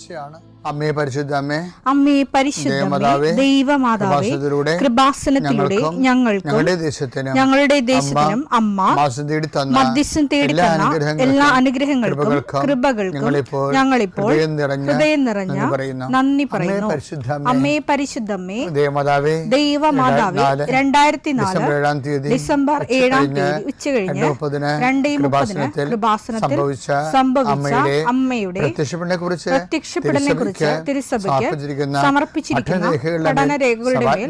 നേർച്ചയാണ്. അമ്മേ പരിശുദ്ധ അമ്മേ, അമ്മേ പരിശുദ്ധ ദൈവമാതാവേ, കൃപാസനത്തിലൂടെ ഞങ്ങൾക്കും ഞങ്ങളുടെ ദേശത്തിനും അമ്മ മധ്യസ്ഥം തേടി തന്ന എല്ലാ അനുഗ്രഹങ്ങൾക്കും കൃപകൾക്കും ഞങ്ങളിപ്പോൾ ഹൃദയം നിറഞ്ഞ നന്ദി പറയുന്നു. അമ്മേ പരിശുദ്ധമ്മേ ദൈവമാതാവേ, 2004 ഡിസംബർ 7 ഉച്ചകഴിഞ്ഞ് 2:30 കൃപാസനത്തിൽ സംഭവിച്ച അമ്മയുടെ പ്രത്യക്ഷപ്പെടലിനെ കുറിച്ച് തിരുസഭയ്ക്ക് സമർപ്പിച്ചിരിക്കുന്ന പഠനരേഖകളുടെ മേൽ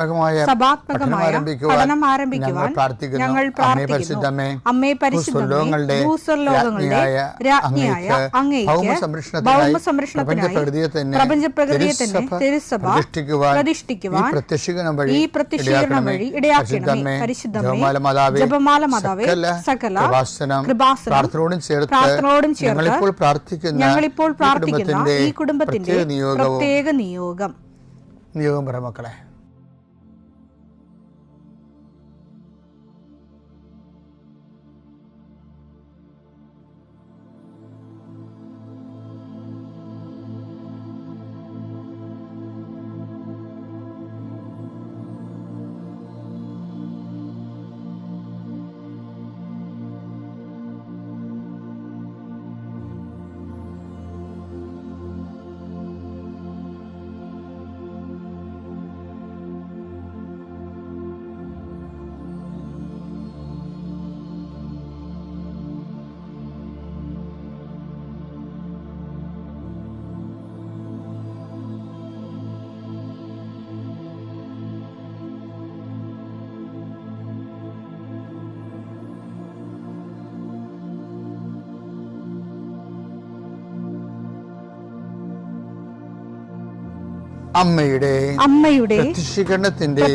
സഭാത്മകമായ പഠനം ആരംഭിക്കുവാൻ ഞങ്ങൾ പ്രാർത്ഥിക്കുന്നു. അമ്മേ പരിശുദ്ധമേ, ഭൂസ്വർലോകങ്ങളുടെ രാജ്ഞിയായ അങ്ങേയ്ക്ക് ഭൗമസംരക്ഷണത്തിനായി പ്രപഞ്ചപ്രകൃതിയെ തന്നെ തിരുസഭ പ്രതിഷ്ഠിക്കുവാൻ ഈ പ്രത്യക്ഷീകരണം വഴി ഇടയാക്കണമേ. പരിശുദ്ധമേ, ജപമാല മാതാവേ, സകല കൃപാസനം പ്രാർത്ഥനയോടും ചേർത്ത് ഞങ്ങളിപ്പോൾ പ്രാർത്ഥിക്കുന്ന ഈ കുടുംബത്തിന്റെ പ്രത്യേക നിയോഗം പറ മക്കളെ. അമ്മയുടെ പ്രത്യക്ഷീകരണത്തിന്റെ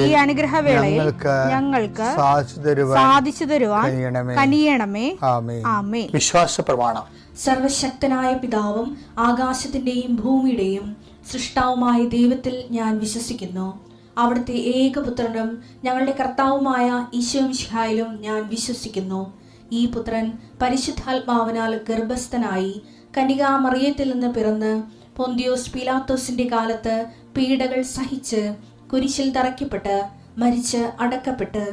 ഈ അനുഗ്രഹവേളയിൽ ഞങ്ങൾക്ക് സാധിച്ചു തരുവാൻ കനിയണമേ. ആമേൻ. വിശ്വാസ പ്രമാണം. സർവശക്തനായ പിതാവും ആകാശത്തിന്റെയും ഭൂമിയുടെയും സൃഷ്ടാവുമായ ദൈവത്തിൽ ഞാൻ വിശ്വസിക്കുന്നു. അവിടുത്തെ ഏകപുത്രനും ഞങ്ങളുടെ കർത്താവുമായ ഈശോമിശിഹായിലും ഞാൻ വിശ്വസിക്കുന്നു. ഈ പുത്രൻ പരിശുദ്ധാത്മാവിനാൽ ഗർഭസ്ഥനായി കന്യകാമറിയത്തിൽ നിന്ന് പിറന്ന് പൊന്തിയോസ് പീലാത്തോസിന്റെ കാലത്ത് പീഡകൾ സഹിച്ച് കുരിശിൽ തറയ്ക്കപ്പെട്ട് മരിച്ച് അടക്കപ്പെട്ട്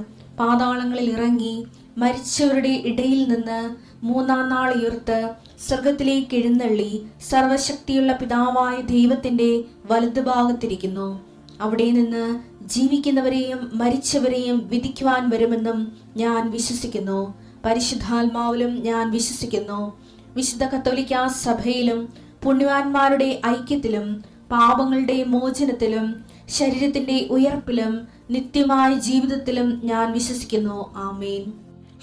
പാതാളങ്ങളിൽ ഇറങ്ങി മരിച്ചവരുടെ ഇടയിൽ നിന്ന് 3-ാം നാൾ ഉയർത്ത് സ്വർഗത്തിലേക്ക് എഴുന്നള്ളി സർവശക്തിയുള്ള പിതാവായ ദൈവത്തിന്റെ വലതുഭാഗത്തിരിക്കുന്നു. അവിടെ നിന്ന് ജീവിക്കുന്നവരെയും മരിച്ചവരെയും വിധിക്കുവാൻ വരുമെന്നും ഞാൻ വിശ്വസിക്കുന്നു. പരിശുദ്ധാത്മാവിലും ഞാൻ വിശ്വസിക്കുന്നു. വിശുദ്ധ കത്തോലിക്കാ സഭയിലും പുണ്യവാന്മാരുടെ ഐക്യത്തിലും പാപങ്ങളുടെ മോചനത്തിലും ശരീരത്തിന്റെ ഉയർപ്പിലും നിത്യമായ ജീവിതത്തിലും ഞാൻ വിശ്വസിക്കുന്നു. ആമേൻ.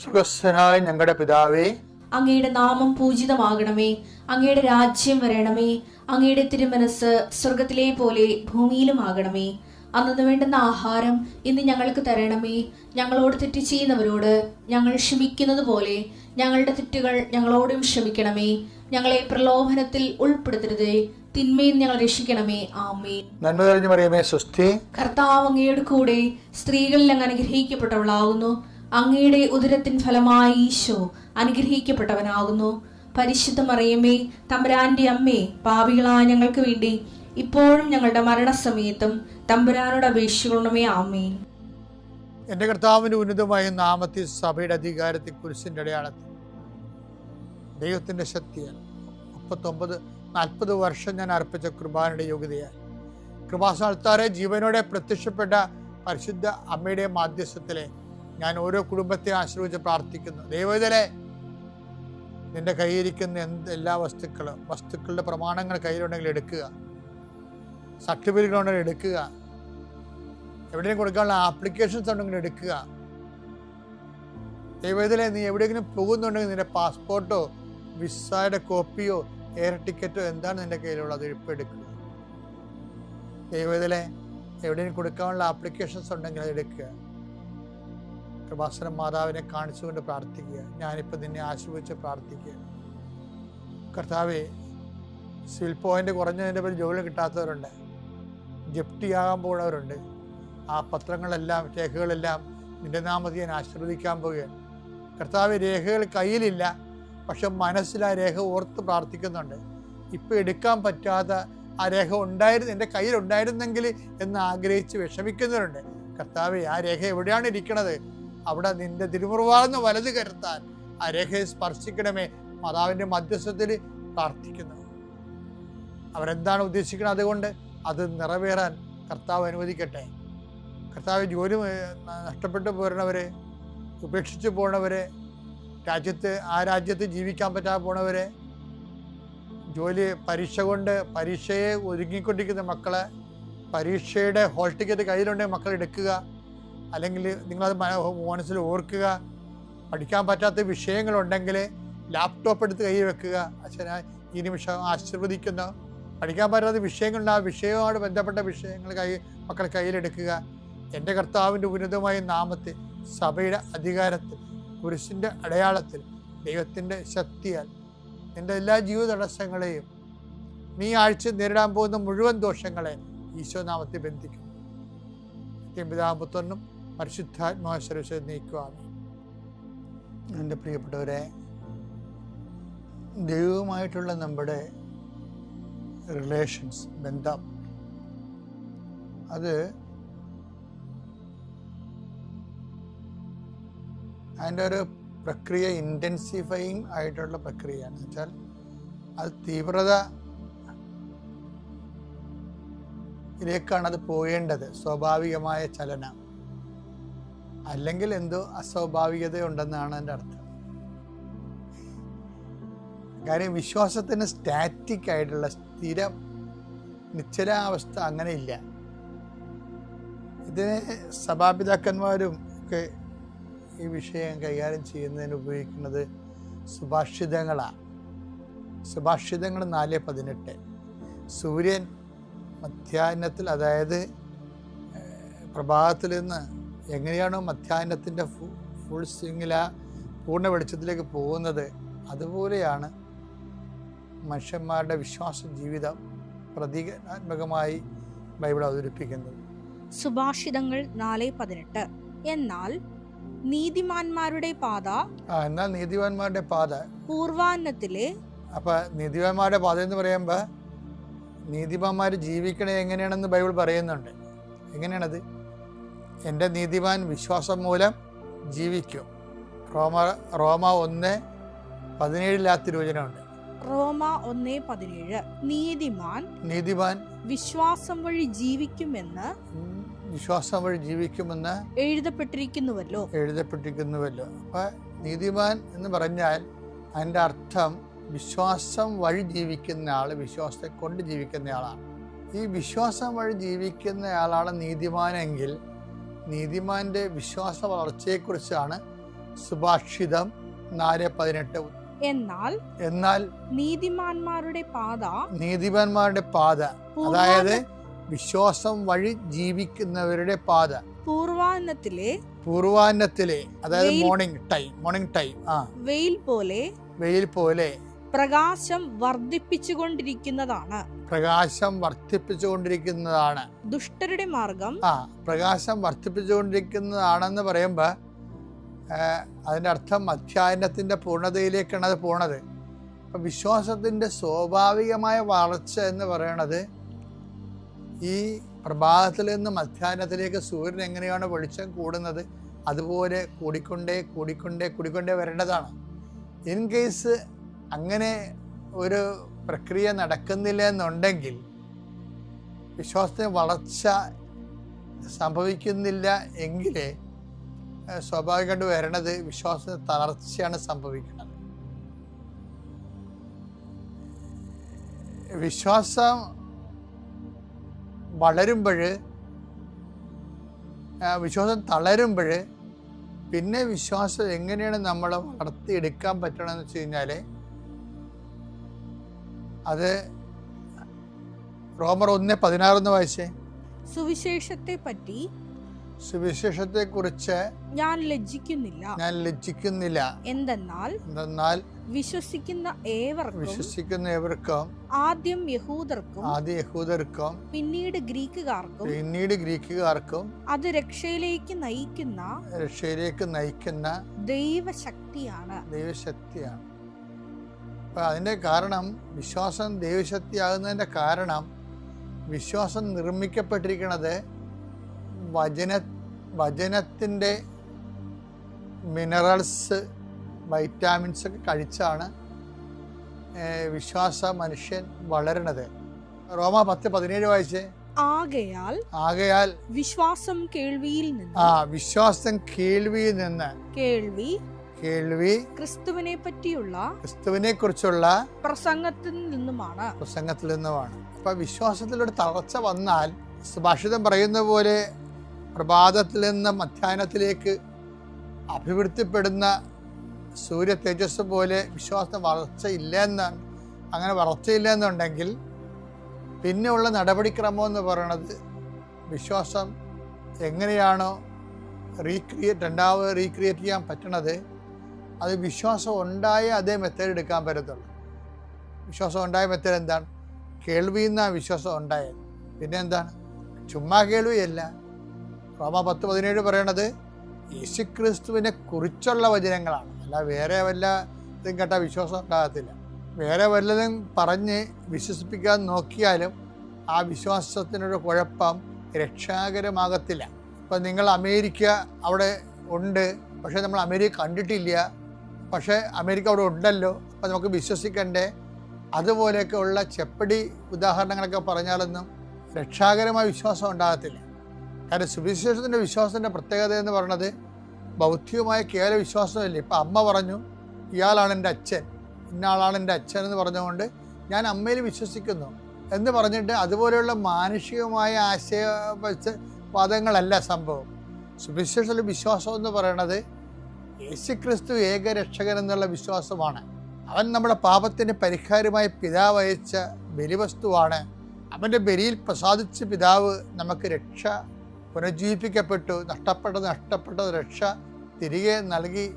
സുഖസ്ഥനായ ഞങ്ങളുടെ പിതാവേ, അങ്ങയുടെ നാമം പൂജിതമാകണമേ. അങ്ങയുടെ രാജ്യം വരണമേ. അങ്ങയുടെ തിരുമനസ് സ്വർഗത്തിലെ പോലെ ഭൂമിയിലും ആകണമേ. അന്നു വേണ്ടുന്ന ആഹാരം ഇന്ന് ഞങ്ങൾക്ക് തരണമേ. ഞങ്ങളോട് തെറ്റ് ചെയ്യുന്നവരോട് ഞങ്ങൾ ക്ഷമിക്കുന്നത് പോലെ ഞങ്ങളുടെ തെറ്റുകൾ ഞങ്ങളോടും ക്ഷമിക്കണമേ. ഞങ്ങളെ പ്രലോഭനത്തിൽ ഉൾപ്പെടുത്തരുതേ, തിന്മയിൽ ഞങ്ങൾ രക്ഷിക്കണമേ. ആമേൻ. നന്മ നിറഞ്ഞ മറിയമേ, സ്വസ്തി. കർത്താവ് അങ്ങയുടെ കൂടെ സ്ത്രീകളിൽ അങ്ങ് അനുഗ്രഹിക്കപ്പെട്ടവളാകുന്നു. അങ്ങയുടെ ഉദരത്തിൻ ഫലമായി ഈശോ അനുഗ്രഹിക്കപ്പെട്ടവനാകുന്നു. പരിശുദ്ധ മറിയമേ, തമ്പുരാന്റെ അമ്മേ, പാപികളായ ഞങ്ങൾക്ക് വേണ്ടി ഇപ്പോഴും ഞങ്ങളുടെ മരണസമയത്തും തമ്പുരാനോട് അപേക്ഷിക്കണമേ. ആമേൻ. എന്റെ കർത്താവിന്റെ ഉന്നതമായ നാമത്തിൽ സഭയുടെ അധികാരത്തെ കുരിശിന്റെ അടയാളത്തിൽ ദൈവത്തിന്റെ ശക്തിയാൽ 39-40 വർഷം ഞാൻ അർപ്പിച്ച കൃപാനയുടെ യോഗ്യതയാൽ കൃപാസ്ഥാനത്താറെ ജീവനോടെ പ്രത്യക്ഷപ്പെട്ട പരിശുദ്ധ അമ്മയുടെ മാധ്യസ്ഥത്തിലെ ഞാൻ ഓരോ കുടുംബത്തെ ആശ്രയിച്ച് പ്രാർത്ഥിക്കുന്നു. ദൈവത്തിലെ നിന്റെ കയ്യിരിക്കുന്ന എല്ലാ വസ്തുക്കളുടെ പ്രമാണങ്ങൾ കയ്യിലുണ്ടെങ്കിൽ എടുക്കുക, സർട്ടിഫിക്കറ്റുകളുണ്ടെങ്കിൽ എടുക്കുക, എവിടെയും കൊടുക്കാനുള്ള ആപ്ലിക്കേഷൻസ് ഉണ്ടെങ്കിൽ എടുക്കുക. ദൈവത്തിലെ നീ എവിടെയെങ്കിലും പോകുന്നുണ്ടെങ്കിൽ നിന്റെ പാസ്പോർട്ടോ വിസയുടെ കോപ്പിയോ എയർ ടിക്കറ്റോ എന്താണ് നിന്റെ കയ്യിലുള്ളത്, ഇപ്പോൾ എടുക്കുക. ദൈവത്തിലെ എവിടെയും കൊടുക്കാനുള്ള ആപ്ലിക്കേഷൻസ് ഉണ്ടെങ്കിൽ അത് എടുക്കുക. കൃപാസനം മാതാവിനെ കാണിച്ചുകൊണ്ട് പ്രാർത്ഥിക്കുക. ഞാനിപ്പോൾ നിന്നെ ആശ്രയിച്ച് പ്രാർത്ഥിക്കുക. കർത്താവേ, സിവിൽ പോയിന്റ് കുറഞ്ഞതിൻ്റെ പേര് ജോലി കിട്ടാത്തവരുണ്ട്, ജപ്തിയാകാൻ പോകുന്നവരുണ്ട്. ആ പത്രങ്ങളെല്ലാം രേഖകളെല്ലാം നിന്റെ നാമത്തിൽ ഞാൻ ആശീർവദിക്കാൻ പോവുകയാണ്. കർത്താവ്, രേഖകൾ കയ്യിലില്ല, പക്ഷെ മനസ്സിൽ ആ രേഖ ഓർത്ത് പ്രാർത്ഥിക്കുന്നുണ്ട്. ഇപ്പം എടുക്കാൻ പറ്റാത്ത ആ രേഖ ഉണ്ടായിരുന്നു, എൻ്റെ കയ്യിൽ ഉണ്ടായിരുന്നെങ്കിൽ എന്ന് ആഗ്രഹിച്ച് വിഷമിക്കുന്നവരുണ്ട്. കർത്താവേ, ആ രേഖ എവിടെയാണ് ഇരിക്കണത്? അവിടെ നിന്റെ തിരുമുറിവാർന്ന് വലത് കരുത്താൻ ആ രേഖയെ സ്പർശിക്കണമേ. മാതാവിൻ്റെ മധ്യസ്ഥത്തിൽ പ്രാർത്ഥിക്കുന്നു. അവരെന്താണ് ഉദ്ദേശിക്കുന്നത്, അതുകൊണ്ട് അത് നിറവേറാൻ കർത്താവ് അനുവദിക്കട്ടെ. കർത്താവ് ജോലി നഷ്ടപ്പെട്ടു പോരണവരെ, ഉപേക്ഷിച്ച് പോണവരെ, ആ രാജ്യത്ത് ജീവിക്കാൻ പറ്റാതെ പോണവരെ, പരീക്ഷ കൊണ്ട് പരീക്ഷയെ ഒരുങ്ങിക്കൊണ്ടിരിക്കുന്ന മക്കളെ, പരീക്ഷയുടെ ഹോൾ ടിക്കറ്റ് കയ്യിലുണ്ടെങ്കിൽ മക്കൾ എടുക്കുക. അല്ലെങ്കിൽ നിങ്ങളത് മനസ്സിൽ ഓർക്കുക. പഠിക്കാൻ പറ്റാത്ത വിഷയങ്ങളുണ്ടെങ്കിൽ ലാപ്ടോപ്പ് എടുത്ത് കയ്യിൽ വെക്കുക. അച്ഛനാ ഈ നിമിഷം ആശീർവദിക്കുന്നു. പഠിക്കാൻ പറ്റാത്ത വിഷയങ്ങളുണ്ട്, ആ വിഷയവുമായിട്ട് ബന്ധപ്പെട്ട വിഷയങ്ങൾ മക്കൾ കയ്യിലെടുക്കുക. എൻ്റെ കർത്താവിൻ്റെ ഉന്നതമായ നാമത്തിൽ, സഭയുടെ അധികാരത്തിൽ, കുരിശിൻ്റെ അടയാളത്തിൽ, ദൈവത്തിൻ്റെ ശക്തിയാൽ നിൻ്റെ എല്ലാ ജീവിത തടസ്സങ്ങളെയും, നീ ആഴ്ച നേരിടാൻ പോകുന്ന മുഴുവൻ ദോഷങ്ങളെ ഈശോനാമത്തിൽ ബന്ധിക്കും. പിതാവും പുത്രനും പരിശുദ്ധാത്മാവും സർവ്വശക്തനും നീക്കുവാണ്. എൻ്റെ പ്രിയപ്പെട്ടവരെ, ദൈവവുമായിട്ടുള്ള നമ്മുടെ റിലേഷൻസ്, ബന്ധം, അത് അതിൻ്റെ ഒരു പ്രക്രിയ ഇൻറ്റൻസിഫൈങ് ആയിട്ടുള്ള പ്രക്രിയയാണ്. എന്ന് വെച്ചാൽ അത് തീവ്രതയിലേക്കാണ് അത് പോകേണ്ടത്. സ്വാഭാവികമായ ചലനം, അല്ലെങ്കിൽ എന്തോ അസ്വാഭാവികത ഉണ്ടെന്നാണ് എൻ്റെ അർത്ഥം. കാര്യം വിശ്വാസത്തിന് സ്റ്റാറ്റിക് ആയിട്ടുള്ള സ്ഥിരം നിശ്ചലാവസ്ഥ അങ്ങനെ ഇല്ല. ഇതിന് സഭാപിതാക്കന്മാരും ഒക്കെ ഈ വിഷയം കൈകാര്യം ചെയ്യുന്നതിന് ഉപയോഗിക്കുന്നത് സുഭാഷിതങ്ങളാണ്. സുഭാഷിതങ്ങൾ 4:18. സൂര്യൻ മധ്യാഹ്നത്തിൽ, അതായത് പ്രഭാതത്തിൽ നിന്ന് എങ്ങനെയാണോ മധ്യാഹ്നത്തിൻ്റെ ഫുൾ സ്വിങ്ങിലാ പൂർണ്ണ വെളിച്ചത്തിലേക്ക് പോകുന്നത്, അതുപോലെയാണ് മനുഷ്യന്മാരുടെ വിശ്വാസ ജീവിതം പ്രതീകാത്മകമായി ബൈബിൾ അവതരിപ്പിക്കുന്നത്. സുഭാഷിതങ്ങൾ 4:18. എന്നാൽ നീതിമാന്മാരുടെ പാത പൂർവാന്നത്തിലെ. അപ്പൊ നീതിമാന്മാരുടെ പാത എന്ന് പറയുമ്പോ നീതിമാന്മാർ ജീവിക്കണേ എങ്ങനെയാണെന്ന് ബൈബിൾ പറയുന്നുണ്ട്. എങ്ങനെയാണത്? എൻ്റെ നീതിമാൻ വിശ്വാസം മൂലം ജീവിക്കും. റോമ 1:17 തിരുവചനമുണ്ട്. റോമ 1:17. നീതിമാൻ വിശ്വാസം വഴി ജീവിക്കുമെന്ന് എഴുതപ്പെട്ടിരിക്കുന്നുവല്ലോ. അപ്പൊ നീതിമാൻ എന്ന് പറഞ്ഞാൽ അതിൻ്റെ അർത്ഥം വിശ്വാസം വഴി ജീവിക്കുന്ന ആൾ, വിശ്വാസത്തെ കൊണ്ട് ജീവിക്കുന്ന ആളാണ്. ഈ വിശ്വാസം വഴി ജീവിക്കുന്ന ആളാണ് നീതിമാനെങ്കിൽ നീതിമാന്റെ വിശ്വാസ വളർച്ചയെക്കുറിച്ചാണ് സുഭാഷിതം 4:18. എന്നാൽ നീതിമാന്മാരുടെ പാത, അതായത് വിശ്വാസം വഴി ജീവിക്കുന്നവരുടെ പാത പൂർവാന്നത്തിലെ, അതായത് മോർണിംഗ് ടൈം വെയിൽ പോലെ പ്രകാശം വർദ്ധിപ്പിച്ചുകൊണ്ടിരിക്കുന്നതാണ്. ദുഷ്ടരുടെ മാർഗം പ്രകാശം വർദ്ധിപ്പിച്ചുകൊണ്ടിരിക്കുന്നതാണെന്ന് പറയുമ്പോൾ അതിൻ്റെ അർത്ഥം മധ്യാഹ്നത്തിൻ്റെ പൂർണ്ണതയിലേക്കാണ് അത് പോണത്. അപ്പം വിശ്വാസത്തിൻ്റെ സ്വാഭാവികമായ വളർച്ച എന്ന് പറയണത് ഈ പ്രഭാതത്തിൽ നിന്ന് മധ്യാഹ്നത്തിലേക്ക് സൂര്യൻ എങ്ങനെയാണ് വെളിച്ചം കൂടുന്നത് അതുപോലെ കൂടിക്കൊണ്ടേ വരേണ്ടതാണ്. ഇൻ കേസ് അങ്ങനെ ഒരു പ്രക്രിയ നടക്കുന്നില്ല എന്നുണ്ടെങ്കിൽ, വിശ്വാസത്തിന് വളർച്ച സംഭവിക്കുന്നില്ല എങ്കിൽ സ്വാഭാവികമായിട്ട് വരണത് വിശ്വാസത്തിന് തളർച്ചയാണ് സംഭവിക്കുന്നത്. വിശ്വാസം വിശ്വാസം തളരുമ്പോൾ പിന്നെ വിശ്വാസം എങ്ങനെയാണ് നമ്മൾ വളർത്തിയെടുക്കാൻ പറ്റണമെന്ന് വെച്ച് കഴിഞ്ഞാൽ, അത് റോമർ 1:16 വായിച്ചേ. സുവിശേഷത്തെക്കുറിച്ച് ഞാൻ ലജ്ജിക്കുന്നില്ല. എന്തെന്നാൽ വിശ്വസിക്കുന്ന ഏവർക്കും ആദ്യം യഹൂദർക്കും പിന്നീട് ഗ്രീക്കുകാർക്കും അത് രക്ഷയിലേക്ക് നയിക്കുന്ന ദൈവശക്തിയാണ്. അപ്പോൾ അതിൻ്റെ കാരണം, വിശ്വാസം ദൈവശക്തിയാകുന്നതിൻ്റെ കാരണം, വിശ്വാസം നിർമ്മിക്കപ്പെട്ടിരിക്കുന്നത് വചനത്തിൻ്റെ മിനറൽസ്, വൈറ്റാമിൻസ് ഒക്കെ കഴിച്ചാണ് വിശ്വാസ മനുഷ്യൻ വളരണത്. റോമ 10:17 വായിച്ചേ. ആകയാൽ വിശ്വാസം കേൾവിയിൽ നിന്ന്, വിശ്വാസം കേൾവിയിൽ നിന്ന്, കേൾവി ക്രിസ്തുവിനെ കുറിച്ചുള്ള പ്രസംഗത്തിൽ നിന്നുമാണ്. അപ്പൊ വിശ്വാസത്തിലൂടെ തളർച്ച വന്നാൽ, സുഭാഷിതം പറയുന്ന പോലെ പ്രഭാതത്തിൽ നിന്ന് മധ്യാഹ്നത്തിലേക്ക് അഭിവൃദ്ധിപ്പെടുന്ന സൂര്യ തേജസ് പോലെ വിശ്വാസത്തിന് വളർച്ചയില്ലെന്നുണ്ടെങ്കിൽ പിന്നെയുള്ള നടപടിക്രമം എന്ന് പറയുന്നത്, വിശ്വാസം എങ്ങനെയാണോ രണ്ടാമത് റീക്രിയേറ്റ് ചെയ്യാൻ പറ്റണത്, അത് വിശ്വാസം ഉണ്ടായ അതേ മെത്തേഡ് എടുക്കാൻ പറ്റത്തുള്ളൂ. വിശ്വാസം ഉണ്ടായ മെത്തേഡ് എന്താണ്? കേൾവിയിൽ നിന്നാണ് വിശ്വാസം ഉണ്ടായത്. പിന്നെ എന്താണ്? ചുമ്മാ കേൾവിയല്ല. റോമ 10:17 പറയണത് യേശുക്രിസ്തുവിനെ കുറിച്ചുള്ള വചനങ്ങളാണ്. അല്ല വേറെ വല്ല ഇതും കേട്ടാൽ വിശ്വാസം ഉണ്ടാകത്തില്ല. വേറെ വല്ലതും പറഞ്ഞ് വിശ്വസിപ്പിക്കാൻ നോക്കിയാലും ആ വിശ്വാസത്തിനൊരു കുഴപ്പം രക്ഷാകരമാകത്തില്ല. ഇപ്പം നിങ്ങൾ അമേരിക്ക അവിടെ ഉണ്ട്, പക്ഷേ നമ്മൾ അമേരിക്ക കണ്ടിട്ടില്ല, പക്ഷേ അമേരിക്ക അവിടെ ഉണ്ടല്ലോ, അപ്പം നമുക്ക് വിശ്വസിക്കണ്ടേ? അതുപോലെയൊക്കെ ഉള്ള ചെപ്പടി ഉദാഹരണങ്ങളൊക്കെ പറഞ്ഞാലൊന്നും രക്ഷാകരമായ വിശ്വാസം ഉണ്ടാകത്തില്ല. കാരണം സുവിശേഷത്തിൻ്റെ വിശ്വാസത്തിൻ്റെ പ്രത്യേകത എന്ന് പറയുന്നത് ബൗദ്ധികമായ കേവല വിശ്വാസമല്ല. ഇപ്പം അമ്മ പറഞ്ഞു ഇയാളാണ് എൻ്റെ അച്ഛൻ, ഇന്ന ആളാണ് എൻ്റെ അച്ഛൻ എന്ന് പറഞ്ഞുകൊണ്ട് ഞാൻ അമ്മയിൽ വിശ്വസിക്കുന്നു എന്ന് പറഞ്ഞിട്ട് അതുപോലെയുള്ള മാനുഷികമായ ആശയവാദങ്ങളല്ല സംഭവം. സുവിശേഷത്തിലെ വിശ്വാസം എന്ന് പറയുന്നത് യേശുക്രിസ്തു ഏകരക്ഷകൻ എന്നുള്ള വിശ്വാസമാണ്. അവൻ നമ്മുടെ പാപത്തിന് പരിഹാരമായി പിതാവ് അയച്ച ബലിവസ്തുവാണ്. അവൻ്റെ ബലിയിൽ പ്രസാദിച്ച പിതാവ് നമുക്ക് രക്ഷ പുനർജീവിപ്പിക്കപ്പെട്ടു, നഷ്ടപ്പെട്ട രക്ഷ തിരികെ നൽകി.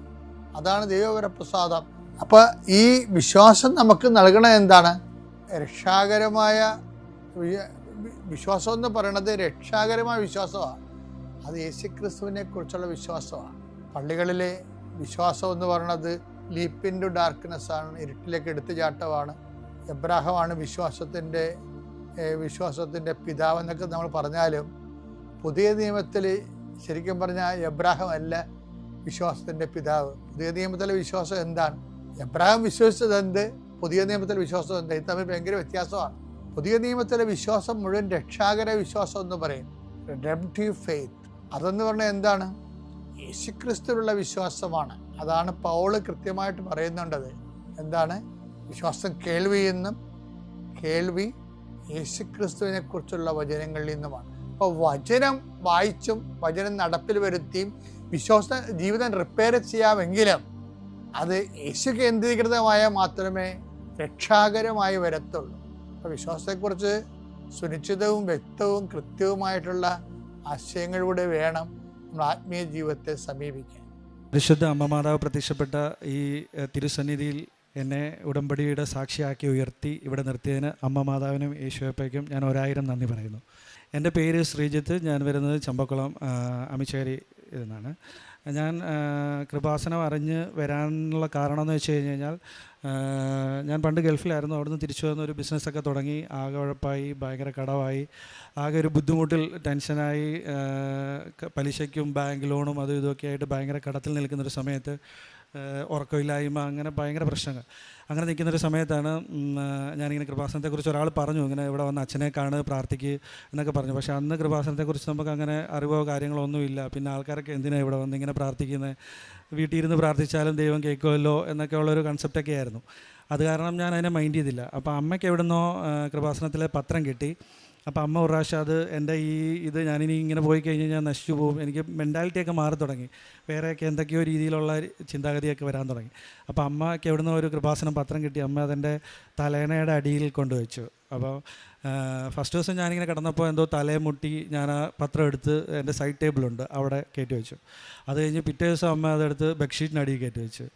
അതാണ് ദൈവവരപ്രസാദം. അപ്പോൾ ഈ വിശ്വാസം നമുക്ക് നൽകണത് എന്താണ്? രക്ഷാകരമായ വിശ്വാസം എന്ന് പറയുന്നത് രക്ഷാകരമായ വിശ്വാസമാണ്. അത് യേശുക്രിസ്തുവിനെ കുറിച്ചുള്ള വിശ്വാസമാണ്. പള്ളികളിലെ വിശ്വാസം എന്ന് പറയുന്നത് ലീപ്പ് ഇൻ ടു ഡാർക്ക്നെസ് ആണ്, ഇരുട്ടിലേക്ക് എടുത്തു ചാട്ടമാണ്. എബ്രാഹമാണ് വിശ്വാസത്തിൻ്റെ പിതാവെന്നൊക്കെ നമ്മൾ പറഞ്ഞാലും പുതിയ നിയമത്തിൽ ശരിക്കും പറഞ്ഞാൽ എബ്രാഹം അല്ല വിശ്വാസത്തിൻ്റെ പിതാവ്. പുതിയ നിയമത്തിലെ വിശ്വാസം എന്താണ്? എബ്രാഹം വിശ്വസിച്ചത് എന്ത്, പുതിയ നിയമത്തിലെ വിശ്വാസം എന്ത്? ഇത് തമ്മിൽ ഭയങ്കര വ്യത്യാസമാണ്. പുതിയ നിയമത്തിലെ വിശ്വാസം മുഴുവൻ രക്ഷാകര വിശ്വാസം എന്ന് പറയും, റിഡംപ്റ്റീവ് ഫെയ്ത്ത്. അതെന്ന് പറഞ്ഞാൽ എന്താണ്? യേശുക്രിസ്തുവിലുള്ള വിശ്വാസമാണ്. അതാണ് പൗള് കൃത്യമായിട്ട് പറയുന്നുണ്ടത്. എന്താണ്? വിശ്വാസം കേൾവിയിൽ നിന്നും, കേൾവി യേശുക്രിസ്തുവിനെ കുറിച്ചുള്ള വചനങ്ങളിൽ നിന്നുമാണ്. അപ്പോൾ വചനം വായിച്ചും വചനം നടപ്പിൽ വരുത്തിയും വിശ്വാസ ജീവിതം റിപ്പയർ ചെയ്യാമെങ്കിലും അത് യേശു കേന്ദ്രീകൃതമായാൽ മാത്രമേ രക്ഷാകരമായി വരത്തുള്ളൂ. അപ്പോൾ വിശ്വാസത്തെക്കുറിച്ച് സുനിശ്ചിതവും വ്യക്തവും കൃത്യവുമായിട്ടുള്ള ആശയങ്ങളിലൂടെ വേണം നമ്മൾ ആത്മീയ ജീവിതത്തെ സമീപിക്കാൻ. പരിശുദ്ധ അമ്മ മാതാവ് പ്രത്യക്ഷപ്പെട്ട ഈ തിരുസന്നിധിയിൽ എന്നെ ഉടമ്പടിയുടെ സാക്ഷിയാക്കി ഉയർത്തി ഇവിടെ നിർത്തിയതിന് അമ്മ മാതാവിനും യേശുവപ്പയ്ക്കും ഞാൻ 1000 നന്ദി പറയുന്നു. എൻ്റെ പേര് ശ്രീജിത്ത്. ഞാൻ വരുന്നത് ചമ്പക്കുളം അമിച്ചേരി എന്നാണ്. ഞാൻ കൃപാസനം അറിഞ്ഞ് വരാനുള്ള കാരണം എന്ന് വെച്ച് കഴിഞ്ഞാൽ, ഞാൻ പണ്ട് ഗൾഫിലായിരുന്നു. അവിടുന്ന് തിരിച്ചു വന്ന ഒരു ബിസിനസ്സൊക്കെ തുടങ്ങി, ആകെ ഉഴപ്പായി, ഭയങ്കര കടമായി, ആകെ ഒരു ബുദ്ധിമുട്ടിൽ ടെൻഷനായി, പലിശയ്ക്കും ബാങ്ക് ലോണും അതും ഇതൊക്കെ ആയിട്ട് ഭയങ്കര കടത്തിൽ നിൽക്കുന്നൊരു സമയത്ത് ഉറക്കമില്ലായ്മ, അങ്ങനെ ഭയങ്കര പ്രശ്നങ്ങൾ. അങ്ങനെ നിൽക്കുന്നൊരു സമയത്താണ് ഞാനിങ്ങനെ കൃപാസനത്തെക്കുറിച്ച് ഒരാൾ പറഞ്ഞു, ഇങ്ങനെ ഇവിടെ വന്ന് അച്ഛനെ കാണ്, പ്രാർത്ഥിക്കുക എന്നൊക്കെ പറഞ്ഞു. പക്ഷേ അന്ന് കൃപാസനത്തെക്കുറിച്ച് നമുക്ക് അങ്ങനെ അറിവോ കാര്യങ്ങളോ ഒന്നുമില്ല. പിന്നെ ആൾക്കാരൊക്കെ എന്തിനാണ് ഇവിടെ വന്ന് ഇങ്ങനെ പ്രാർത്ഥിക്കുന്നത്, വീട്ടിൽ ഇരുന്ന് പ്രാർത്ഥിച്ചാലും ദൈവം കേൾക്കുമല്ലോ എന്നൊക്കെ ഉള്ളൊരു കൺസെപ്റ്റൊക്കെ ആയിരുന്നു. അത് കാരണം ഞാൻ അതിനെ മൈൻഡ് ചെയ്തില്ല. അപ്പോൾ അമ്മയ്ക്ക് എവിടുന്നോ കൃപാസനത്തിലെ പത്രം കിട്ടി. അപ്പോൾ അമ്മ ഒരു പ്രാവശ്യം അത് എൻ്റെ ഇത് ഞാനിനി ഇങ്ങനെ പോയി കഴിഞ്ഞ് ഞാൻ നശിച്ചു പോകും, എനിക്ക് മെൻറ്റാലിറ്റിയൊക്കെ മാറി തുടങ്ങി, വേറെയൊക്കെ എന്തൊക്കെയോ രീതിയിലുള്ള ചിന്താഗതിയൊക്കെ വരാൻ തുടങ്ങി. അപ്പോൾ അമ്മയ്ക്ക് എവിടുന്നോ ഒരു കൃപാസനം പത്രം കിട്ടി. അമ്മ അതെൻ്റെ തലേണയുടെ അടിയിൽ കൊണ്ടുവച്ചു. അപ്പോൾ ഫസ്റ്റ് ദിവസം ഞാനിങ്ങനെ കിടന്നപ്പോൾ എന്തോ തലയെ മുട്ടി ഞാൻ ആ പത്രം എടുത്ത് എൻ്റെ സൈഡ് ടേബിളുണ്ട് അവിടെ കയറ്റി വെച്ചു. അത് കഴിഞ്ഞ് പിറ്റേ ദിവസം അമ്മ അതെടുത്ത് ബെഡ്ഷീറ്റിന് അടിയിൽ കയറ്റി വെച്ചു.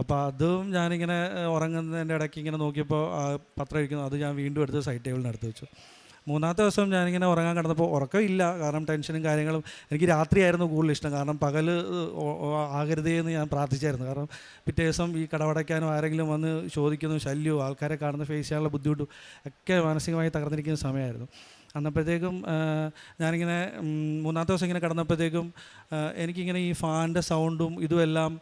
അപ്പോൾ അതും ഞാനിങ്ങനെ ഉറങ്ങുന്നതിൻ്റെ ഇടയ്ക്ക് ഇങ്ങനെ നോക്കിയപ്പോൾ ആ പത്രം ഇരിക്കുന്നു, അത് ഞാൻ വീണ്ടും എടുത്ത് സൈഡ് ടേബിളിന് എടുത്ത് വെച്ചു. മൂന്നാമത്തെ ദിവസം ഞാനിങ്ങനെ ഉറങ്ങാൻ കിടന്നപ്പോൾ ഉറക്കമില്ല, കാരണം ടെൻഷനും കാര്യങ്ങളും. എനിക്ക് രാത്രിയായിരുന്നു കൂടുതൽ ഇഷ്ടം, കാരണം പകൽ ആകരുതേ എന്ന് ഞാൻ പ്രാർത്ഥിച്ചായിരുന്നു. കാരണം പിറ്റേ ദിവസം ഈ കടവടയ്ക്കാനോ ആരെങ്കിലും വന്ന് ചോദിക്കുന്നു, ശല്യവും ആൾക്കാരെ കാണുന്ന ഫേസ് ചെയ്യാനുള്ള ബുദ്ധിമുട്ടും ഒക്കെ മാനസികമായി തകർന്നിരിക്കുന്ന സമയമായിരുന്നു. അന്നപ്പോഴത്തേക്കും ഞാനിങ്ങനെ മൂന്നാമത്തെ ദിവസം ഇങ്ങനെ കിടന്നപ്പോഴത്തേക്കും എനിക്കിങ്ങനെ ഈ ഫാനിൻ്റെ സൗണ്ടും ഇതുമെല്ലാം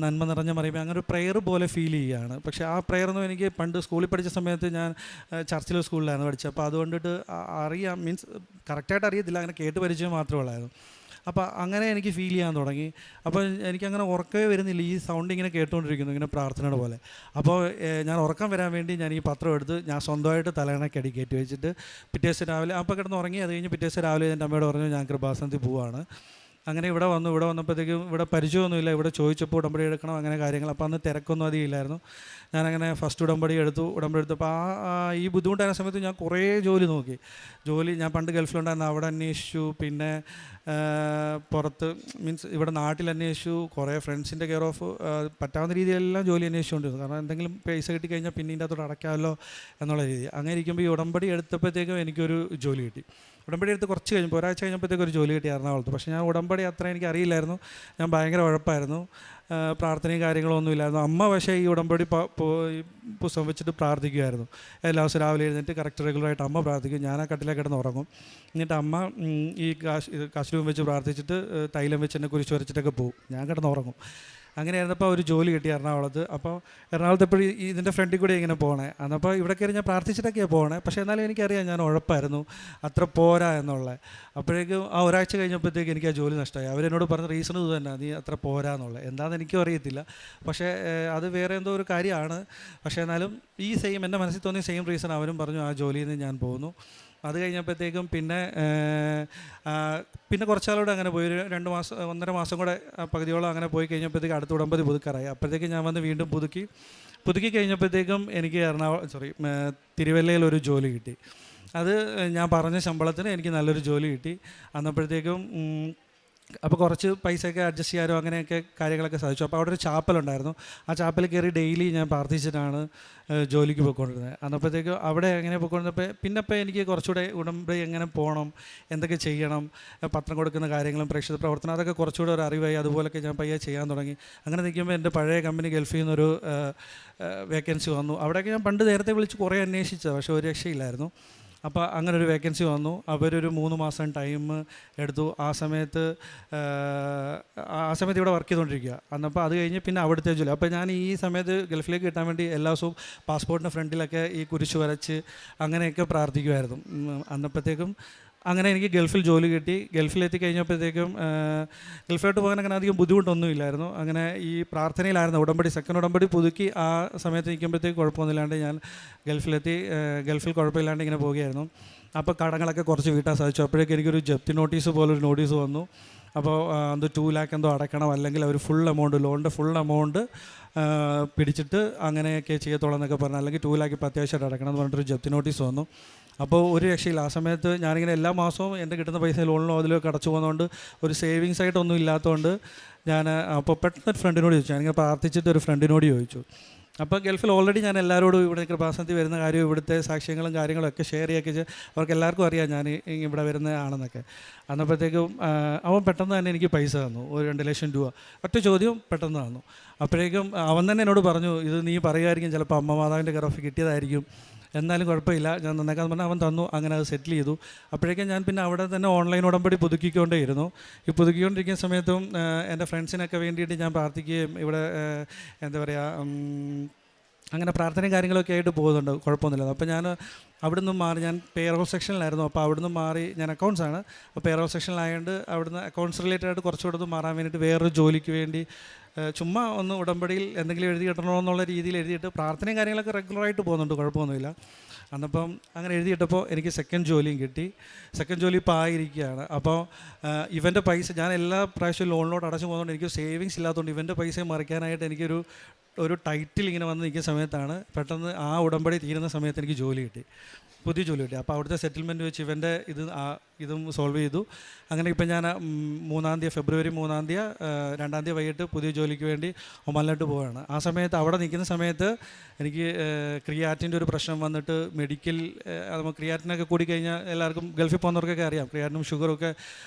നന്മ നിറഞ്ഞ മറിയുമ്പോൾ അങ്ങനെ ഒരു പ്രെയർ പോലെ ഫീൽ ചെയ്യുകയാണ്. പക്ഷേ ആ പ്രെയറൊന്നും എനിക്ക് പണ്ട് സ്കൂളിൽ പഠിച്ച സമയത്ത് ഞാൻ ചർച്ചിലെ സ്കൂളിലായിരുന്നു പഠിച്ചത്. അപ്പോൾ അതുകൊണ്ടിട്ട് അറിയാം, മീൻസ് കറക്റ്റായിട്ട് അറിയത്തില്ല, അങ്ങനെ കേട്ട് പരിചയം മാത്രമേ ഉള്ളായിരുന്നു. അപ്പോൾ അങ്ങനെ എനിക്ക് ഫീൽ ചെയ്യാൻ തുടങ്ങി. അപ്പോൾ എനിക്കങ്ങനെ ഉറക്കമേ വരുന്നില്ല, ഈ സൗണ്ട് ഇങ്ങനെ കേട്ടുകൊണ്ടിരിക്കുന്നു, ഇങ്ങനെ പ്രാർത്ഥനയുടെ പോലെ. അപ്പോൾ ഞാൻ ഉറക്കം വരാൻ വേണ്ടി ഞാൻ ഈ പത്രം എടുത്ത് ഞാൻ സ്വന്തമായിട്ട് തലയണക്കടി കയറ്റി വെച്ചിട്ട് പിറ്റേ ദിവസം രാവിലെ അപ്പോൾ കിടന്ന് ഉറങ്ങി. അത് കഴിഞ്ഞ് പിറ്റേ ദിവസം രാവിലെ എൻ്റെ അമ്മയോട് പറഞ്ഞു ഞാൻ കൃപാസനത്തിൽ പോവാണ്. അങ്ങനെ ഇവിടെ വന്നപ്പോഴത്തേക്കും ഇവിടെ പരിചയമൊന്നുമില്ല. ഇവിടെ ചോദിച്ചപ്പോൾ ഉടമ്പടി എടുക്കണം, അങ്ങനെ കാര്യങ്ങൾ. അപ്പോൾ അന്ന് തിരക്കൊന്നും അധികം ഇല്ലായിരുന്നു. ഞാനങ്ങനെ ഫസ്റ്റ് ഉടമ്പടി എടുത്തപ്പോൾ ഈ ബുദ്ധിമുട്ടായ സമയത്ത് ഞാൻ കുറേ ജോലി നോക്കി. ഞാൻ പണ്ട് ഗൾഫിലുണ്ടായിരുന്നു, അവിടെ അന്വേഷിച്ചു. പിന്നെ പുറത്ത് മീൻസ് ഇവിടെ നാട്ടിൽ അന്വേഷിച്ചു. കുറേ ഫ്രണ്ട്സിൻ്റെ കെയർ ഓഫ് പറ്റാവുന്ന രീതിയിലെല്ലാം ജോലി അന്വേഷിച്ചുകൊണ്ടിരുന്നു. കാരണം എന്തെങ്കിലും പൈസ കിട്ടിക്കഴിഞ്ഞാൽ പിന്നെ ഇതിൻ്റെ അകത്തോട്ട് അടയ്ക്കാമല്ലോ എന്നുള്ള രീതി. അങ്ങനെ ഇരിക്കുമ്പോൾ ഈ ഉടമ്പടി എടുത്തപ്പോഴത്തേക്കും എനിക്കൊരു ജോലി കിട്ടി. ഉടമ്പടി എടുത്ത് കുറച്ച് കഴിഞ്ഞപ്പോൾ ഒരാഴ്ച കഴിഞ്ഞപ്പോഴത്തേക്കും ഒരു ജോലി കിട്ടി എറണാകുളത്ത്. പക്ഷേ ഞാൻ ഉടമ്പടി അത്ര എനിക്ക് അറിയില്ലായിരുന്നു. ഞാൻ ഭയങ്കര ഉഴപ്പായിരുന്നു, പ്രാർത്ഥനയും കാര്യങ്ങളൊന്നും ഇല്ലായിരുന്നു. അമ്മ പക്ഷേ ഈ ഉടമ്പടി പുസ്തകം വെച്ചിട്ട് പ്രാർത്ഥിക്കുമായിരുന്നു. എല്ലാ ദിവസവും രാവിലെ എഴുന്നേറ്റ് കറക്റ്റ് റെഗുലറായിട്ട് അമ്മ പ്രാർത്ഥിക്കും. ഞാൻ ആ കട്ടിലേക്ക് കിടന്ന് ഉറങ്ങും. എന്നിട്ട് അമ്മ ഈ കാശുരൂപം വെച്ച് പ്രാർത്ഥിച്ചിട്ട് തൈലം വെച്ച് എന്നെ കുരിശ് വരച്ചിട്ടൊക്കെ പോകും. ഞാൻ കിടന്ന് ഉറങ്ങും. അങ്ങനെ ആയിരുന്നപ്പോൾ ഒരു ജോലി കിട്ടി എറണാകുളത്ത്. അപ്പോൾ എറണാകുളത്ത് എപ്പോഴും ഇതിൻ്റെ ഫ്രണ്ടിൽ കൂടി ഇങ്ങനെ പോകണേ. അന്നപ്പോൾ ഇവിടെ കയറി ഞാൻ പ്രാർത്ഥിച്ചിട്ടൊക്കെയാണ് പോകണേ. പക്ഷേ എന്നാലും എനിക്കറിയാം ഞാൻ ഉഴപ്പായിരുന്നു, അത്ര പോരാ എന്നുള്ളത്. അപ്പോഴേക്കും ആ ഒരാഴ്ച കഴിഞ്ഞപ്പോഴത്തേക്ക് എനിക്ക് ആ ജോലി നഷ്ടമായി. അവരെന്നോട് പറഞ്ഞ റീസൺ ഇത് തന്നെ, നീ അത്ര പോരാ എന്നുള്ളത്. എന്താണെന്ന് എനിക്കും അറിയത്തില്ല. പക്ഷേ അത് വേറെ എന്തോ ഒരു കാര്യമാണ്. പക്ഷേ എന്നാലും ഈ എൻ്റെ മനസ്സിൽ തോന്നിയ സെയിം റീസൺ അവരും പറഞ്ഞു. ആ ജോലിയിൽ നിന്ന് ഞാൻ പോകുന്നു. അത് കഴിഞ്ഞപ്പോഴത്തേക്കും പിന്നെ കുറച്ചാളോടെ അങ്ങനെ പോയി. ഒരു 1.5 മാസം കൂടെ പകുതിയോളം അങ്ങനെ പോയി കഴിഞ്ഞപ്പോഴത്തേക്ക് അടുത്ത ഉടമ്പടി പുതുക്കാറായി. അപ്പോഴത്തേക്കും ഞാൻ വന്ന് വീണ്ടും പുതുക്കി കഴിഞ്ഞപ്പോഴത്തേക്കും എനിക്ക് തിരുവല്ലയിൽ ഒരു ജോലി കിട്ടി. അത് ഞാൻ പറഞ്ഞ ശമ്പളത്തിന് എനിക്ക് നല്ലൊരു ജോലി കിട്ടി. അന്നപ്പോഴത്തേക്കും അപ്പോൾ കുറച്ച് പൈസയൊക്കെ അഡ്ജസ്റ്റ് ചെയ്യാനോ അങ്ങനെയൊക്കെ കാര്യങ്ങളൊക്കെ സാധിച്ചു. അപ്പോൾ അവിടെ ഒരു ചാപ്പലുണ്ടായിരുന്നു. ആ ചാപ്പൽ കയറി ഡെയിലി ഞാൻ പ്രാർത്ഥിച്ചിട്ടാണ് ജോലിക്ക് പോയിക്കൊണ്ടിരുന്നത്. അന്നപ്പോഴത്തേക്കും അവിടെ എങ്ങനെ പോയിക്കൊണ്ടിരുന്നപ്പോൾ പിന്നെ എനിക്ക് കുറച്ചുകൂടെ ഉടമ്പടി എങ്ങനെ പോകണം, എന്തൊക്കെ ചെയ്യണം, പത്രം കൊടുക്കുന്ന കാര്യങ്ങളും പ്രേക്ഷിത പ്രവർത്തനം, അതൊക്കെ കുറച്ചുകൂടെ ഒരു അറിവായി. അതുപോലൊക്കെ ഞാൻ പയ്യെ ചെയ്യാൻ തുടങ്ങി. അങ്ങനെ നിൽക്കുമ്പോൾ എൻ്റെ പഴയ കമ്പനി ഗൾഫിൽ നിന്നൊരു വേക്കൻസി വന്നു. അവിടെയൊക്കെ ഞാൻ പണ്ട് നേരത്തെ വിളിച്ച് കുറേ അന്വേഷിച്ചത്, പക്ഷേ ഒരു രക്ഷയില്ലായിരുന്നു. അപ്പോൾ അങ്ങനെ ഒരു വേക്കൻസി വന്നു. അവരൊരു 3 മാസം ടൈം എടുത്തു. ആ സമയത്ത് ഇവിടെ വർക്ക് ചെയ്തുകൊണ്ടിരിക്കുക. അന്നപ്പോൾ അത് കഴിഞ്ഞ് പിന്നെ അവിടുത്തെ ജോലി. അപ്പോൾ ഞാൻ ഈ സമയത്ത് ഗൾഫിലേക്ക് കിട്ടാൻ വേണ്ടി എല്ലാ ദിവസവും പാസ്പോർട്ടിൻ്റെ ഫ്രണ്ടിലൊക്കെ ഈ കുരിശ് വരച്ച് അങ്ങനെയൊക്കെ പ്രാർത്ഥിക്കുമായിരുന്നു. അന്നപ്പോഴത്തേക്കും അങ്ങനെ എനിക്ക് ഗൾഫിൽ ജോലി കിട്ടി. ഗൾഫിലെത്തി കഴിഞ്ഞപ്പോഴത്തേക്കും ഗൾഫിലോട്ട് പോകാൻ അങ്ങനെ അധികം ബുദ്ധിമുട്ടൊന്നും ഇല്ലായിരുന്നു. അങ്ങനെ ഈ പ്രാർത്ഥനയിലായിരുന്നു. സെക്കൻഡ് ഉടമ്പടി പുതുക്കി ആ സമയത്ത് നിൽക്കുമ്പോഴത്തേക്ക് കുഴപ്പമൊന്നുമില്ലാണ്ട് ഞാൻ ഗൾഫിൽ കുഴപ്പമില്ലാണ്ട് ഇങ്ങനെ പോവുകയായിരുന്നു. അപ്പോൾ കടങ്ങളൊക്കെ കുറച്ച് വീട്ടാൻ സാധിച്ചു. അപ്പോഴേക്കും എനിക്കൊരു ജപ്തി നോട്ടീസ് പോലൊരു നോട്ടീസ് വന്നു. അപ്പോൾ അത് 2 lakh എന്തോ അടയ്ക്കണം, അല്ലെങ്കിൽ അവർ ലോണിൻ്റെ ഫുൾ എമൗണ്ട് പിടിച്ചിട്ട് അങ്ങനെയൊക്കെ ചെയ്യത്തോളം എന്നൊക്കെ പറഞ്ഞു, അല്ലെങ്കിൽ 2 lakh ഇപ്പോൾ അത്യാവശ്യമായിട്ട് അടയ്ക്കണം എന്ന് പറഞ്ഞിട്ടൊരു ജപ്തി നോട്ടീസ് വന്നു. അപ്പോൾ ഒരു രക്ഷയില്ല. ആ സമയത്ത് ഞാനിങ്ങനെ എല്ലാ മാസവും എൻ്റെ കിട്ടുന്ന പൈസ ലോണിലോ അതിലൊക്കെ അടച്ചു പോകുന്നതുകൊണ്ട് ഒരു സേവിങ്സ് ആയിട്ടൊന്നും ഇല്ലാത്തതുകൊണ്ട് ഞാൻ അപ്പോൾ പെട്ടെന്ന് ഫ്രണ്ടിനോട് ചോദിച്ചു. ഞാനിങ്ങനെ പ്രാർത്ഥിച്ചിട്ട് ഒരു ഫ്രണ്ടിനോട് ചോദിച്ചു. അപ്പോൾ ഗൾഫിൽ ഓൾറെഡി ഞാൻ എല്ലാവരോടും ഇവിടെ കൃപാസനത്തിൽ വരുന്ന കാര്യവും ഇവിടുത്തെ സാക്ഷ്യങ്ങളും കാര്യങ്ങളൊക്കെ ഷെയർ ചെയ്യൊക്കെ അവർക്ക് എല്ലാവർക്കും അറിയാം ഞാൻ ഇവിടെ വരുന്ന ആണെന്നൊക്കെ. അന്നപ്പോഴത്തേക്കും അവൻ പെട്ടെന്ന് തന്നെ എനിക്ക് പൈസ തന്നു, ഒരു 2 ലക്ഷം രൂപ. ഒറ്റ ചോദ്യം പെട്ടെന്ന് തന്നു. അപ്പോഴേക്കും അവൻ തന്നെ എന്നോട് പറഞ്ഞു, ഇത് നീ പറയുമായിരിക്കും, ചിലപ്പോൾ അമ്മ മാതാവിൻ്റെ കെയർ ഓഫ് കിട്ടിയതായിരിക്കും, എന്നാലും കുഴപ്പമില്ല, ഞാൻ നന്നാക്കാന്ന് പറഞ്ഞാൽ അവൻ തന്നു. അങ്ങനെ അത് സെറ്റിൽ ചെയ്തു. അപ്പോഴേക്കും ഞാൻ പിന്നെ അവിടെ തന്നെ ഓൺലൈൻ ഉടമ്പടി പുതുക്കിക്കൊണ്ടേയിരുന്നു. ഈ പുതുക്കിക്കൊണ്ടിരിക്കുന്ന സമയത്തും എൻ്റെ ഫ്രണ്ട്സിനൊക്കെ വേണ്ടിയിട്ട് ഞാൻ പ്രാർത്ഥിക്കുകയും ഇവിടെ എന്താ പറയുക അങ്ങനെ പ്രാർത്ഥനയും കാര്യങ്ങളൊക്കെ ആയിട്ട് പോകുന്നുണ്ട്, കുഴപ്പമൊന്നുമില്ല. അപ്പോൾ ഞാൻ അവിടുന്ന് മാറി, ഞാൻ പേറോൾ സെക്ഷനിലായിരുന്നു. അപ്പോൾ അവിടുന്ന് മാറി, ഞാൻ അക്കൗണ്ട്സാണ്, അപ്പോൾ പേറോൾ സെക്ഷനിലായതുകൊണ്ട് അവിടുന്ന് അക്കൗണ്ട്സ് റിലേറ്റഡ് ആയിട്ട് കുറച്ചുകൂടെ മാറാൻ വേണ്ടിയിട്ട് വേറൊരു ജോലിക്ക് വേണ്ടി ചുമ്മാ ഒന്ന് ഉടമ്പടിയിൽ എന്തെങ്കിലും എഴുതി കിട്ടണമെന്നുള്ള രീതിയിൽ എഴുതിയിട്ട് പ്രാർത്ഥനയും കാര്യങ്ങളൊക്കെ റെഗുലറായിട്ട് പോകുന്നുണ്ട്, കുഴപ്പമൊന്നുമില്ല. അന്നപ്പം അങ്ങനെ എഴുതിയിട്ടപ്പോൾ എനിക്ക് സെക്കൻഡ് ജോലിയും കിട്ടി. സെക്കൻഡ് ജോലി ഇപ്പോൾ ആയിരിക്കുകയാണ്. അപ്പോൾ ഇവൻ്റെ പൈസ ഞാൻ എല്ലാ പ്രാവശ്യവും ലോണിലോട്ട് അടച്ചു പോകുന്നതുകൊണ്ട് എനിക്ക് സേവിങ്സ് ഇല്ലാത്തതുകൊണ്ട് ഇവൻ്റെ പൈസ മറിക്കാനായിട്ട് എനിക്കൊരു ഒരു ടൈറ്റിൽ ഇങ്ങനെ വന്ന് നിൽക്കുന്ന സമയത്താണ് പെട്ടെന്ന് ആ ഉടമ്പടി തീരുന്ന സമയത്ത് എനിക്ക് ജോലി കിട്ടി, പുതിയ ജോലി കിട്ടി. അപ്പോൾ അവിടുത്തെ സെറ്റിൽമെൻറ്റ് വെച്ച് ഇവൻ്റെ ഇതും സോൾവ് ചെയ്തു. അങ്ങനെ ഇപ്പം ഞാൻ 3-ാം തീയതി ഫെബ്രുവരി 3-ാം തീയതി 2-ാം തീയതി വൈകിട്ട് പുതിയ ജോലിക്ക് വേണ്ടി ഒമാനിലോട്ട് പോവുകയാണ്. ആ സമയത്ത് അവിടെ നിൽക്കുന്ന സമയത്ത് എനിക്ക് ക്രിയാറ്റിൻ്റെ ഒരു പ്രശ്നം വന്നിട്ട് മെഡിക്കൽ നമുക്ക് ക്രിയാറ്റിനൊക്കെ കൂടിക്കഴിഞ്ഞാൽ എല്ലാവർക്കും ഗൾഫിൽ പോകുന്നവർക്കൊക്കെ അറിയാം, ക്രിയാറ്റിനും ഷുഗറൊക്കെ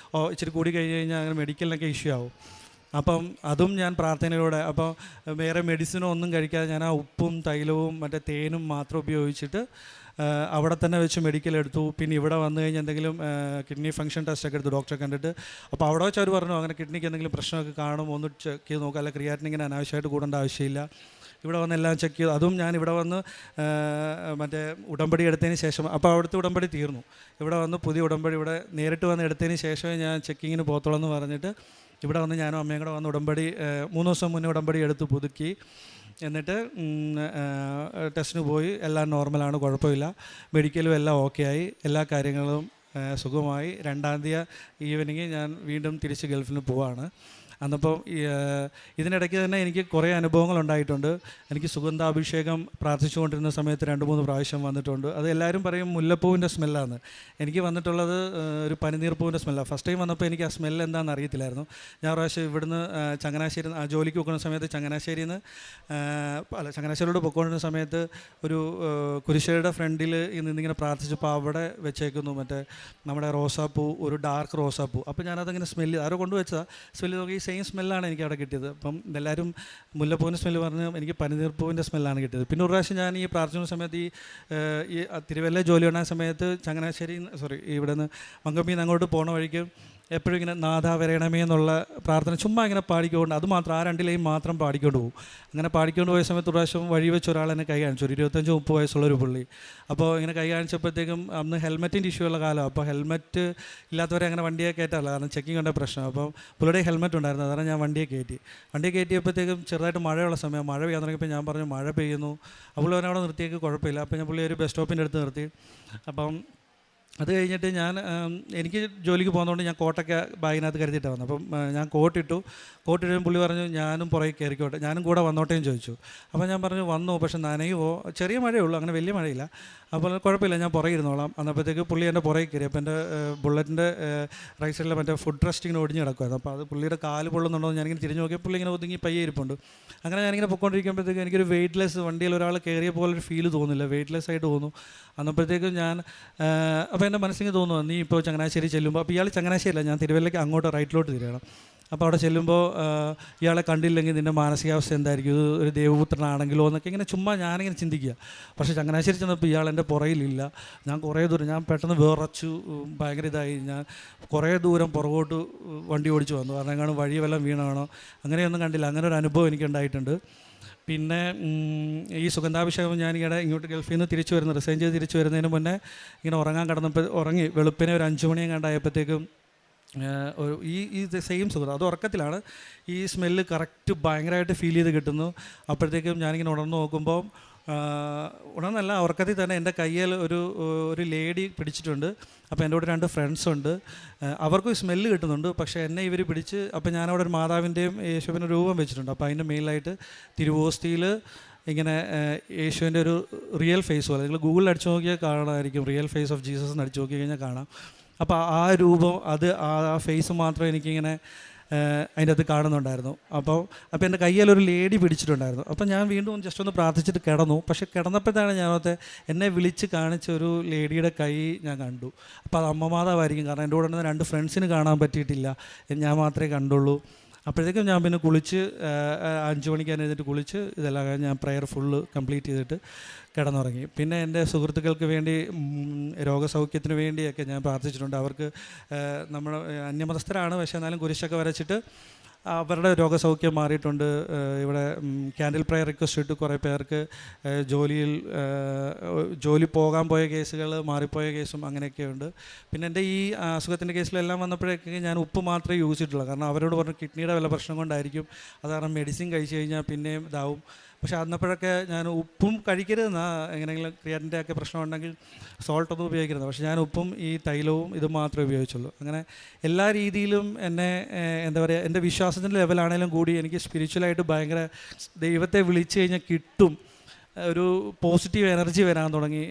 ഇച്ചിരി കൂടി കഴിഞ്ഞ് കഴിഞ്ഞാൽ അങ്ങനെ മെഡിക്കലിനൊക്കെ ഇഷ്യൂ ആവും. അപ്പം അതും ഞാൻ പ്രാർത്ഥനയിലൂടെ, അപ്പോൾ വേറെ മെഡിസിനോ ഒന്നും കഴിക്കാതെ ഞാൻ ആ ഉപ്പും തൈലവും മറ്റേ തേനും മാത്രം ഉപയോഗിച്ചിട്ട് അവിടെ തന്നെ വെച്ച് മെഡിക്കൽ എടുത്തു. പിന്നെ ഇവിടെ വന്നു കഴിഞ്ഞാൽ എന്തെങ്കിലും കിഡ്നി ഫംഗ്ഷൻ ടെസ്റ്റൊക്കെ എടുത്തു ഡോക്ടറെ കണ്ടിട്ട്. അപ്പോൾ അവിടെ വെച്ച് അവർ പറഞ്ഞു അങ്ങനെ കിഡ്നിക്ക് എന്തെങ്കിലും പ്രശ്നമൊക്കെ കാണും, ഒന്ന് ചെക്ക് ചെയ്ത് നോക്കുക, അല്ല ക്രിയാറ്റിൻ ഇങ്ങനെ അനാവശ്യമായിട്ട് കൂടേണ്ട ആവശ്യമില്ല. ഇവിടെ വന്ന് എല്ലാം ചെക്ക് ചെയ്തു. അതും ഞാൻ ഇവിടെ വന്ന് മറ്റേ ഉടമ്പടി എടുത്തതിന് ശേഷം, അപ്പോൾ അവിടുത്തെ ഉടമ്പടി തീർന്നു. ഇവിടെ വന്ന് പുതിയ ഉടമ്പടി ഇവിടെ നേരിട്ട് വന്ന് എടുത്തതിന് ശേഷമേ ഞാൻ ചെക്കിങ്ങിന് പോകത്തുള്ളൂ എന്ന് പറഞ്ഞിട്ട് ഇവിടെ വന്ന് ഞാനും അമ്മയും കൂടെ വന്ന് ഉടമ്പടി 3 ദിവസം മുന്നേ ഉടമ്പടി എടുത്ത് പുതുക്കി. എന്നിട്ട് ടെസ്റ്റിന് പോയി, എല്ലാം നോർമലാണ്, കുഴപ്പമില്ല. മെഡിക്കലും എല്ലാം ഓക്കെ ആയി, എല്ലാ കാര്യങ്ങളും സുഖമായി. 2-ാം തീയതി ഈവനിങ് ഞാൻ വീണ്ടും തിരിച്ച് ഗൾഫിന് പോവാണ്. അന്നപ്പം ഇതിനിടയ്ക്ക് തന്നെ എനിക്ക് കുറേ അനുഭവങ്ങളുണ്ടായിട്ടുണ്ട്. എനിക്ക് സുഗന്ധാഭിഷേകം പ്രാർത്ഥിച്ചുകൊണ്ടിരുന്ന സമയത്ത് 2-3 പ്രാവശ്യം വന്നിട്ടുണ്ട്. അത് എല്ലാവരും പറയും മുല്ലപ്പൂവിൻ്റെ സ്മെല്ലാണ്. എനിക്ക് വന്നിട്ടുള്ളത് ഒരു പനിനീർപ്പൂവിൻ്റെ സ്മെല്ലാണ്. ഫസ്റ്റ് ടൈം വന്നപ്പോൾ എനിക്ക് ആ സ്മെല്ല് എന്താണെന്ന് അറിയത്തില്ലായിരുന്നു. ഞാൻ പ്രാവശ്യം ഇവിടുന്ന് ചങ്ങനാശ്ശേരി ജോലിക്ക് പോകുന്ന സമയത്ത് ചങ്ങനാശ്ശേരിയോട് പൊയ്ക്കൊണ്ടിരുന്ന സമയത്ത് ഒരു കുരിശയുടെ ഫ്രണ്ടിൽ നിന്നിങ്ങനെ പ്രാർത്ഥിച്ചപ്പോൾ അവിടെ വെച്ചേക്കുന്നു മറ്റേ നമ്മുടെ റോസാപ്പൂ, ഒരു ഡാർക്ക് റോസാപ്പൂ. അപ്പോൾ ഞാനതങ്ങനെ സ്മെല്ല് ആരോ കൊണ്ടുവച്ചതാണ്. സ്മെല്ല് നോക്കി സെയിം സ്മെല്ലാണ് എനിക്ക് അവിടെ കിട്ടിയത്. അപ്പം എല്ലാവരും മുല്ലപ്പൂവിൻ്റെ സ്മെല്ല് പറഞ്ഞ് എനിക്ക് പനിനീർപ്പൂവിൻ്റെ സ്മെല്ലാണ് കിട്ടിയത്. പിന്നെ ഒരു പ്രാവശ്യം ഞാൻ ഈ പ്രാർത്ഥിക്കുന്ന സമയത്ത് ഈ തിരുവല്ല ജോലി ഉണ്ടായ സമയത്ത് ഇവിടെ നിന്ന് മങ്കമ്മിയിൽ നിന്ന് അങ്ങോട്ട് പോണ വഴിക്ക് എപ്പോഴും ഇങ്ങനെ നാഥ വരണമേ എന്നുള്ള പ്രാർത്ഥന ചുമ്മാ ഇങ്ങനെ പാടിക്കൊണ്ട്, അത് മാത്രം ആ 2 ലൈൻ മാത്രം പാടിക്കൊണ്ട് പോകും. അങ്ങനെ പാടിക്കൊണ്ട് പോയ സമയത്ത് ഒരു പ്രാവശ്യം വഴി വെച്ച് ഒരാൾ എന്നെ കൈ കാണിച്ചു, ഒരു 25-30 വയസ്സുള്ളൊരു പുള്ളി. അപ്പോൾ ഇങ്ങനെ കൈ കാണിച്ചപ്പോഴത്തേക്കും അന്ന് ഹെൽമെറ്റിൻ്റെ ഇഷ്യൂ ഉള്ള കാലം. അപ്പോൾ ഹെൽമെറ്റ് ഇല്ലാത്തവരെ അങ്ങനെ വണ്ടിയെ കയറ്റാറില്ല, കാരണം ചെക്കിങ് കണ്ട പ്രശ്നം. അപ്പോൾ പുള്ളിയുടെ ഹെൽമെറ്റ് ഉണ്ടായിരുന്നു, അതാണ് ഞാൻ വണ്ടിയെ കയറ്റിയപ്പോഴത്തേക്കും ചെറുതായിട്ട് മഴയുള്ള സമയം, മഴ പെയ്യാൻ തുടങ്ങിയപ്പോൾ ഞാൻ പറഞ്ഞു മഴ പെയ്യുന്നു. അപ്പോൾ അവനവിടെ നിർത്തിയേക്ക് കുഴപ്പമില്ല. അപ്പോൾ ഞാൻ പുള്ളി ഒരു ബസ് സ്റ്റോപ്പിൻ്റെ അടുത്ത് നിർത്തി. അപ്പം അത് കഴിഞ്ഞിട്ട് എനിക്ക് ജോലിക്ക് പോകുന്നതുകൊണ്ട് ഞാൻ കോട്ടൊക്കെ ബാഗിനകത്ത് കരുതിയിട്ടാണ് വന്നത്. അപ്പം ഞാൻ കോട്ടിട്ടു പുള്ളി പറഞ്ഞു ഞാനും പുറകെ കയറിക്കോട്ടെ, ഞാനും കൂടെ വന്നോട്ടേന്ന് ചോദിച്ചു. അപ്പോൾ ഞാൻ പറഞ്ഞു വന്നു, പക്ഷെ നനയുമോ, ചെറിയ മഴയേ ഉള്ളൂ, അങ്ങനെ വലിയ മഴയില്ല. അപ്പോൾ കുഴപ്പമില്ല, ഞാൻ പുറകെ ഇരുന്നോളാം. അന്നപ്പോഴത്തേക്ക് പുള്ളി എൻ്റെ പുറകെ കയറി. അപ്പോൾ എൻ്റെ ബുള്ളറ്റിൻ്റെ റൈറ്റ് സൈഡിലെ മറ്റേ ഫുഡ് റെസ്റ്റിങ്ങിന് ഒടിഞ്ഞ് കിടക്കുമായിരുന്നു. അപ്പോൾ അത് പുള്ളിയുടെ കാല് പൊള്ളുന്നുണ്ടോ ഞാനിങ്ങനെ തിരിഞ്ഞ് നോക്കിയാൽ പുള്ളി ഇങ്ങനെ ഒതുങ്ങി പയ്യെ ഇരിപ്പുണ്ട്. അങ്ങനെ ഞാനിങ്ങനെ പൊയ്ക്കൊണ്ടിരിക്കുമ്പോഴത്തേക്ക് എനിക്കൊരു വെയ്റ്റ്ലെസ്, വണ്ടിയിൽ ഒരാൾ കയറിയ പോലൊരു ഫീല് തോന്നില്ല, വെയ്റ്റ്ലെസ് ആയിട്ട് തോന്നുന്നു. അന്നപ്പോഴത്തേക്കും ഞാൻ അപ്പോൾ എൻ്റെ മനസ്സിന് തോന്നുന്നു നീ ഇപ്പോൾ ചങ്ങനാശ്ശേരി ചെല്ലുമ്പോൾ, അപ്പോൾ ഇയാൾ ചങ്ങനാശ്ശേരിയില്ല, ഞാൻ തിരുവല്ലയ്ക്ക് അങ്ങോട്ട് റൈറ്റിലോട്ട് തിരിയണം. അപ്പോൾ അവിടെ ചെല്ലുമ്പോൾ ഇയാളെ കണ്ടില്ലെങ്കിൽ നിൻ്റെ മാനസികാവസ്ഥ എന്തായിരിക്കും, ഇത് ഒരു ദൈവപുത്രനാണെങ്കിലോ എന്നൊക്കെ ഇങ്ങനെ ചുമ്മാ ഞാനിങ്ങനെ ചിന്തിക്കുക. പക്ഷേ ചങ്ങനാശ്ശേരി ചെന്നപ്പോൾ ഇയാൾ എൻ്റെ പുറയിലില്ല. ഞാൻ കുറേ ദൂരം, ഞാൻ പെട്ടെന്ന് വിറച്ചു, ഭയങ്കര ഇതായി. ഞാൻ കുറേ ദൂരം പുറകോട്ട് വണ്ടി ഓടിച്ചു വന്നു, കാരണം എങ്ങാനും വഴി വല്ലതും വീണാണോ, അങ്ങനെയൊന്നും കണ്ടില്ല. അങ്ങനെ ഒരു അനുഭവം എനിക്കുണ്ടായിട്ടുണ്ട്. പിന്നെ ഈ സുഗന്ധാഭിഷേകം ഞാനിവിടെ ഇങ്ങോട്ട് ഗൾഫിൽ നിന്ന് റിസൈൻ ചെയ്ത് തിരിച്ചു വരുന്നതിന് മുന്നേ ഇങ്ങനെ ഉറങ്ങി വെളുപ്പിനെ ഒരു 5 മണിയും കണ്ടായപ്പോഴത്തേക്കും ഈ സെയിം സുഗന്ധം, അത് ഉറക്കത്തിലാണ്, ഈ സ്മെല്ല് കറക്റ്റ് ഭയങ്കരമായിട്ട് ഫീൽ ചെയ്ത് കിട്ടുന്നു. അപ്പോഴത്തേക്കും ഞാനിങ്ങനെ ഉണർന്ന് നോക്കുമ്പോൾ ഉണർന്നല്ല, ഉറക്കത്തിൽ തന്നെ എൻ്റെ കയ്യിൽ ഒരു ലേഡി പിടിച്ചിട്ടുണ്ട്. അപ്പോൾ എൻ്റെ കൂടെ 2 ഫ്രണ്ട്സുണ്ട്, അവർക്കും സ്മെല്ല് കിട്ടുന്നുണ്ട്. പക്ഷേ എന്നെ ഇവർ പിടിച്ച്, അപ്പോൾ ഞാനവിടെ ഒരു മാതാവിൻ്റെയും യേശുവിൻ്റെ രൂപം വെച്ചിട്ടുണ്ട്. അപ്പോൾ അതിൻ്റെ മേലായിട്ട് തിരുവോസ്തിയിൽ ഇങ്ങനെ യേശുവിൻ്റെ ഒരു റിയൽ ഫേസ് പോലെ, നിങ്ങൾ ഗൂഗിളിൽ അടിച്ചു നോക്കിയാൽ കാണാമായിരിക്കും, റിയൽ ഫേസ് ഓഫ് ജീസസ് എന്ന് അടിച്ചു നോക്കി കഴിഞ്ഞാൽ കാണാം. അപ്പോൾ ആ രൂപം, ആ ഫേസ് മാത്രം എനിക്കിങ്ങനെ അതിൻ്റെ അകത്ത് കാണുന്നുണ്ടായിരുന്നു. അപ്പോൾ എൻ്റെ കയ്യിലൊരു ലേഡി പിടിച്ചിട്ടുണ്ടായിരുന്നു. അപ്പോൾ ഞാൻ വീണ്ടും ജസ്റ്റ് ഒന്ന് പ്രാർത്ഥിച്ചിട്ട് കിടന്നു. പക്ഷേ കിടന്നപ്പോഴത്താണ് ഞാനത്തെ എന്നെ വിളിച്ച് കാണിച്ച ഒരു ലേഡിയുടെ കൈ ഞാൻ കണ്ടു. അപ്പോൾ അത് അമ്മമാതാവായിരിക്കും, കാരണം എൻ്റെ കൂടെ ഉണ്ടായിരുന്ന 2 ഫ്രണ്ട്സിന് കാണാൻ പറ്റിയിട്ടില്ല, ഞാൻ മാത്രമേ കണ്ടുള്ളൂ. അപ്പോഴത്തേക്കും ഞാൻ പിന്നെ കുളിച്ച് 5 മണിക്ക് എഴുന്നേറ്റ് കുളിച്ച് ഇതെല്ലാം ഞാൻ പ്രെയർ ഫുള്ള് കംപ്ലീറ്റ് ചെയ്തിട്ട് കിടന്നുറങ്ങി. പിന്നെ എൻ്റെ സുഹൃത്തുക്കൾക്ക് വേണ്ടി രോഗസൗഖ്യത്തിന് വേണ്ടിയൊക്കെ ഞാൻ പ്രാർത്ഥിച്ചിട്ടുണ്ട്. അവർക്ക് നമ്മൾ അന്യമതസ്ഥരാണ്, പക്ഷേ എന്നാലും കുരിശൊക്കെ വരച്ചിട്ട് അവരുടെ രോഗസൗഖ്യം മാറിയിട്ടുണ്ട്. ഇവിടെ ക്യാൻഡിൽ പ്രയർ റിക്വസ്റ്റ് ഇട്ട് കുറേ പേർക്ക് ജോലി പോകാൻ പോയ കേസുകൾ മാറിപ്പോയ കേസും അങ്ങനെയൊക്കെയുണ്ട്. പിന്നെ എൻ്റെ ഈ അസുഖത്തിൻ്റെ കേസിലെല്ലാം വന്നപ്പോഴേക്ക് ഞാൻ ഉപ്പ് മാത്രമേ യൂസ് ചെയ്തിട്ടുള്ളൂ, കാരണം അവരോട് പറഞ്ഞു കിഡ്നിയുടെ വല്ല പ്രശ്നം കൊണ്ടായിരിക്കും, അത് കാരണം മെഡിസിൻ കഴിച്ച് കഴിഞ്ഞാൽ പിന്നെയും ഇതാവും. പക്ഷേ അന്നപ്പോഴൊക്കെ ഞാൻ ഉപ്പും കഴിക്കരുതെന്നാ, എങ്ങനെയെങ്കിലും ക്രിയാറ്റിൻ്റെ ഒക്കെ പ്രശ്നമുണ്ടെങ്കിൽ സോൾട്ടൊന്നും ഉപയോഗിക്കരുത്. പക്ഷേ ഞാൻ ഉപ്പും ഈ തൈലവും ഇതും മാത്രമേ ഉപയോഗിച്ചുള്ളൂ. അങ്ങനെ എല്ലാ രീതിയിലും എന്നെ എന്താ പറയുക, എൻ്റെ വിശ്വാസത്തിൻ്റെ ലെവലാണെങ്കിലും കൂടി എനിക്ക് സ്പിരിച്വലായിട്ട് ഭയങ്കര ദൈവത്തെ വിളിച്ചു കഴിഞ്ഞാൽ കിട്ടും, ഒരു പോസിറ്റീവ് എനർജി വരാൻ തുടങ്ങി.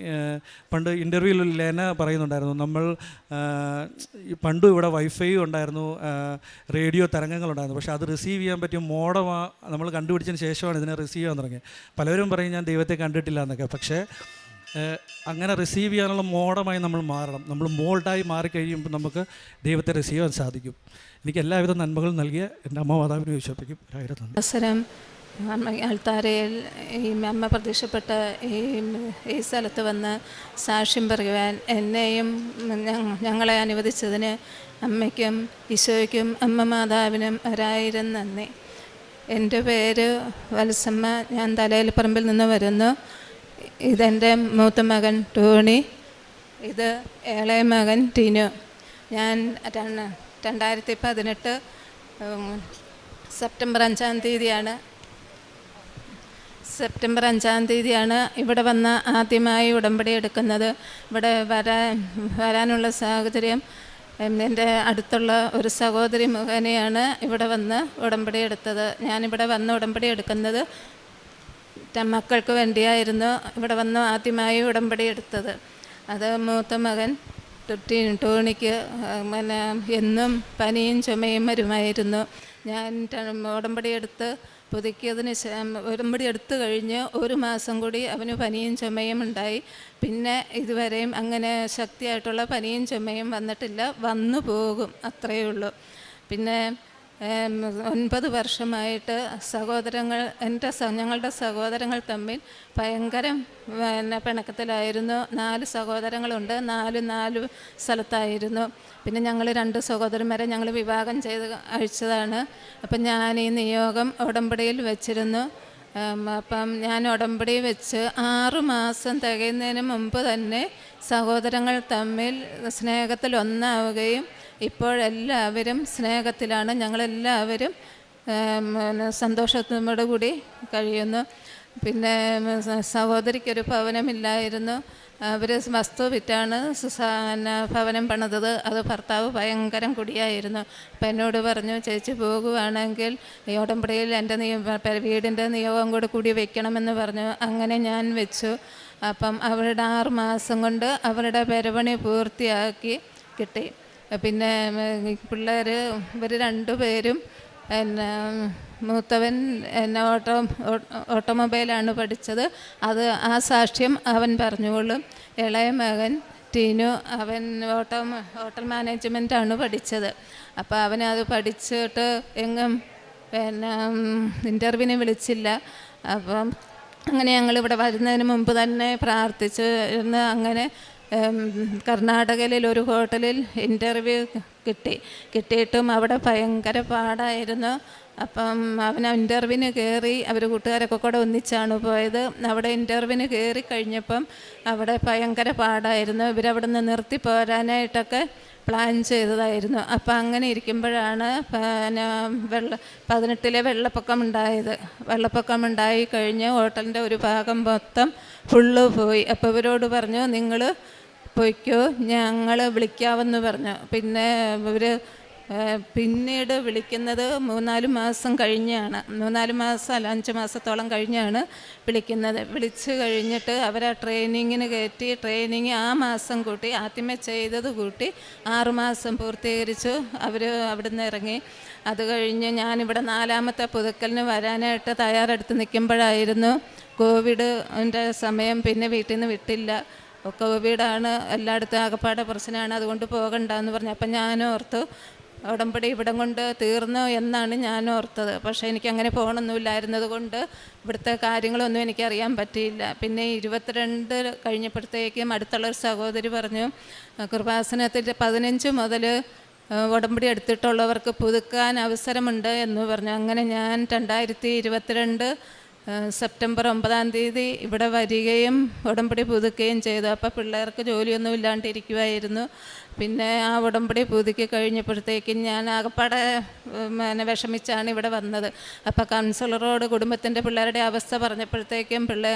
പണ്ട് ഇൻ്റർവ്യൂവിൽ ലെന പറയുന്നുണ്ടായിരുന്നു, നമ്മൾ പണ്ടും ഇവിടെ വൈഫൈ ഉണ്ടായിരുന്നു, റേഡിയോ തരംഗങ്ങളുണ്ടായിരുന്നു, പക്ഷേ അത് റിസീവ് ചെയ്യാൻ പറ്റിയ മോഡം നമ്മൾ കണ്ടുപിടിച്ചതിന് ശേഷമാണ് ഇതിനെ റിസീവ് ചെയ്യാൻ തുടങ്ങിയത്. പലരും പറയും ഞാൻ ദൈവത്തെ കണ്ടിട്ടില്ല എന്നൊക്കെ, പക്ഷേ അങ്ങനെ റിസീവ് ചെയ്യാനുള്ള മോഡമായി നമ്മൾ മാറണം. നമ്മൾ മോൾഡായി മാറിക്കഴിയുമ്പോൾ നമുക്ക് ദൈവത്തെ റിസീവ് ചെയ്യാൻ സാധിക്കും. എനിക്ക് എല്ലാവിധ നന്മകളും നൽകിയ എൻ്റെ അമ്മ മാതാവിനെ വിശ്വസിപ്പിക്കും. അവസരം ആൾത്താരയിൽ ഈ അമ്മ പ്രത്യക്ഷപ്പെട്ട ഈ സ്ഥലത്ത് വന്ന് സാക്ഷ്യം പറയുവാൻ എന്നെയും ഞങ്ങളെ അനുവദിച്ചതിന് അമ്മയ്ക്കും ഈശോയ്ക്കും അമ്മ മാതാവിനും 1000 നന്ദി. എൻ്റെ പേര് വത്സമ്മ, ഞാൻ തലയിൽപ്പറമ്പിൽ നിന്ന് വരുന്നു. ഇതെൻ്റെ മൂത്ത മകൻ ടോണി, ഇത് ഇളയ മകൻ ടിനു. ഞാൻ 2018 സെപ്റ്റംബർ 5 തീയതിയാണ് ഇവിടെ വന്ന് ആദ്യമായി ഉടമ്പടി എടുക്കുന്നത്. ഇവിടെ വരാനുള്ള സാഹചര്യം എൻ്റെ അടുത്തുള്ള ഒരു സഹോദരി മുഖേനയാണ് ഇവിടെ വന്ന് ഉടമ്പടി എടുത്തത്. ഞാനിവിടെ വന്ന് ഉടമ്പടി എടുക്കുന്നത് മക്കൾക്ക് വേണ്ടിയായിരുന്നു ഇവിടെ വന്ന് ആദ്യമായി ഉടമ്പടി എടുത്തത്. അത് മൂത്ത മകൻ ടോണിക്ക് പിന്നെ എന്നും പനിയും ചുമയും വരുമായിരുന്നു. ഞാൻ ഉടമ്പടി എടുത്ത് പുതുക്കിയതിന് ഉടമ്പടി എടുത്തു കഴിഞ്ഞ് 1 മാസം കൂടി അവന് പനിയും ചുമയും ഉണ്ടായി. പിന്നെ ഇതുവരെയും അങ്ങനെ ശക്തിയായിട്ടുള്ള പനിയും ചുമയും വന്നിട്ടില്ല, വന്നു പോകും, അത്രയേ ഉള്ളൂ. പിന്നെ 9 വർഷമായിട്ട് ഞങ്ങളുടെ സഹോദരങ്ങൾ തമ്മിൽ ഭയങ്കര പിണക്കത്തിലായിരുന്നു. 4 സഹോദരങ്ങളുണ്ട്, 4 സ്ഥലത്തായിരുന്നു. പിന്നെ ഞങ്ങൾ 2 സഹോദരന്മാരെ ഞങ്ങൾ വിവാഹം ചെയ്ത് അയച്ചതാണ്. അപ്പം ഞാൻ ഈ നിയോഗം ഉടമ്പടിയിൽ വെച്ചിരുന്നു. അപ്പം ഞാൻ ഉടമ്പടി വെച്ച് 6 മാസം തികയുന്നതിന് മുമ്പ് തന്നെ സഹോദരങ്ങൾ തമ്മിൽ സ്നേഹത്തിൽ ഒന്നാവുകയും ഇപ്പോഴെല്ലാവരും സ്നേഹത്തിലാണ്. ഞങ്ങളെല്ലാവരും സന്തോഷത്തോടു കൂടി കഴിയുന്നു. പിന്നെ സഹോദരിക്കൊരു ഭവനമില്ലായിരുന്നു. അവർ വസ്തു വിറ്റാണ് ഭവനം പണിതത്. അത് ഭർത്താവ് ഭയങ്കരം കുടിയായിരുന്നു. അപ്പം എന്നോട് പറഞ്ഞു, ചേച്ചി പോകുവാണെങ്കിൽ ഈ ഉടമ്പടിയിൽ എൻ്റെ വീടിൻ്റെ നിയോഗം കൂടി വെക്കണമെന്ന് പറഞ്ഞു. അങ്ങനെ ഞാൻ വെച്ചു. അപ്പം അവരുടെ 6 മാസം കൊണ്ട് അവരുടെ പെരപണി പൂർത്തിയാക്കി കിട്ടി. പിന്നെ പിള്ളേർ ഇവർ 2 പേരും മൂത്തവൻ ഓട്ടോമൊബൈലാണ് പഠിച്ചത്. അത് ആ സാക്ഷ്യം അവൻ പറഞ്ഞുകൊള്ളും. ഇളയ മകൻ ടീനു, അവൻ ഹോട്ടൽ മാനേജ്മെൻറ്റാണ് പഠിച്ചത്. അപ്പോൾ അവനത് പഠിച്ചിട്ട് എങ്ങും ഇൻ്റർവ്യൂവിന് വിളിച്ചില്ല. അപ്പം അങ്ങനെ ഞങ്ങളിവിടെ വരുന്നതിന് മുമ്പ് തന്നെ പ്രാർത്ഥിച്ച് ഇരുന്ന് അങ്ങനെ കർണാടകയിൽ ഒരു ഹോട്ടലിൽ ഇൻ്റർവ്യൂ കിട്ടിയിട്ടും അവിടെ ഭയങ്കര പാടായിരുന്നു. അപ്പം അവൻ ഇൻ്റർവ്യൂവിന് കയറി, അവർ കൂട്ടുകാരൊക്കെ കൂടെ ഒന്നിച്ചാണ് പോയത്. അവിടെ ഇൻ്റർവ്യൂവിന് കയറി കഴിഞ്ഞപ്പം അവിടെ ഭയങ്കര പാടായിരുന്നു. ഇവരവിടെ നിന്ന് നിർത്തി പോരാനായിട്ടൊക്കെ പ്ലാൻ ചെയ്തതായിരുന്നു. അപ്പം അങ്ങനെ ഇരിക്കുമ്പോഴാണ് 2018 വെള്ളപ്പൊക്കം ഉണ്ടായത്. വെള്ളപ്പൊക്കം ഉണ്ടായി കഴിഞ്ഞ് ഹോട്ടലിൻ്റെ ഒരു ഭാഗം മൊത്തം ഫുള്ള് പോയി. അപ്പോൾ ഇവരോട് പറഞ്ഞു, നിങ്ങൾ പോയിക്കോ, ഞങ്ങൾ വിളിക്കാമെന്ന് പറഞ്ഞു. പിന്നെ ഇവർ പിന്നീട് വിളിക്കുന്നത് 3-4 മാസം കഴിഞ്ഞാണ്. 3-4 മാസം അല്ല, 5 മാസത്തോളം കഴിഞ്ഞാണ് വിളിക്കുന്നത്. വിളിച്ച് കഴിഞ്ഞിട്ട് അവരെ ട്രെയിനിങ്ങിന് കയറ്റി. ട്രെയിനിങ് ആ മാസം കൂട്ടി, ആദ്യമേ ചെയ്തത് കൂട്ടി 6 മാസം പൂർത്തീകരിച്ചു. അവർ അവിടുന്ന് ഇറങ്ങി. അത് കഴിഞ്ഞ് ഞാനിവിടെ 4ാമത്തെ പുതുക്കലിന് വരാനായിട്ട് തയ്യാറെടുത്ത് നിൽക്കുമ്പോഴായിരുന്നു കോവിഡിൻ്റെ സമയം. പിന്നെ വീട്ടിൽ നിന്ന് വിട്ടില്ല. കോവിഡാണ്, എല്ലായിടത്തും ആകപ്പാടെ പ്രശ്നമാണ്, അതുകൊണ്ട് പോകണ്ടെന്ന് പറഞ്ഞു. അപ്പം ഞാനോർത്തു ഉടമ്പടി ഇവിടം കൊണ്ട് തീർന്നു എന്നാണ് ഞാൻ ഓർത്തത്. പക്ഷേ എനിക്കങ്ങനെ പോകണമെന്നില്ലായിരുന്നത് കൊണ്ട് ഇവിടുത്തെ കാര്യങ്ങളൊന്നും എനിക്കറിയാൻ പറ്റിയില്ല. പിന്നെ 22 കഴിഞ്ഞപ്പോഴത്തേക്കും അടുത്തുള്ളൊരു സഹോദരി പറഞ്ഞു, കൃപാസനത്തിൽ 15 മുതൽ ഉടമ്പടി എടുത്തിട്ടുള്ളവർക്ക് പുതുക്കാൻ അവസരമുണ്ട് എന്ന് പറഞ്ഞു. അങ്ങനെ ഞാൻ 2022 സെപ്റ്റംബർ 9 ഇവിടെ വരികയും ഉടമ്പടി പുതുക്കുകയും ചെയ്തു. അപ്പോൾ പിള്ളേർക്ക് ജോലിയൊന്നും ഇല്ലാണ്ടിരിക്കുമായിരുന്നു. പിന്നെ ആ ഉടമ്പടി പുതുക്കി കഴിഞ്ഞപ്പോഴത്തേക്കും ഞാൻ ആകപ്പാടെ വിഷമിച്ചാണ് ഇവിടെ വന്നത്. അപ്പോൾ കൗൺസിലറോട് കുടുംബത്തിൻ്റെ പിള്ളേരുടെ അവസ്ഥ പറഞ്ഞപ്പോഴത്തേക്കും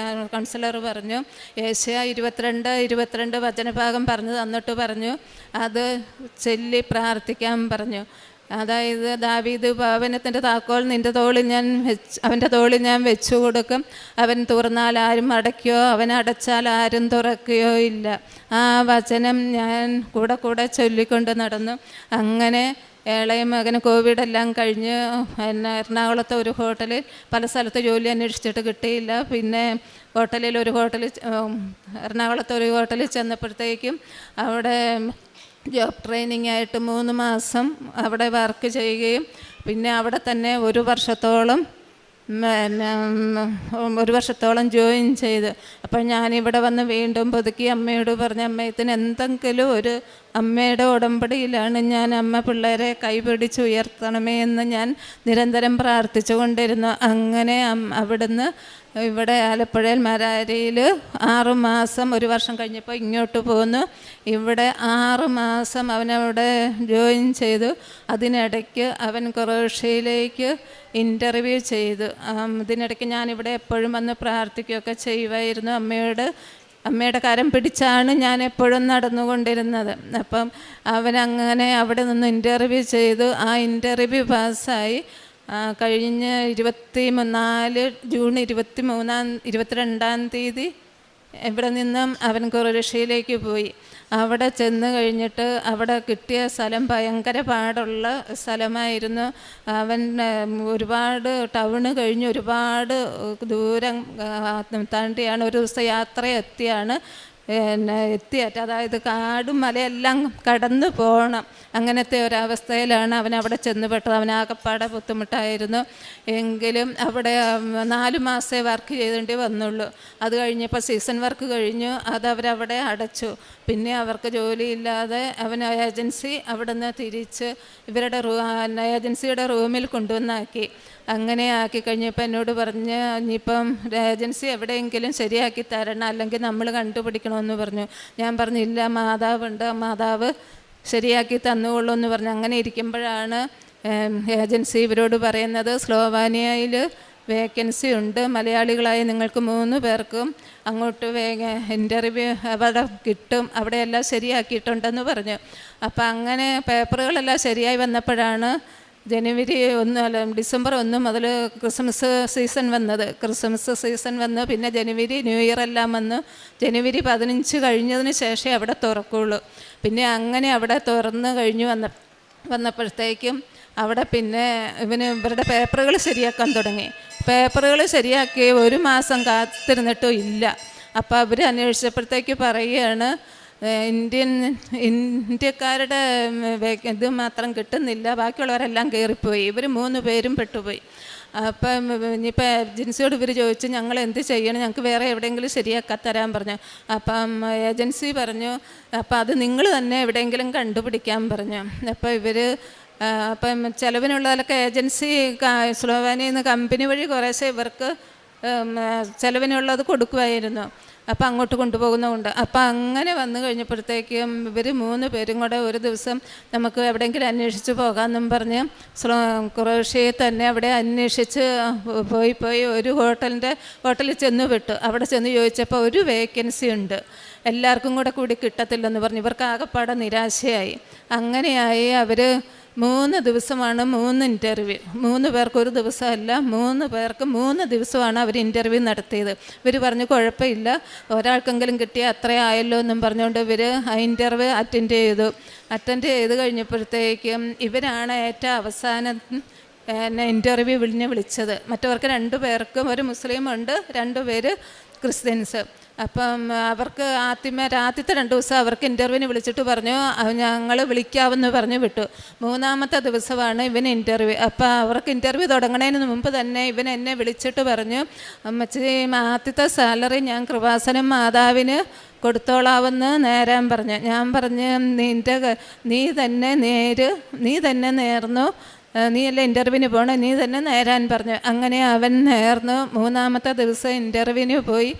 കൗൺസിലർ പറഞ്ഞു, ഏഷ്യ 22 വചനഭാഗം പറഞ്ഞു തന്നിട്ട് പറഞ്ഞു അത് ചൊല്ലി പ്രാർത്ഥിക്കാൻ പറഞ്ഞു. അതായത് ദാവീദ് ഭവനത്തിൻ്റെ താക്കോൽ അവൻ്റെ തോളിൽ ഞാൻ വെച്ചു കൊടുക്കും, അവൻ തുറന്നാൽ ആരും അടയ്ക്കുകയോ അവൻ അടച്ചാൽ ആരും തുറക്കുകയോ ഇല്ല. ആ വചനം ഞാൻ കൂടെ ചൊല്ലിക്കൊണ്ട് നടന്നു. അങ്ങനെ ഇളയ മകന് കോവിഡെല്ലാം കഴിഞ്ഞ് എറണാകുളത്തെ ഒരു ഹോട്ടലിൽ പല സ്ഥലത്ത് ജോലി അന്വേഷിച്ചിട്ട് കിട്ടിയില്ല. പിന്നെ എറണാകുളത്തെ ഒരു ഹോട്ടലിൽ ചെന്നപ്പോഴത്തേക്കും അവിടെ ജോബ് ട്രെയിനിങ് ആയിട്ട് 3 മാസം അവിടെ വർക്ക് ചെയ്യുകയും പിന്നെ അവിടെ തന്നെ ഒരു വർഷത്തോളം ജോയിൻ ചെയ്ത്. അപ്പോൾ ഞാനിവിടെ വന്ന് വീണ്ടും പുതുക്കി അമ്മയോട് പറഞ്ഞ, അമ്മയത്തിന് എന്തെങ്കിലും ഒരു അമ്മയുടെ ഉടമ്പടിയിലാണ് ഞാൻ അമ്മ പിള്ളേരെ കൈപിടിച്ച് ഉയർത്തണമേ എന്ന് ഞാൻ നിരന്തരം പ്രാർത്ഥിച്ചു കൊണ്ടിരുന്നു. അങ്ങനെ അവിടുന്ന് ഇവിടെ ആലപ്പുഴയിൽ മരാരിയിൽ 6 മാസം, 1 വർഷം കഴിഞ്ഞപ്പോൾ ഇങ്ങോട്ട് പോന്നു. ഇവിടെ 6 മാസം അവനവിടെ ജോയിൻ ചെയ്തു. അതിനിടയ്ക്ക് അവൻ ക്രൊയേഷ്യയിലേക്ക് ഇൻ്റർവ്യൂ ചെയ്തു. ഇതിനിടയ്ക്ക് ഞാനിവിടെ എപ്പോഴും വന്ന് പ്രാർത്ഥിക്കുകയൊക്കെ ചെയ്യുമായിരുന്നു. അമ്മയുടെ കരം പിടിച്ചാണ് ഞാൻ എപ്പോഴും നടന്നുകൊണ്ടിരുന്നത്. അപ്പം അവനങ്ങനെ അവിടെ നിന്ന് ഇൻ്റർവ്യൂ ചെയ്തു. ആ ഇൻ്റർവ്യൂ പാസ്സായി. കഴിഞ്ഞ ജൂൺ 22 ഇവിടെ നിന്നും അവൻ ക്രൊയേഷ്യയിലേക്ക് പോയി. അവിടെ ചെന്ന് കഴിഞ്ഞിട്ട് അവിടെ കിട്ടിയ സ്ഥലം ഭയങ്കര പാടുള്ള സ്ഥലമായിരുന്നു. അവൻ ഒരുപാട് ടൗണ് കഴിഞ്ഞ് ഒരുപാട് ദൂരം താണ്ടിയാണ് ഒരു ദിവസം യാത്ര എത്തിയാറ്റ്, അതായത് കാടും മലയെല്ലാം കടന്നു പോകണം. അങ്ങനത്തെ ഒരവസ്ഥയിലാണ് അവൻ അവിടെ ചെന്നുപെട്ടത്. അവനാകപ്പാടെ ബുദ്ധിമുട്ടായിരുന്നു. എങ്കിലും അവിടെ 4 മാസമേ വർക്ക് ചെയ്തേണ്ടി വന്നുള്ളൂ. അത് കഴിഞ്ഞപ്പോൾ സീസൺ വർക്ക് കഴിഞ്ഞു. അതവരവിടെ അടച്ചു. പിന്നെ അവർക്ക് ജോലിയില്ലാതെ അവൻ ഏജൻസി അവിടെ നിന്ന് തിരിച്ച് ഇവരുടെ ഏജൻസിയുടെ റൂമിൽ കൊണ്ടുവന്നാക്കി. അങ്ങനെ ആക്കി കഴിഞ്ഞപ്പോൾ എന്നോട് പറഞ്ഞ്, ഇനിയിപ്പം ഏജൻസി എവിടെയെങ്കിലും ശരിയാക്കി തരണം, അല്ലെങ്കിൽ നമ്മൾ കണ്ടുപിടിക്കണമെന്ന് പറഞ്ഞു. ഞാൻ പറഞ്ഞു, ഇല്ല, മാതാവുണ്ട്, മാതാവ് ശരിയാക്കി തന്നുകൊള്ളൂ എന്ന് പറഞ്ഞു. അങ്ങനെ ഇരിക്കുമ്പോഴാണ് ഏജൻസി ഇവരോട് പറയുന്നത്, സ്ലോവാനിയയിൽ വേക്കൻസി ഉണ്ട്, മലയാളികളായ നിങ്ങൾക്ക് 3 പേർക്കും അങ്ങോട്ട് ഇൻ്റർവ്യൂ അവിടെ കിട്ടും, അവിടെയെല്ലാം ശരിയാക്കിയിട്ടുണ്ടെന്ന് പറഞ്ഞു. അപ്പം അങ്ങനെ പേപ്പറുകളെല്ലാം ശരിയായി വന്നപ്പോഴാണ് ഡിസംബർ 1 മുതൽ ക്രിസ്മസ് സീസൺ വന്ന് പിന്നെ ജനുവരി ന്യൂ ഇയർ എല്ലാം വന്നു. ജനുവരി 15 കഴിഞ്ഞതിന് ശേഷമേ അവിടെ തുറക്കുള്ളൂ. പിന്നെ അങ്ങനെ അവിടെ തുറന്ന് കഴിഞ്ഞ് വന്നപ്പോഴത്തേക്കും അവിടെ പിന്നെ ഇവരുടെ പേപ്പറുകൾ ശരിയാക്കാൻ തുടങ്ങി. പേപ്പറുകൾ ശരിയാക്കി 1 മാസം കാത്തിരുന്നിട്ടും ഇല്ല. അപ്പോൾ അവർ അന്വേഷിച്ചപ്പോഴത്തേക്ക് പറയുകയാണ്, ഇന്ത്യക്കാരുടെ ഇത് മാത്രം കിട്ടുന്നില്ല, ബാക്കിയുള്ളവരെല്ലാം കയറിപ്പോയി, ഇവർ 3 പേരും പെട്ടുപോയി. അപ്പം ഇനിയിപ്പോൾ ഏജൻസിയോട് ഇവർ ചോദിച്ചു, ഞങ്ങൾ എന്ത് ചെയ്യണം, ഞങ്ങൾക്ക് വേറെ എവിടെയെങ്കിലും ശരിയാക്കാൻ തരാൻ പറഞ്ഞു. അപ്പം ഏജൻസി പറഞ്ഞു, അപ്പം അത് നിങ്ങൾ തന്നെ എവിടെയെങ്കിലും കണ്ടുപിടിക്കാൻ പറഞ്ഞു. അപ്പോൾ അപ്പം ചിലവിനുള്ളതൊക്കെ ഏജൻസി സ്ലോവാനിയിൽ നിന്ന് കമ്പനി വഴി കുറേശ്ശെ ഇവർക്ക് ചിലവിനുള്ളത് കൊടുക്കുമായിരുന്നു. അപ്പം അങ്ങോട്ട് കൊണ്ടുപോകുന്നതുകൊണ്ട്. അപ്പം അങ്ങനെ വന്നു കഴിഞ്ഞപ്പോഴത്തേക്കും ഇവർ 3 പേരും കൂടെ ഒരു ദിവസം നമുക്ക് എവിടെയെങ്കിലും അന്വേഷിച്ച് പോകാമെന്നും പറഞ്ഞ് ക്രൊയേഷ്യയിൽ തന്നെ അവിടെ അന്വേഷിച്ച് പോയി ഒരു ഹോട്ടലിൽ ചെന്ന് വിട്ടു. അവിടെ ചെന്ന് ചോദിച്ചപ്പോൾ ഒരു വേക്കൻസി ഉണ്ട്, എല്ലാവർക്കും കൂടി കിട്ടത്തില്ലെന്ന് പറഞ്ഞു. ഇവർക്ക് ആകെപ്പാടെ നിരാശയായി. അങ്ങനെയായി അവർ 3 ദിവസമാണ് 3 ഇൻ്റർവ്യൂ. 3 പേർക്ക് ഒരു ദിവസമല്ല, 3 പേർക്ക് 3 ദിവസമാണ് അവർ ഇൻ്റർവ്യൂ നടത്തിയത്. ഇവർ പറഞ്ഞു, കുഴപ്പമില്ല, ഒരാൾക്കെങ്കിലും കിട്ടിയാൽ അത്രയും ആയല്ലോ എന്നും പറഞ്ഞുകൊണ്ട് ഇവർ ആ ഇൻ്റർവ്യൂ അറ്റൻഡ് ചെയ്ത് കഴിഞ്ഞപ്പോഴത്തേക്കും ഇവരാണ് ഏറ്റവും അവസാനം ഇൻ്റർവ്യൂ വിളിച്ചത്. മറ്റവർക്ക് 2 പേർക്കും, ഒരു മുസ്ലിമുണ്ട്, 2 പേര് ക്രിസ്ത്യൻസ്. അപ്പം അവർക്ക് ആദ്യത്തെ 2 ദിവസം അവർക്ക് ഇൻ്റർവ്യൂവിന് വിളിച്ചിട്ട് പറഞ്ഞു, ഞങ്ങൾ വിളിക്കാമെന്ന് പറഞ്ഞു വിട്ടു. 3-ാമത്തെ ദിവസമാണ് ഇവന് ഇൻ്റർവ്യൂ. അപ്പോൾ അവർക്ക് ഇൻ്റർവ്യൂ തുടങ്ങുന്നതിന് മുമ്പ് തന്നെ ഇവൻ എന്നെ വിളിച്ചിട്ട് പറഞ്ഞു, അമ്മച്ചി, ആദ്യത്തെ സാലറി ഞാൻ കൃപാസനം മാതാവിന് കൊടുത്തോളാവെന്ന് നേരാൻ പറഞ്ഞു. ഞാൻ പറഞ്ഞു, നീ തന്നെ നേർന്നു, നീയല്ലേ ഇൻ്റർവ്യൂവിന് പോകണം, നീ തന്നെ നേരാൻ പറഞ്ഞു. അങ്ങനെ അവൻ നേർന്നു. 3-ാമത്തെ ദിവസം ഇൻ്റർവ്യൂവിന് പോയി.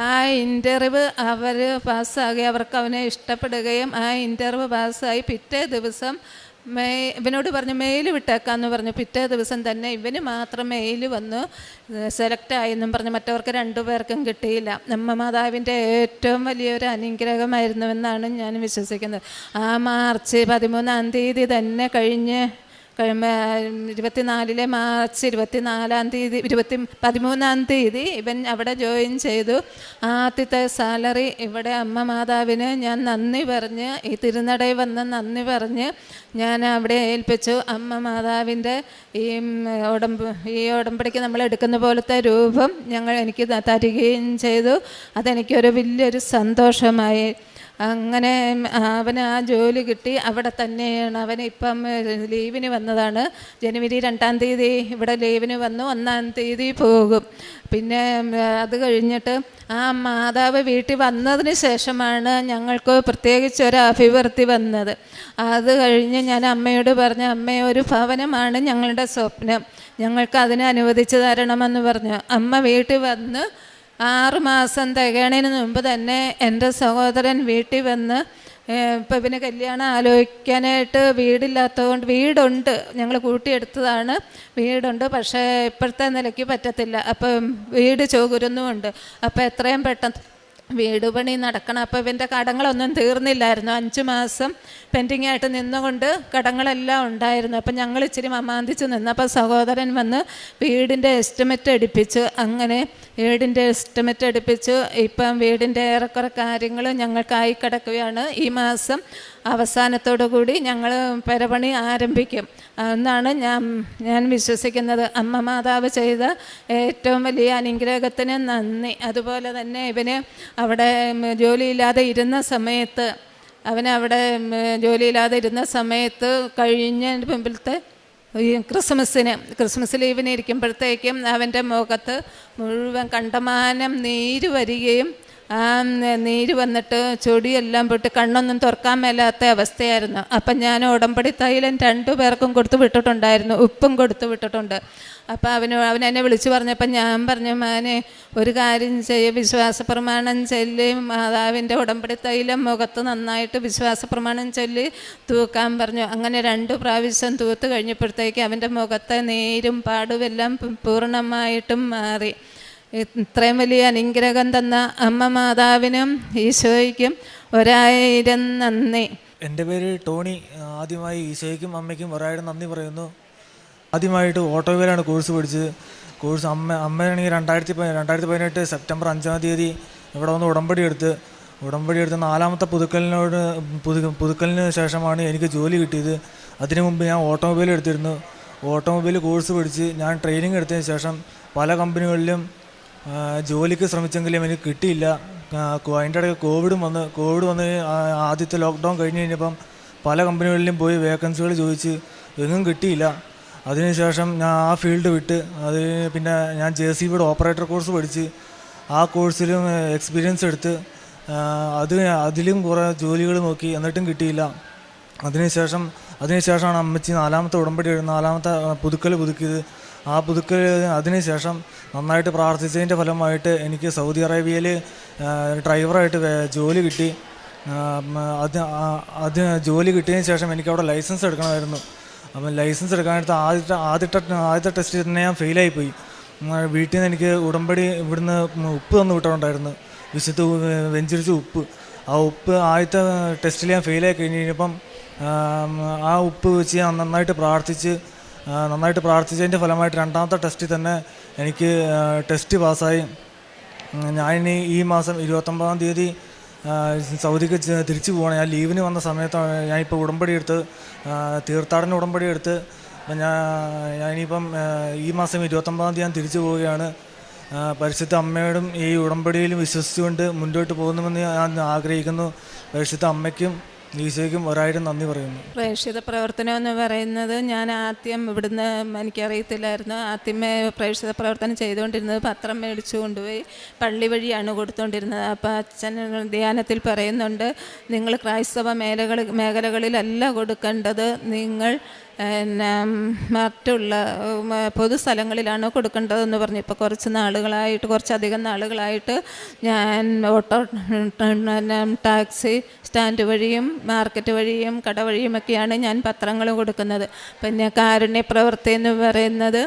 ആ ഇൻ്റർവ്യൂ അവർ പാസ്സാകി, അവർക്ക് അവനെ ഇഷ്ടപ്പെടുകയും ആ ഇൻ്റർവ്യൂ പാസ്സായി. പിറ്റേ ദിവസം ഇവനോട് പറഞ്ഞു മെയിൽ വിട്ടേക്കാമെന്ന് പറഞ്ഞു. പിറ്റേ ദിവസം തന്നെ ഇവന് മാത്രം മെയിൽ വന്നു സെലക്ട് ആയെന്നും പറഞ്ഞു. മറ്റവർക്ക് 2 പേർക്കും കിട്ടിയില്ല. നമ്മ മാതാവിൻ്റെ ഏറ്റവും വലിയൊരു അനുഗ്രഹമായിരുന്നുവെന്നാണ് ഞാൻ വിശ്വസിക്കുന്നത്. ആ മാർച്ച് 13-ാം തീയതി തന്നെ 24 മാർച്ച് 13-ാം തീയതി ഇവൻ അവിടെ ജോയിൻ ചെയ്തു. ആദ്യത്തെ സാലറി ഇവിടെ അമ്മ മാതാവിന് ഞാൻ നന്ദി പറഞ്ഞ്, ഈ തിരുനടയിൽ വന്ന് നന്ദി പറഞ്ഞ് ഞാൻ അവിടെ ഏൽപ്പിച്ചു. അമ്മ മാതാവിൻ്റെ ഈ ഉടമ്പടിക്ക് നമ്മൾ എടുക്കുന്ന പോലത്തെ രൂപം എനിക്ക് തരികയും ചെയ്തു. അതെനിക്കൊരു വലിയൊരു സന്തോഷമായി. അങ്ങനെ അവന് ആ ജോലി കിട്ടി. അവിടെ തന്നെയാണ് അവൻ ഇപ്പം ലീവിന് വന്നതാണ്. ജനുവരി 2-ാം തീയതി ഇവിടെ ലീവിന് വന്നു, 1-ാം തീയതി പോകും. പിന്നെ അത് കഴിഞ്ഞിട്ട് ആ മാതാവ് വീട്ടിൽ വന്നതിന് ശേഷമാണ് ഞങ്ങൾക്ക് പ്രത്യേകിച്ചൊരു അഭിവൃദ്ധി വന്നത്. അത് കഴിഞ്ഞ് ഞാൻ അമ്മയോട് പറഞ്ഞു, അമ്മ ഒരു ഭവനമാണ് ഞങ്ങളുടെ സ്വപ്നം, ഞങ്ങൾക്ക് അതിനെ അനുവദിച്ച് തരണമെന്ന് പറഞ്ഞു. അമ്മ വീട്ടിൽ വന്ന് 6 മാസം തികയണതിന് മുമ്പ് തന്നെ എൻ്റെ സഹോദരൻ വീട്ടിൽ വന്ന്, ഇപ്പം ഇവന് കല്യാണം ആലോചിക്കാനായിട്ട് വീടില്ലാത്തതുകൊണ്ട്, വീടുണ്ട്, ഞങ്ങൾ കൂട്ടിയെടുത്തതാണ്, വീടുണ്ട്, പക്ഷേ ഇപ്പോഴത്തെ നിലയ്ക്ക് പറ്റത്തില്ല. അപ്പം വീട് ചോകുരുന്നുമുണ്ട്. അപ്പോൾ എത്രയും പെട്ടെന്ന് വീട് പണി നടക്കണം. അപ്പോൾ ഇവൻ്റെ കടങ്ങളൊന്നും തീർന്നില്ലായിരുന്നു. 5 മാസം പെൻഡിങ് ആയിട്ട് നിന്നുകൊണ്ട് കടങ്ങളെല്ലാം ഉണ്ടായിരുന്നു. അപ്പം ഞങ്ങൾ ഇച്ചിരി മമാന്തിച്ച് നിന്നപ്പോൾ സഹോദരൻ വന്ന് വീടിൻ്റെ എസ്റ്റിമേറ്റ് എടുപ്പിച്ചു. അങ്ങനെ വീടിൻ്റെ എസ്റ്റിമേറ്റ് എടുപ്പിച്ചു. ഇപ്പം വീടിൻ്റെ ഏറെക്കുറെ കാര്യങ്ങൾ ഞങ്ങൾക്കായി കിടക്കുകയാണ്. ഈ മാസം അവസാനത്തോടു കൂടി ഞങ്ങൾ പെരപണി ആരംഭിക്കും എന്നാണ് ഞാൻ വിശ്വസിക്കുന്നത്. അമ്മ മാതാവ് ചെയ്ത ഏറ്റവും വലിയ അനുഗ്രഹത്തിന് നന്ദി. അതുപോലെ തന്നെ ഇവന് അവിടെ ജോലിയില്ലാതെ ഇരുന്ന സമയത്ത് കഴിഞ്ഞ മുമ്പിലത്തെ ഈ ക്രിസ്മസ് ലീവിന് ഇരിക്കുമ്പോഴത്തേക്കും അവൻ്റെ മുഖത്ത് മുഴുവൻ കണ്ടമാനം നീര് വരികയും ആ നീര് വന്നിട്ട് ചൊടിയെല്ലാം പൊട്ടി കണ്ണൊന്നും തുറക്കാൻ മേലാത്ത അവസ്ഥയായിരുന്നു. അപ്പം ഞാൻ ഉടമ്പടി തൈലം 2 പേർക്കും കൊടുത്തു വിട്ടിട്ടുണ്ടായിരുന്നു, ഉപ്പും കൊടുത്തു വിട്ടിട്ടുണ്ട്. അപ്പം അവൻ എന്നെ വിളിച്ചു പറഞ്ഞപ്പോൾ ഞാൻ പറഞ്ഞു, മോനെ ഒരു കാര്യം ചെയ്യുക, വിശ്വാസ പ്രമാണം ചൊല്ലി മാതാവിൻ്റെ ഉടമ്പടി തൈലം മുഖത്ത് നന്നായിട്ട് വിശ്വാസ പ്രമാണം ചൊല്ലി തൂക്കാൻ പറഞ്ഞു. അങ്ങനെ 2 പ്രാവശ്യം തൂത്ത് കഴിഞ്ഞപ്പോഴത്തേക്ക് അവൻ്റെ മുഖത്തെ നീരും പാടും എല്ലാം പൂർണ്ണമായിട്ടും മാറി. ഇത്രയും വലിയ അനുഗ്രഹം തന്ന അമ്മ മാതാവിനും ഈശോയ്ക്കും 1000 നന്ദി. എൻ്റെ പേര് ടോണി. ആദ്യമായി ഈശോയ്ക്കും അമ്മയ്ക്കും 1000 നന്ദി പറയുന്നു. ആദ്യമായിട്ട് ഓട്ടോവേലാണ് കോഴ്സ് പഠിച്ചത്. അമ്മയാണെങ്കിൽ 2018 സെപ്റ്റംബർ 5-ാം തീയതി ഇവിടെ വന്ന് ഉടമ്പടി എടുത്ത് 4-ാമത്തെ പുതുക്കലിന് ശേഷമാണ് എനിക്ക് ജോലി കിട്ടിയത്. അതിനു മുമ്പ് ഞാൻ ഓട്ടോമൊബൈൽ എടുത്തിരുന്നു. ഓട്ടോമൊബൈൽ കോഴ്സ് പഠിച്ച് ഞാൻ ട്രെയിനിങ് എടുത്തതിന് ശേഷം പല കമ്പനികളിലും ജോലിക്ക് ശ്രമിച്ചെങ്കിലും എനിക്ക് കിട്ടിയില്ല. അതിൻ്റെ ഇടയ്ക്ക് കോവിഡ് വന്ന് ആദ്യത്തെ ലോക്ക്ഡൗൺ കഴിഞ്ഞ് കഴിഞ്ഞപ്പം പല കമ്പനികളിലും പോയി വേക്കൻസികൾ ചോദിച്ച് എങ്ങും കിട്ടിയില്ല. അതിനുശേഷം ഞാൻ ആ ഫീൽഡ് വിട്ട് പിന്നെ ഞാൻ JCBയുടെ ഓപ്പറേറ്റർ കോഴ്സ് പഠിച്ച് ആ കോഴ്സിലും എക്സ്പീരിയൻസ് എടുത്ത് അതിലും കുറേ ജോലികൾ നോക്കി, എന്നിട്ടും കിട്ടിയില്ല. അതിനുശേഷമാണ് അമ്മച്ചി 4-ാമത്തെ പുതുക്കൽ പുതുക്കിയത്. ആ അതിനുശേഷം നന്നായിട്ട് പ്രാർത്ഥിച്ചതിൻ്റെ ഫലമായിട്ട് എനിക്ക് സൗദി അറേബ്യയിൽ ഡ്രൈവറായിട്ട് ജോലി കിട്ടി. ജോലി കിട്ടിയതിന് ശേഷം എനിക്കവിടെ ലൈസൻസ് എടുക്കണമായിരുന്നു. അപ്പം ലൈസൻസ് എടുക്കാനായിട്ട് ആദ്യത്തെ ടെസ്റ്റിൽ തന്നെ ഞാൻ ഫെയിലായിപ്പോയി. വീട്ടിൽ നിന്ന് എനിക്ക് ഉടമ്പടി ഇവിടുന്ന് ഉപ്പ് തന്നു വിട്ടിട്ടുണ്ടായിരുന്നു, വിശുദ്ധ വെഞ്ചരിച്ച ഉപ്പ്. ആ ഉപ്പ് ആദ്യത്തെ ടെസ്റ്റിൽ ഞാൻ ഫെയിലായി കഴിഞ്ഞപ്പം ആ ഉപ്പ് വെച്ച് ഞാൻ നന്നായിട്ട് പ്രാർത്ഥിച്ചതിൻ്റെ ഫലമായിട്ട് 2-ാമത്തെ ടെസ്റ്റിൽ തന്നെ എനിക്ക് ടെസ്റ്റ് പാസ്സായി. ഞാനിനി ഈ മാസം 29-ാം തീയതി സൗദിക്ക് തിരിച്ചു പോകണം. ഞാൻ ലീവിന് വന്ന സമയത്താണ് ഞാനിപ്പോൾ ഉടമ്പടി എടുത്ത് തീർത്ഥാടന ഉടമ്പടി എടുത്ത് ഞാനിപ്പം ഈ മാസം 29-ാം തീയതി ഞാൻ തിരിച്ചു പോവുകയാണ്. പരിശുദ്ധ അമ്മയോടും ഈ ഉടമ്പടിയിലും വിശ്വസിച്ചുകൊണ്ട് മുന്നോട്ട് പോകുന്നുവെന്ന് ഞാൻ ആഗ്രഹിക്കുന്നു. പരിശുദ്ധ അമ്മയ്ക്കും ഈശോയ്ക്കും 1000 നന്ദി പറയുന്നു. പ്രേക്ഷിത പ്രവർത്തനം എന്ന് പറയുന്നത് ഞാൻ ആദ്യം ഇവിടുന്ന് എനിക്കറിയത്തില്ലായിരുന്നു. ആദ്യമേ പ്രേക്ഷിത പ്രവർത്തനം ചെയ്തുകൊണ്ടിരുന്നത് പത്രം മേടിച്ചു കൊണ്ടുപോയി പള്ളി വഴിയാണ് കൊടുത്തുകൊണ്ടിരുന്നത്. അപ്പോൾ അച്ഛൻ ധ്യാനത്തിൽ പറയുന്നുണ്ട്, നിങ്ങൾ ക്രൈസ്തവ മേഖലകളിലല്ല കൊടുക്കേണ്ടത്, നിങ്ങൾ മറ്റുള്ള പൊതുസ്ഥലങ്ങളിലാണ് കൊടുക്കേണ്ടതെന്ന് പറഞ്ഞു. ഇപ്പോൾ കുറച്ചധികം നാളുകളായിട്ട് ഞാൻ ഓട്ടോ ടാക്സി സ്റ്റാൻഡ് വഴിയും മാർക്കറ്റ് വഴിയും കട വഴിയുമൊക്കെയാണ് ഞാൻ പത്രങ്ങൾ കൊടുക്കുന്നത്. പിന്നെ കാരുണ്യ പ്രവൃത്തി എന്ന് പറയുന്നത്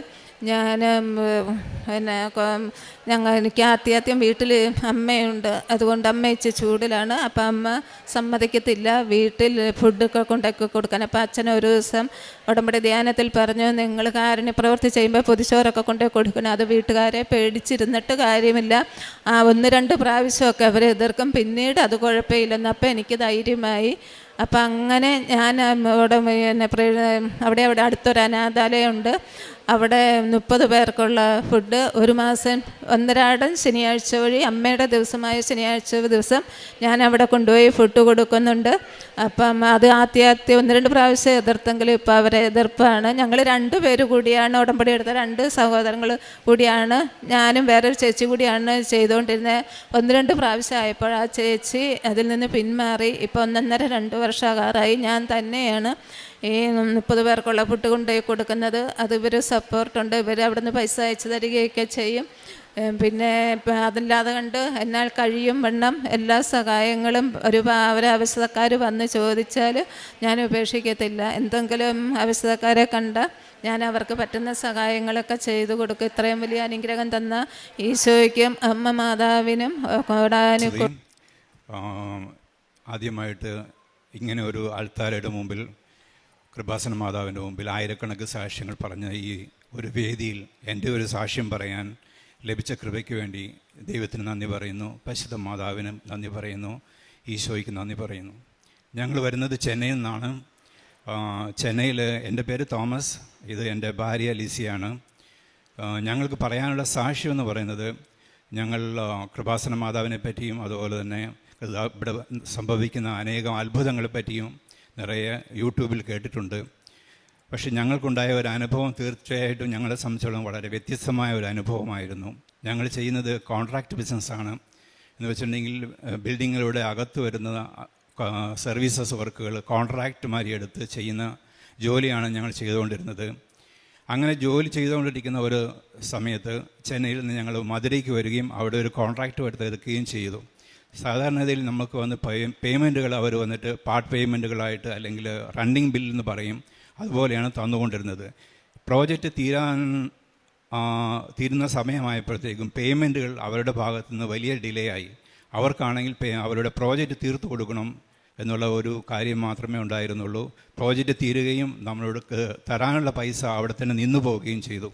എനിക്ക് ആദ്യം വീട്ടിൽ അമ്മയുണ്ട്, അതുകൊണ്ട് അമ്മ ഇച്ചിരി ചൂടിലാണ്. അപ്പം അമ്മ സമ്മതിക്കത്തില്ല വീട്ടിൽ ഫുഡൊക്കെ കൊണ്ടൊക്കെ കൊടുക്കാൻ. അപ്പം അച്ഛൻ ഒരു ദിവസം ഉടമ്പടി ധ്യാനത്തിൽ പറഞ്ഞു, നിങ്ങൾ കാരുണ്യ പ്രവൃത്തി ചെയ്യുമ്പോൾ പൊതിച്ചോറൊക്കെ കൊണ്ടുപോയി കൊടുക്കണം. അത് വീട്ടുകാരെ പേടിച്ചിരുന്നിട്ട് കാര്യമില്ല, 1-2 പ്രാവശ്യമൊക്കെ അവർ എതിർക്കും, പിന്നീട് അത് കുഴപ്പമില്ലെന്ന്. അപ്പം എനിക്ക് ധൈര്യമായി. അപ്പം അങ്ങനെ ഞാൻ അവിടെ അടുത്തൊരു അനാഥാലയമുണ്ട്, അവിടെ 30 പേർക്കുള്ള ഫുഡ് ഒരു മാസം ഒന്നരാടം ശനിയാഴ്ച വഴി അമ്മയുടെ ദിവസമായ ശനിയാഴ്ച ദിവസം ഞാൻ അവിടെ കൊണ്ടുപോയി ഫുഡ് കൊടുക്കുന്നുണ്ട്. അപ്പം അത് ആദ്യം 1-2 പ്രാവശ്യം എതിർത്തെങ്കിലും ഇപ്പോൾ അവരെ എതിർപ്പാണ്. ഞങ്ങൾ 2 പേര് കൂടിയാണ് ഉടമ്പടി എടുത്ത 2 സഹോദരങ്ങൾ കൂടിയാണ്, ഞാനും വേറൊരു ചേച്ചി കൂടിയാണ് ചെയ്തുകൊണ്ടിരുന്നത്. 1-2 പ്രാവശ്യം ആയപ്പോൾ ആ ചേച്ചി അതിൽ നിന്ന് പിന്മാറി. ഇപ്പോൾ 1.5-2 വർഷമാകാറായി ഞാൻ തന്നെയാണ് ഈ 30 പേർക്കുള്ള ഫുഡ് കൊണ്ടുപോയി കൊടുക്കുന്നത്. അത് ഇവർ സപ്പോർട്ടുണ്ട്, ഇവർ അവിടെ നിന്ന് പൈസ അയച്ചു തരികയൊക്കെ ചെയ്യും. പിന്നെ അതില്ലാതെ കണ്ട് എന്നാൽ കഴിയും വണ്ണം എല്ലാ സഹായങ്ങളും അവരാവശ്യക്കാർ വന്ന് ചോദിച്ചാൽ ഞാൻ ഉപേക്ഷിക്കത്തില്ല. എന്തെങ്കിലും ആവശ്യക്കാരെ കണ്ട ഞാൻ അവർക്ക് പറ്റുന്ന സഹായങ്ങളൊക്കെ ചെയ്തു കൊടുക്കും. ഇത്രയും വലിയ അനുഗ്രഹം തന്ന ഈശോയ്ക്കും അമ്മ മാതാവിനും കോടാനുകോടി. ആദ്യമായിട്ട് ഇങ്ങനെ ഒരു ആൾത്താരയുടെ മുമ്പിൽ, കൃപാസന മാതാവിൻ്റെ മുമ്പിൽ ആയിരക്കണക്കിന് സാക്ഷ്യങ്ങൾ പറഞ്ഞ ഈ ഒരു വേദിയിൽ എൻ്റെ ഒരു സാക്ഷ്യം പറയാൻ ലഭിച്ച കൃപയ്ക്ക് വേണ്ടി ദൈവത്തിന് നന്ദി പറയുന്നു, പരിശുദ്ധ മാതാവിനും നന്ദി പറയുന്നു, ഈശോയ്ക്ക് നന്ദി പറയുന്നു. ഞങ്ങൾ വരുന്നത് ചെന്നൈയിൽ നിന്നാണ്. ചെന്നൈയിൽ എൻ്റെ പേര് തോമസ്, ഇത് എൻ്റെ ഭാര്യ ലിസിയാണ്. ഞങ്ങൾക്ക് പറയാനുള്ള സാക്ഷ്യം എന്ന് പറയുന്നത്, ഞങ്ങൾ കൃപാസന മാതാവിനെ പറ്റിയും അതുപോലെ തന്നെ ഇവിടെ സംഭവിക്കുന്ന അനേകം അത്ഭുതങ്ങളെ പറ്റിയും നിറയെ യൂട്യൂബിൽ കേട്ടിട്ടുണ്ട്. പക്ഷെ ഞങ്ങൾക്കുണ്ടായ ഒരു അനുഭവം തീർച്ചയായിട്ടും ഞങ്ങളെ സംബന്ധിച്ചോളം വളരെ വ്യത്യസ്തമായ ഒരു അനുഭവമായിരുന്നു. ഞങ്ങൾ ചെയ്യുന്നത് കോൺട്രാക്റ്റ് ബിസിനസ്സാണ്. എന്ന് വെച്ചിട്ടുണ്ടെങ്കിൽ ബിൽഡിങ്ങിലൂടെ അകത്ത് വരുന്ന സർവീസസ് വർക്കുകൾ കോൺട്രാക്റ്റ് മാതിരി എടുത്ത് ചെയ്യുന്ന ജോലിയാണ് ഞങ്ങൾ ചെയ്തുകൊണ്ടിരുന്നത്. അങ്ങനെ ജോലി ചെയ്തുകൊണ്ടിരിക്കുന്ന ഒരു സമയത്ത് ചെന്നൈയിൽ നിന്ന് ഞങ്ങൾ മധുരയ്ക്ക് വരികയും അവിടെ ഒരു കോൺട്രാക്റ്റ് എടുക്കുകയും ചെയ്തു. സാധാരണഗതിയിൽ നമുക്ക് വന്ന് പേയ്മെൻറ്റുകൾ അവർ വന്നിട്ട് പാർട്ട് പേയ്മെൻറ്റുകളായിട്ട് അല്ലെങ്കിൽ റണ്ണിങ് ബിൽ എന്ന് പറയും, അതുപോലെയാണ് തന്നുകൊണ്ടിരുന്നത്. പ്രോജക്റ്റ് തീരുന്ന സമയമായപ്പോഴത്തേക്കും പേയ്മെൻറ്റുകൾ അവരുടെ ഭാഗത്തു നിന്ന് വലിയ ഡിലേ ആയി. അവർക്കാണെങ്കിൽ അവരുടെ പ്രോജക്റ്റ് തീർത്തു കൊടുക്കണം എന്നുള്ള ഒരു കാര്യം മാത്രമേ ഉണ്ടായിരുന്നുള്ളൂ. പ്രോജക്റ്റ് തീരുകയും നമ്മളോട് തരാനുള്ള പൈസ അവിടെ തന്നെ നിന്നു പോവുകയും ചെയ്തു.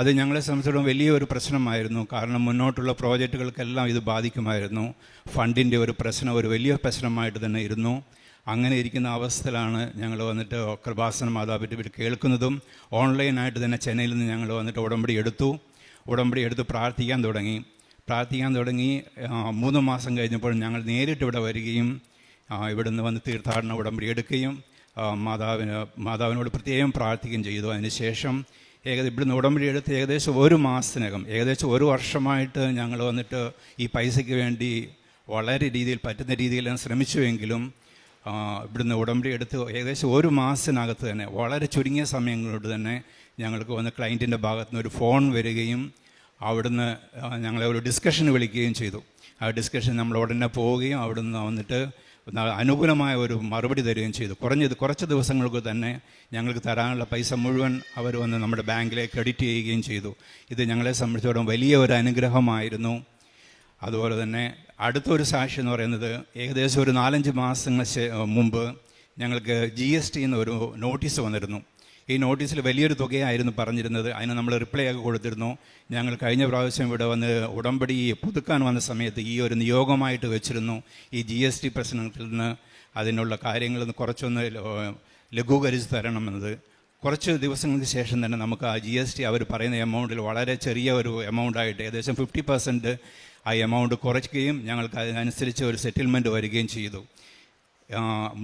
അത് ഞങ്ങളെ സംബന്ധിച്ചിടത്തോളം വലിയൊരു പ്രശ്നമായിരുന്നു. കാരണം മുന്നോട്ടുള്ള പ്രോജക്റ്റുകൾക്കെല്ലാം ഇത് ബാധിക്കുമായിരുന്നു. ഫണ്ടിൻ്റെ ഒരു പ്രശ്നം ഒരു വലിയ പ്രശ്നമായിട്ട് തന്നെ ഇരുന്നു. അങ്ങനെ ഇരിക്കുന്ന അവസ്ഥയിലാണ് ഞങ്ങൾ വന്നിട്ട് കൃപാസന മാതാപിതാക്കൾ കേൾക്കുന്നതും ഓൺലൈനായിട്ട് തന്നെ ചെന്നൈയിൽ നിന്ന് ഞങ്ങൾ വന്നിട്ട് ഉടമ്പടി എടുത്ത് പ്രാർത്ഥിക്കാൻ തുടങ്ങി. 3 മാസം കഴിഞ്ഞപ്പോൾ ഞങ്ങൾ നേരിട്ട് ഇവിടെ വരികയും ഇവിടുന്ന് വന്ന് തീർത്ഥാടന ഉടമ്പടി എടുക്കുകയും മാതാവിനോട് പ്രത്യേകം പ്രാർത്ഥിക്കുകയും ചെയ്തു. അതിനുശേഷം ഇവിടുന്ന് ഉടമ്പടി എടുത്ത് ഏകദേശം 1 മാസത്തിനകം, ഏകദേശം 1 വർഷമായിട്ട് ഞങ്ങൾ വന്നിട്ട് ഈ പൈസയ്ക്ക് വേണ്ടി വളരെ പറ്റുന്ന രീതിയിൽ ശ്രമിച്ചുവെങ്കിലും ഇവിടുന്ന് ഉടമ്പടി എടുത്ത് ഏകദേശം 1 മാസത്തിനകത്ത് തന്നെ വളരെ ചുരുങ്ങിയ സമയങ്ങളോട് തന്നെ ഞങ്ങൾക്ക് വന്ന് ക്ലയൻറ്റിൻ്റെ ഭാഗത്തു നിന്ന് ഒരു ഫോൺ വരികയും അവിടുന്ന് ഞങ്ങളെ ഒരു ഡിസ്കഷന് വിളിക്കുകയും ചെയ്തു. ആ ഡിസ്കഷൻ നമ്മൾ ഉടനെ പോവുകയും അവിടുന്ന് വന്നിട്ട് അനുകൂലമായ ഒരു മറുപടി തരികയും ചെയ്തു. കുറച്ച് ദിവസങ്ങൾക്ക് തന്നെ ഞങ്ങൾക്ക് തരാനുള്ള പൈസ മുഴുവൻ അവർ വന്ന് നമ്മുടെ ബാങ്കിലേക്ക് ക്രെഡിറ്റ് ചെയ്യുകയും ചെയ്തു. ഇത് ഞങ്ങളെ സംബന്ധിച്ചിടത്തോളം വലിയ ഒരു അനുഗ്രഹമായിരുന്നു. അതുപോലെ തന്നെ അടുത്തൊരു സാക്ഷ്യം എന്ന് പറയുന്നത്, ഏകദേശം ഒരു 4-5 മാസങ്ങൾ മുമ്പ് ഞങ്ങൾക്ക് GST എന്നൊരു നോട്ടീസ് വന്നിരുന്നു. ഈ നോട്ടീസിൽ വലിയൊരു തുകയായിരുന്നു പറഞ്ഞിരുന്നത്. അതിന് നമ്മൾ റിപ്ലൈ ഒക്കെ കൊടുത്തിരുന്നു. ഞങ്ങൾ കഴിഞ്ഞ പ്രാവശ്യം ഇവിടെ വന്ന് ഉടമ്പടി പുതുക്കാൻ വന്ന സമയത്ത് ഈ ഒരു നിയോഗമായിട്ട് വെച്ചിരുന്നു, ഈ GST പ്രശ്നത്തിൽ നിന്ന് അതിനുള്ള കാര്യങ്ങളൊന്ന് കുറച്ചൊന്ന് ലഘൂകരിച്ച് തരണമെന്നത്. കുറച്ച് ദിവസങ്ങൾക്ക് ശേഷം തന്നെ നമുക്ക് ആ GST അവർ പറയുന്ന എമൗണ്ടിൽ വളരെ ചെറിയ ഒരു എമൗണ്ടായിട്ട് ഏകദേശം 50% ആ എമൗണ്ട് കുറയ്ക്കുകയും ഞങ്ങൾക്ക് അതിനനുസരിച്ച് ഒരു സെറ്റിൽമെൻറ്റ് വരികയും ചെയ്തു.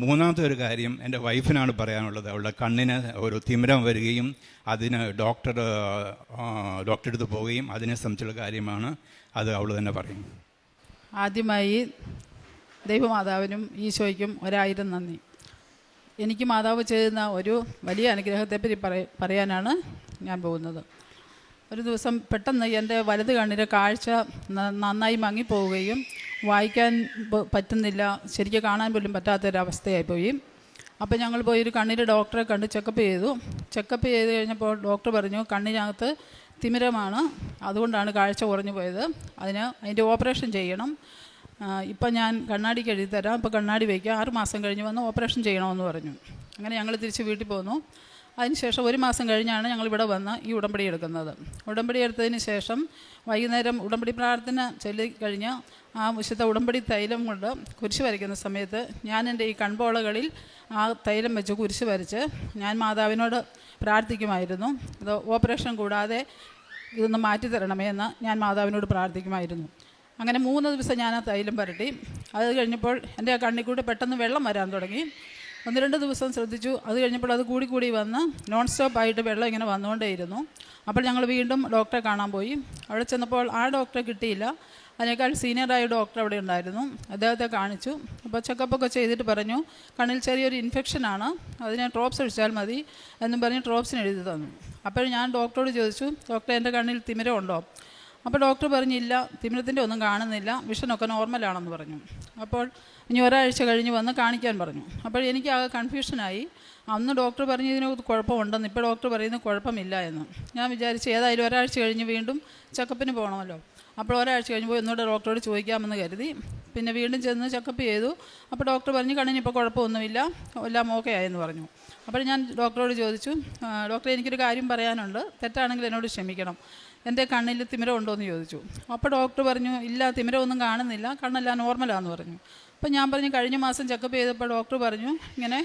മൂന്നാമത്തെ ഒരു കാര്യം എൻ്റെ വൈഫിനാണ് പറയാനുള്ളത്. അവളുടെ കണ്ണിന് ഒരു തിമിരം വരികയും അതിന് ഡോക്ടറുടെ അടുത്ത് പോവുകയും അതിനെ സംബന്ധിച്ചുള്ള കാര്യമാണ്. അത് അവൾ തന്നെ പറയും. ആദ്യമായി ദൈവമാതാവിനും ഈശോയ്ക്കും 1000 നന്ദി. എനിക്ക് മാതാവ് ചെയ്യുന്ന ഒരു വലിയ അനുഗ്രഹത്തെപ്പറ്റി പറയാനാണ് ഞാൻ പോകുന്നത്. ഒരു ദിവസം പെട്ടെന്ന് എൻ്റെ വലത് കണ്ണിൻ്റെ കാഴ്ച നന്നായി മങ്ങിപ്പോവുകയും വായിക്കാൻ പറ്റുന്നില്ല, ശരിക്കും കാണാൻ പോലും പറ്റാത്തൊരവസ്ഥയായിപ്പോയി. അപ്പോൾ ഞങ്ങൾ പോയി ഒരു കണ്ണിൻ്റെ ഡോക്ടറെ കണ്ട് ചെക്കപ്പ് ചെയ്തു. ചെക്കപ്പ് ചെയ്ത് കഴിഞ്ഞപ്പോൾ ഡോക്ടർ പറഞ്ഞു കണ്ണിനകത്ത് തിമിരമാണ്, അതുകൊണ്ടാണ് കാഴ്ച കുറഞ്ഞു പോയത്, അതിൻ്റെ ഓപ്പറേഷൻ ചെയ്യണം. ഇപ്പം ഞാൻ കണ്ണാടിക്ക് എഴുതി തരാം, ഇപ്പോൾ കണ്ണാടി വയ്ക്കുക, 6 മാസം കഴിഞ്ഞ് വന്ന് ഓപ്പറേഷൻ ചെയ്യണമെന്ന് പറഞ്ഞു. അങ്ങനെ ഞങ്ങൾ തിരിച്ച് വീട്ടിൽ പോന്നു. അതിനുശേഷം 1 മാസം കഴിഞ്ഞാണ് ഞങ്ങളിവിടെ വന്ന് ഈ ഉടമ്പടി എടുക്കുന്നത്. ഉടമ്പടി എടുത്തതിന് ശേഷം വൈകുന്നേരം ഉടമ്പടി പ്രാർത്ഥന ചൊല്ലിക്കഴിഞ്ഞ് ആ വിശുദ്ധ ഉടമ്പടി തൈലം കൊണ്ട് കുരിശ് വരയ്ക്കുന്ന സമയത്ത് ഞാൻ എൻ്റെ ഈ കൺപോളകളിൽ ആ തൈലം വെച്ച് കുരിശ് വരച്ച് ഞാൻ മാതാവിനോട് പ്രാർത്ഥിക്കുമായിരുന്നു. ഇത് ഓപ്പറേഷൻ കൂടാതെ ഇതൊന്ന് മാറ്റി തരണമേ എന്ന് ഞാൻ മാതാവിനോട് പ്രാർത്ഥിക്കുമായിരുന്നു. അങ്ങനെ 3 ദിവസം ഞാൻ ആ തൈലം പുരട്ടി. അത് കഴിഞ്ഞപ്പോൾ എൻ്റെ ആ കണ്ണിൽ കൂടെ പെട്ടെന്ന് വെള്ളം വരാൻ തുടങ്ങി. 1-2 ദിവസം ശ്രദ്ധിച്ചു. അത് കഴിഞ്ഞപ്പോൾ അത് കൂടി വന്ന് നോൺ സ്റ്റോപ്പായിട്ട് വെള്ളം ഇങ്ങനെ വന്നുകൊണ്ടേയിരുന്നു. അപ്പോൾ ഞങ്ങൾ വീണ്ടും ഡോക്ടറെ കാണാൻ പോയി. അവിടെ ചെന്നപ്പോൾ ആ ഡോക്ടറെ കിട്ടിയില്ല. അതിനേക്കാൾ സീനിയറായ ഡോക്ടർ അവിടെ ഉണ്ടായിരുന്നു. അദ്ദേഹത്തെ കാണിച്ചു. അപ്പോൾ ചെക്കപ്പൊക്കെ ചെയ്തിട്ട് പറഞ്ഞു കണ്ണിൽ ചെറിയൊരു ഇൻഫെക്ഷനാണ്, അതിന് ഡ്രോപ്സ് ഒഴിച്ചാൽ മതി എന്നും പറഞ്ഞ് ഡ്രോപ്സിന് എഴുതി തന്നു. അപ്പോൾ ഞാൻ ഡോക്ടറോട് ചോദിച്ചു, ഡോക്ടർ എൻ്റെ കണ്ണിൽ തിമിരമുണ്ടോ? അപ്പോൾ ഡോക്ടർ പറഞ്ഞില്ല, തിമിരത്തിൻ്റെ ഒന്നും കാണുന്നില്ല, വിഷനൊക്കെ നോർമലാണെന്ന് പറഞ്ഞു. അപ്പോൾ ഇനി ഒരാഴ്ച കഴിഞ്ഞ് വന്ന് കാണിക്കാൻ പറഞ്ഞു. അപ്പോൾ എനിക്ക് ആകെ കൺഫ്യൂഷനായി. അന്ന് ഡോക്ടർ പറഞ്ഞു ഇതിന് കുഴപ്പമുണ്ടെന്ന്, ഇപ്പോൾ ഡോക്ടർ പറയുന്നത് കുഴപ്പമില്ല എന്ന്. ഞാൻ വിചാരിച്ചു ഏതായാലും ഒരാഴ്ച കഴിഞ്ഞ് വീണ്ടും ചെക്കപ്പിന് പോകണമല്ലോ. അപ്പോൾ ഒരാഴ്ച കഴിഞ്ഞപ്പോൾ ഒന്നുകൂടെ ഡോക്ടറോട് ചോദിക്കാമെന്ന് കരുതി. പിന്നെ വീണ്ടും ചെന്ന് ചെക്കപ്പ് ചെയ്തു. അപ്പോൾ ഡോക്ടർ പറഞ്ഞു കണ്ണിന് ഇപ്പോൾ കുഴപ്പമൊന്നുമില്ല, എല്ലാം ഓക്കെ ആയെന്ന് പറഞ്ഞു. അപ്പോൾ ഞാൻ ഡോക്ടറോട് ചോദിച്ചു, ഡോക്ടറെ എനിക്കൊരു കാര്യം പറയാനുണ്ട്, തെറ്റാണെങ്കിൽ എന്നോട് ക്ഷമിക്കണം, എൻ്റെ കണ്ണിൽ തിമിരം ഉണ്ടോ എന്ന് ചോദിച്ചു. അപ്പോൾ ഡോക്ടർ പറഞ്ഞു ഇല്ല, തിമിരമൊന്നും കാണുന്നില്ല, കണ്ണെല്ലാം നോർമലാണെന്ന് പറഞ്ഞു. അപ്പോൾ ഞാൻ പറഞ്ഞു കഴിഞ്ഞ മാസം ചെക്കപ്പ് ചെയ്തപ്പോൾ ഡോക്ടർ പറഞ്ഞു ഇങ്ങനെ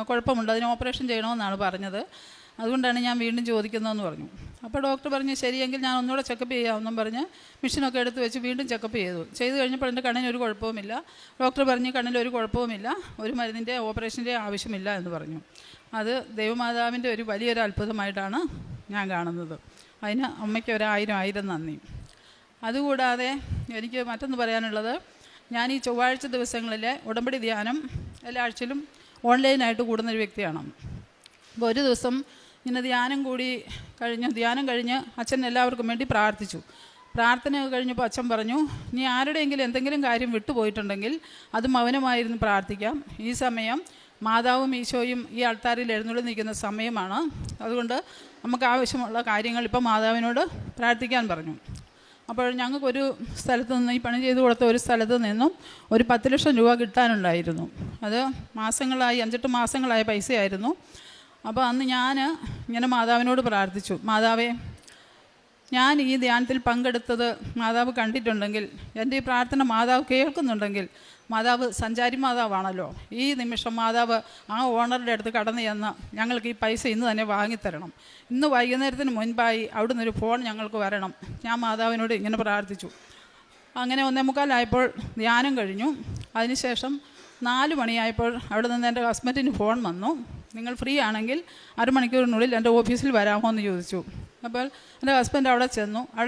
കുഴപ്പമുണ്ട്, അതിന് ഓപ്പറേഷൻ ചെയ്യണമെന്നാണ് പറഞ്ഞത്, അതുകൊണ്ടാണ് ഞാൻ വീണ്ടും ചോദിക്കുന്നതെന്ന് പറഞ്ഞു. അപ്പോൾ ഡോക്ടർ പറഞ്ഞു ശരിയെങ്കിൽ ഞാൻ ഒന്നുകൂടെ ചെക്കപ്പ് ചെയ്യാമെന്നും പറഞ്ഞ് മെഷീനൊക്കെ എടുത്ത് വെച്ച് വീണ്ടും ചെക്കപ്പ് ചെയ്തു കഴിഞ്ഞപ്പോൾ എൻ്റെ കണ്ണിന് ഒരു കുഴപ്പവുമില്ല. ഡോക്ടർ പറഞ്ഞു കണ്ണിലൊരു കുഴപ്പവുമില്ല, ഒരു മരുന്നിൻ്റെ ഓപ്പറേഷൻ്റെ ആവശ്യമില്ല എന്ന് പറഞ്ഞു. അത് ദൈവമാതാവിൻ്റെ ഒരു വലിയൊരു അത്ഭുതമായിട്ടാണ് ഞാൻ കാണുന്നത്. അതിന് അമ്മയ്ക്ക് 1000 നന്ദി. അതുകൂടാതെ എനിക്ക് മറ്റൊന്ന് പറയാനുള്ളത്, ഞാൻ ഈ ചൊവ്വാഴ്ച ദിവസങ്ങളിൽ ഉടമ്പടി ധ്യാനം എല്ലാ ആഴ്ചയിലും ഓൺലൈനായിട്ട് കൂടുന്നൊരു വ്യക്തിയാണ്. അപ്പോൾ ഒരു ദിവസം ഇങ്ങനെ ധ്യാനം കഴിഞ്ഞ് അച്ഛൻ എല്ലാവർക്കും വേണ്ടി പ്രാർത്ഥിച്ചു. പ്രാർത്ഥന കഴിഞ്ഞപ്പോൾ അച്ഛൻ പറഞ്ഞു നീ ആരുടെയെങ്കിലും എന്തെങ്കിലും കാര്യം വിട്ടുപോയിട്ടുണ്ടെങ്കിൽ അത് മൗനമായിരുന്നു പ്രാർത്ഥിക്കാം, ഈ സമയം മാതാവും ഈശോയും ഈ ആൾത്താരിൽ എഴുന്നള്ളി നിൽക്കുന്ന സമയമാണ്, അതുകൊണ്ട് നമുക്ക് ആവശ്യമുള്ള കാര്യങ്ങൾ ഇപ്പോൾ മാതാവിനോട് പ്രാർത്ഥിക്കാൻ പറഞ്ഞു. അപ്പോൾ ഞങ്ങൾക്കൊരു സ്ഥലത്ത് നിന്ന് ഈ പണി ചെയ്ത് കൊടുത്ത ഒരു സ്ഥലത്ത് നിന്നും ഒരു 10 ലക്ഷം രൂപ കിട്ടാനുണ്ടായിരുന്നു. അത് 5-8 മാസങ്ങളായ പൈസയായിരുന്നു. അപ്പോൾ അന്ന് ഞാൻ ഇങ്ങനെ മാതാവിനോട് പ്രാർത്ഥിച്ചു, മാതാവേ ഞാൻ ഈ ധ്യാനത്തിൽ പങ്കെടുത്തത് മാതാവ് കണ്ടിട്ടുണ്ടെങ്കിൽ, എൻ്റെ ഈ പ്രാർത്ഥന മാതാവ് കേൾക്കുന്നുണ്ടെങ്കിൽ, മാതാവ് സഞ്ചാരി മാതാവാണല്ലോ, ഈ നിമിഷം മാതാവ് ആ ഓണറുടെ അടുത്ത് കടന്നു ചെന്ന് ഞങ്ങൾക്ക് ഈ പൈസ ഇന്ന് തന്നെ വാങ്ങിത്തരണം, ഇന്ന് വൈകുന്നേരത്തിന് മുൻപായി അവിടുന്ന് ഒരു ഫോൺ ഞങ്ങൾക്ക് വരണം. ഞാൻ മാതാവിനോട് ഇങ്ങനെ പ്രാർത്ഥിച്ചു. അങ്ങനെ 1:45 ധ്യാനം കഴിഞ്ഞു. അതിനുശേഷം 4 മണിയായപ്പോൾ അവിടെ നിന്ന് എൻ്റെ ഹസ്ബൻഡിന് ഫോൺ വന്നു, നിങ്ങൾ ഫ്രീ ആണെങ്കിൽ 1/2 മണിക്കൂറിനുള്ളിൽ എൻ്റെ ഓഫീസിൽ വരാമോ എന്ന് ചോദിച്ചു. അപ്പോൾ എൻ്റെ ഹസ്ബൻഡ് അവിടെ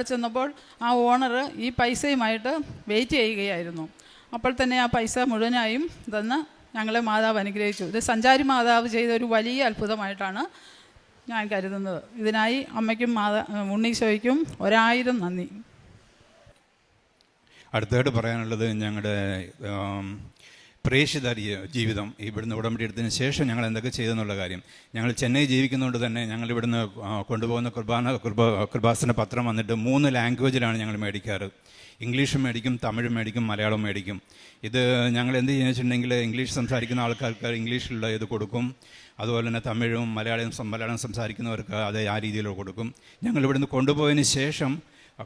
ചെന്നപ്പോൾ ആ ഓണർ ഈ പൈസയുമായിട്ട് വെയിറ്റ് ചെയ്യുകയായിരുന്നു. അപ്പോൾ തന്നെ ആ പൈസ മുഴുവനായും തന്ന് ഞങ്ങളെ മാതാവ് അനുഗ്രഹിച്ചു. ഇത് സഞ്ചാരി മാതാവ് ചെയ്ത ഒരു വലിയ അത്ഭുതമായിട്ടാണ് ഞാൻ കരുതുന്നത്. ഇതിനായി അമ്മയ്ക്കും ഉണ്ണീശോയ്ക്കും 1000 നന്ദി. അടുത്തായിട്ട് പറയാനുള്ളത് ഞങ്ങളുടെ പ്രേക്ഷിത ജീവിതം. ഇവിടുന്ന് ഉടമ്പടി എടുത്തതിന് ശേഷം ഞങ്ങൾ എന്തൊക്കെ ചെയ്തെന്നുള്ള കാര്യം. ഞങ്ങൾ ചെന്നൈ ജീവിക്കുന്നതുകൊണ്ട് തന്നെ ഞങ്ങൾ ഇവിടുന്ന് കൊണ്ടുപോകുന്ന കൃപാസന പത്രം വന്നിട്ട് 3 ലാംഗ്വേജിലാണ് ഞങ്ങൾ മേടിക്കാറ്. ഇംഗ്ലീഷും മേടിക്കും, തമിഴും മേടിക്കും, മലയാളം മേടിക്കും. ഇത് ഞങ്ങൾ എന്ത് ചെയ്യുക വെച്ചിട്ടുണ്ടെങ്കിൽ ഇംഗ്ലീഷ് സംസാരിക്കുന്ന ആൾക്കാർക്ക് ഇംഗ്ലീഷിലുള്ള ഇത് കൊടുക്കും, അതുപോലെ തന്നെ തമിഴും മലയാളം സംസാരിക്കുന്നവർക്ക് അത് ആ രീതിയിൽ കൊടുക്കും. ഞങ്ങൾ ഇവിടുന്ന് കൊണ്ടുപോയതിന് ശേഷം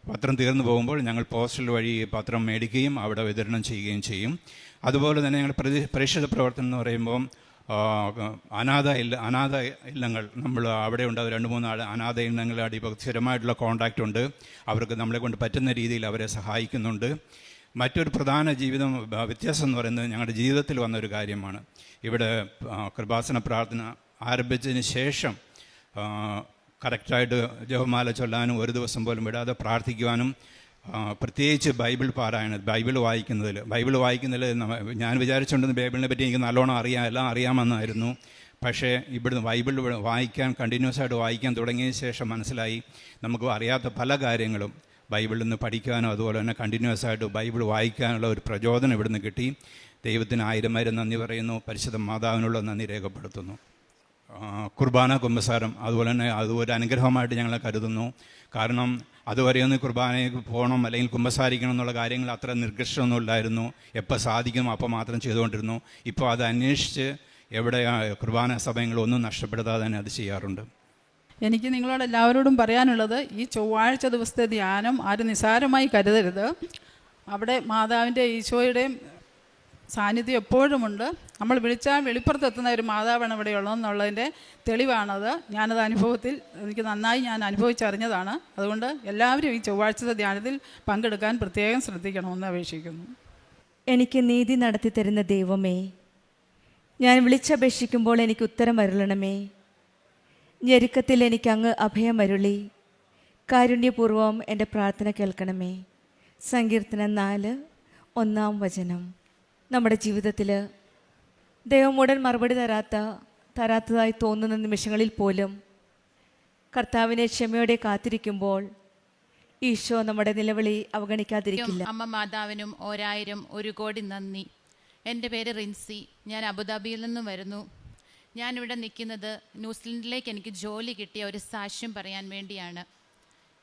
പത്രം തീർന്നു പോകുമ്പോൾ ഞങ്ങൾ പോസ്റ്റൽ വഴി പത്രം മേടിക്കുകയും അവിടെ വിതരണം ചെയ്യുകയും ചെയ്യും. അതുപോലെ തന്നെ ഞങ്ങൾ പ്രേക്ഷിത പ്രവർത്തനം എന്ന് പറയുമ്പോൾ അനാഥ ഇല്ലങ്ങൾ നമ്മൾ അവിടെ ഉണ്ട്. 2-3 അനാഥ ഇല്ലങ്ങളായിട്ട് ഇപ്പോൾ സ്ഥിരമായിട്ടുള്ള കോൺടാക്റ്റ് ഉണ്ട്. അവർക്ക് നമ്മളെ കൊണ്ട് പറ്റുന്ന രീതിയിൽ അവരെ സഹായിക്കുന്നുണ്ട്. മറ്റൊരു പ്രധാന വ്യത്യാസം എന്ന് പറയുന്നത് ഞങ്ങളുടെ ജീവിതത്തിൽ വന്നൊരു കാര്യമാണ്. ഇവിടെ കൃപാസന പ്രാർത്ഥന ആരംഭിച്ചതിന് ശേഷം കറക്റ്റായിട്ട് ജപമാല ചൊല്ലാനും 1 ദിവസം പോലും വിടാതെ പ്രാർത്ഥിക്കുവാനും പ്രത്യേകിച്ച് ബൈബിൾ ബൈബിൾ വായിക്കുന്നതിൽ ഞാൻ വിചാരിച്ചുകൊണ്ടിരുന്ന ബൈബിളിനെ പറ്റി എനിക്ക് നല്ലോണം എല്ലാം അറിയാമെന്നായിരുന്നു. പക്ഷേ ഇവിടുന്ന് ബൈബിൾ കണ്ടിന്യൂസ് ആയിട്ട് വായിക്കാൻ തുടങ്ങിയ ശേഷം മനസ്സിലായി നമുക്ക് അറിയാത്ത പല കാര്യങ്ങളും ബൈബിളിൽ നിന്ന് പഠിക്കാനോ അതുപോലെ തന്നെ കണ്ടിന്യൂസ് ആയിട്ട് ബൈബിൾ വായിക്കാനുള്ള ഒരു പ്രചോദനം ഇവിടുന്ന് കിട്ടി. ദൈവത്തിന് 1000 നന്ദി പറയുന്നു. പരിശുദ്ധ മാതാവിനുള്ള നന്ദി രേഖപ്പെടുത്തുന്നു. കുർബാന കുമ്പസാരം അതുപോലെ തന്നെ അതൊരു അനുഗ്രഹമായിട്ട് ഞങ്ങളെ കരുതുന്നു. കാരണം അതുവരെയൊന്നും കുർബാനയ്ക്ക് പോകണം അല്ലെങ്കിൽ കുമ്പസാരിക്കണം എന്നുള്ള കാര്യങ്ങൾ അത്ര നിർദ്ദിഷ്ടമൊന്നും ഇല്ലായിരുന്നു. എപ്പോൾ സാധിക്കും അപ്പോൾ മാത്രം ചെയ്തുകൊണ്ടിരുന്നു. ഇപ്പോൾ അത് അന്വേഷിച്ച് എവിടെ കുർബാന സമയങ്ങളൊന്നും നഷ്ടപ്പെടുത്താതെ തന്നെ അത് ചെയ്യാറുണ്ട്. എനിക്ക് നിങ്ങളോട് എല്ലാവരോടും പറയാനുള്ളത്, ഈ ചൊവ്വാഴ്ച ദിവസത്തെ ധ്യാനം ആരും നിസ്സാരമായി കരുതരുത്. അവിടെ മാതാവിൻ്റെ ഈശോയുടെയും സാന്നിധ്യം എപ്പോഴുമുണ്ട്. നമ്മൾ വിളിച്ചാൽ വെളിപ്പുറത്തെത്തുന്ന ഒരു മാതാവാണ് ഇവിടെ ഉള്ളതെന്നുള്ളതിൻ്റെ തെളിവാണത്. ഞാനത് അനുഭവത്തിൽ എനിക്ക് നന്നായി ഞാൻ അനുഭവിച്ചറിഞ്ഞതാണ്. അതുകൊണ്ട് എല്ലാവരും ഈ ചൊവ്വാഴ്ചത്തെ ധ്യാനത്തിൽ പങ്കെടുക്കാൻ പ്രത്യേകം ശ്രദ്ധിക്കണമെന്ന് അപേക്ഷിക്കുന്നു. എനിക്ക് നീതി നടത്തി തരുന്ന ദൈവമേ, ഞാൻ വിളിച്ചപേക്ഷിക്കുമ്പോൾ എനിക്ക് ഉത്തരം അരുളണമേ. ഞെരുക്കത്തിൽ എനിക്ക് അങ്ങ് അഭയം അരുളി കാരുണ്യപൂർവം എൻ്റെ പ്രാർത്ഥന കേൾക്കണമേ. സങ്കീർത്തനം 4:1 നമ്മുടെ ജീവിതത്തിൽ ദൈവം ഉടൻ മറുപടി തരാത്തതായി തോന്നുന്ന നിമിഷങ്ങളിൽ പോലും കർത്താവിനെ ക്ഷമയോടെ കാത്തിരിക്കുമ്പോൾ ഈശോ നമ്മുടെ നിലവിളി അവഗണിക്കാതിരിക്കില്ല. അമ്മ മാതാവിനും 1000 കോടി നന്ദി. എൻ്റെ പേര് റിൻസി. ഞാൻ അബുദാബിയിൽ നിന്നും വരുന്നു. ഞാനിവിടെ നിൽക്കുന്നത് ന്യൂസിലൻഡിലേക്ക് എനിക്ക് ജോലി കിട്ടിയ ഒരു സാക്ഷ്യം പറയാൻ വേണ്ടിയാണ്.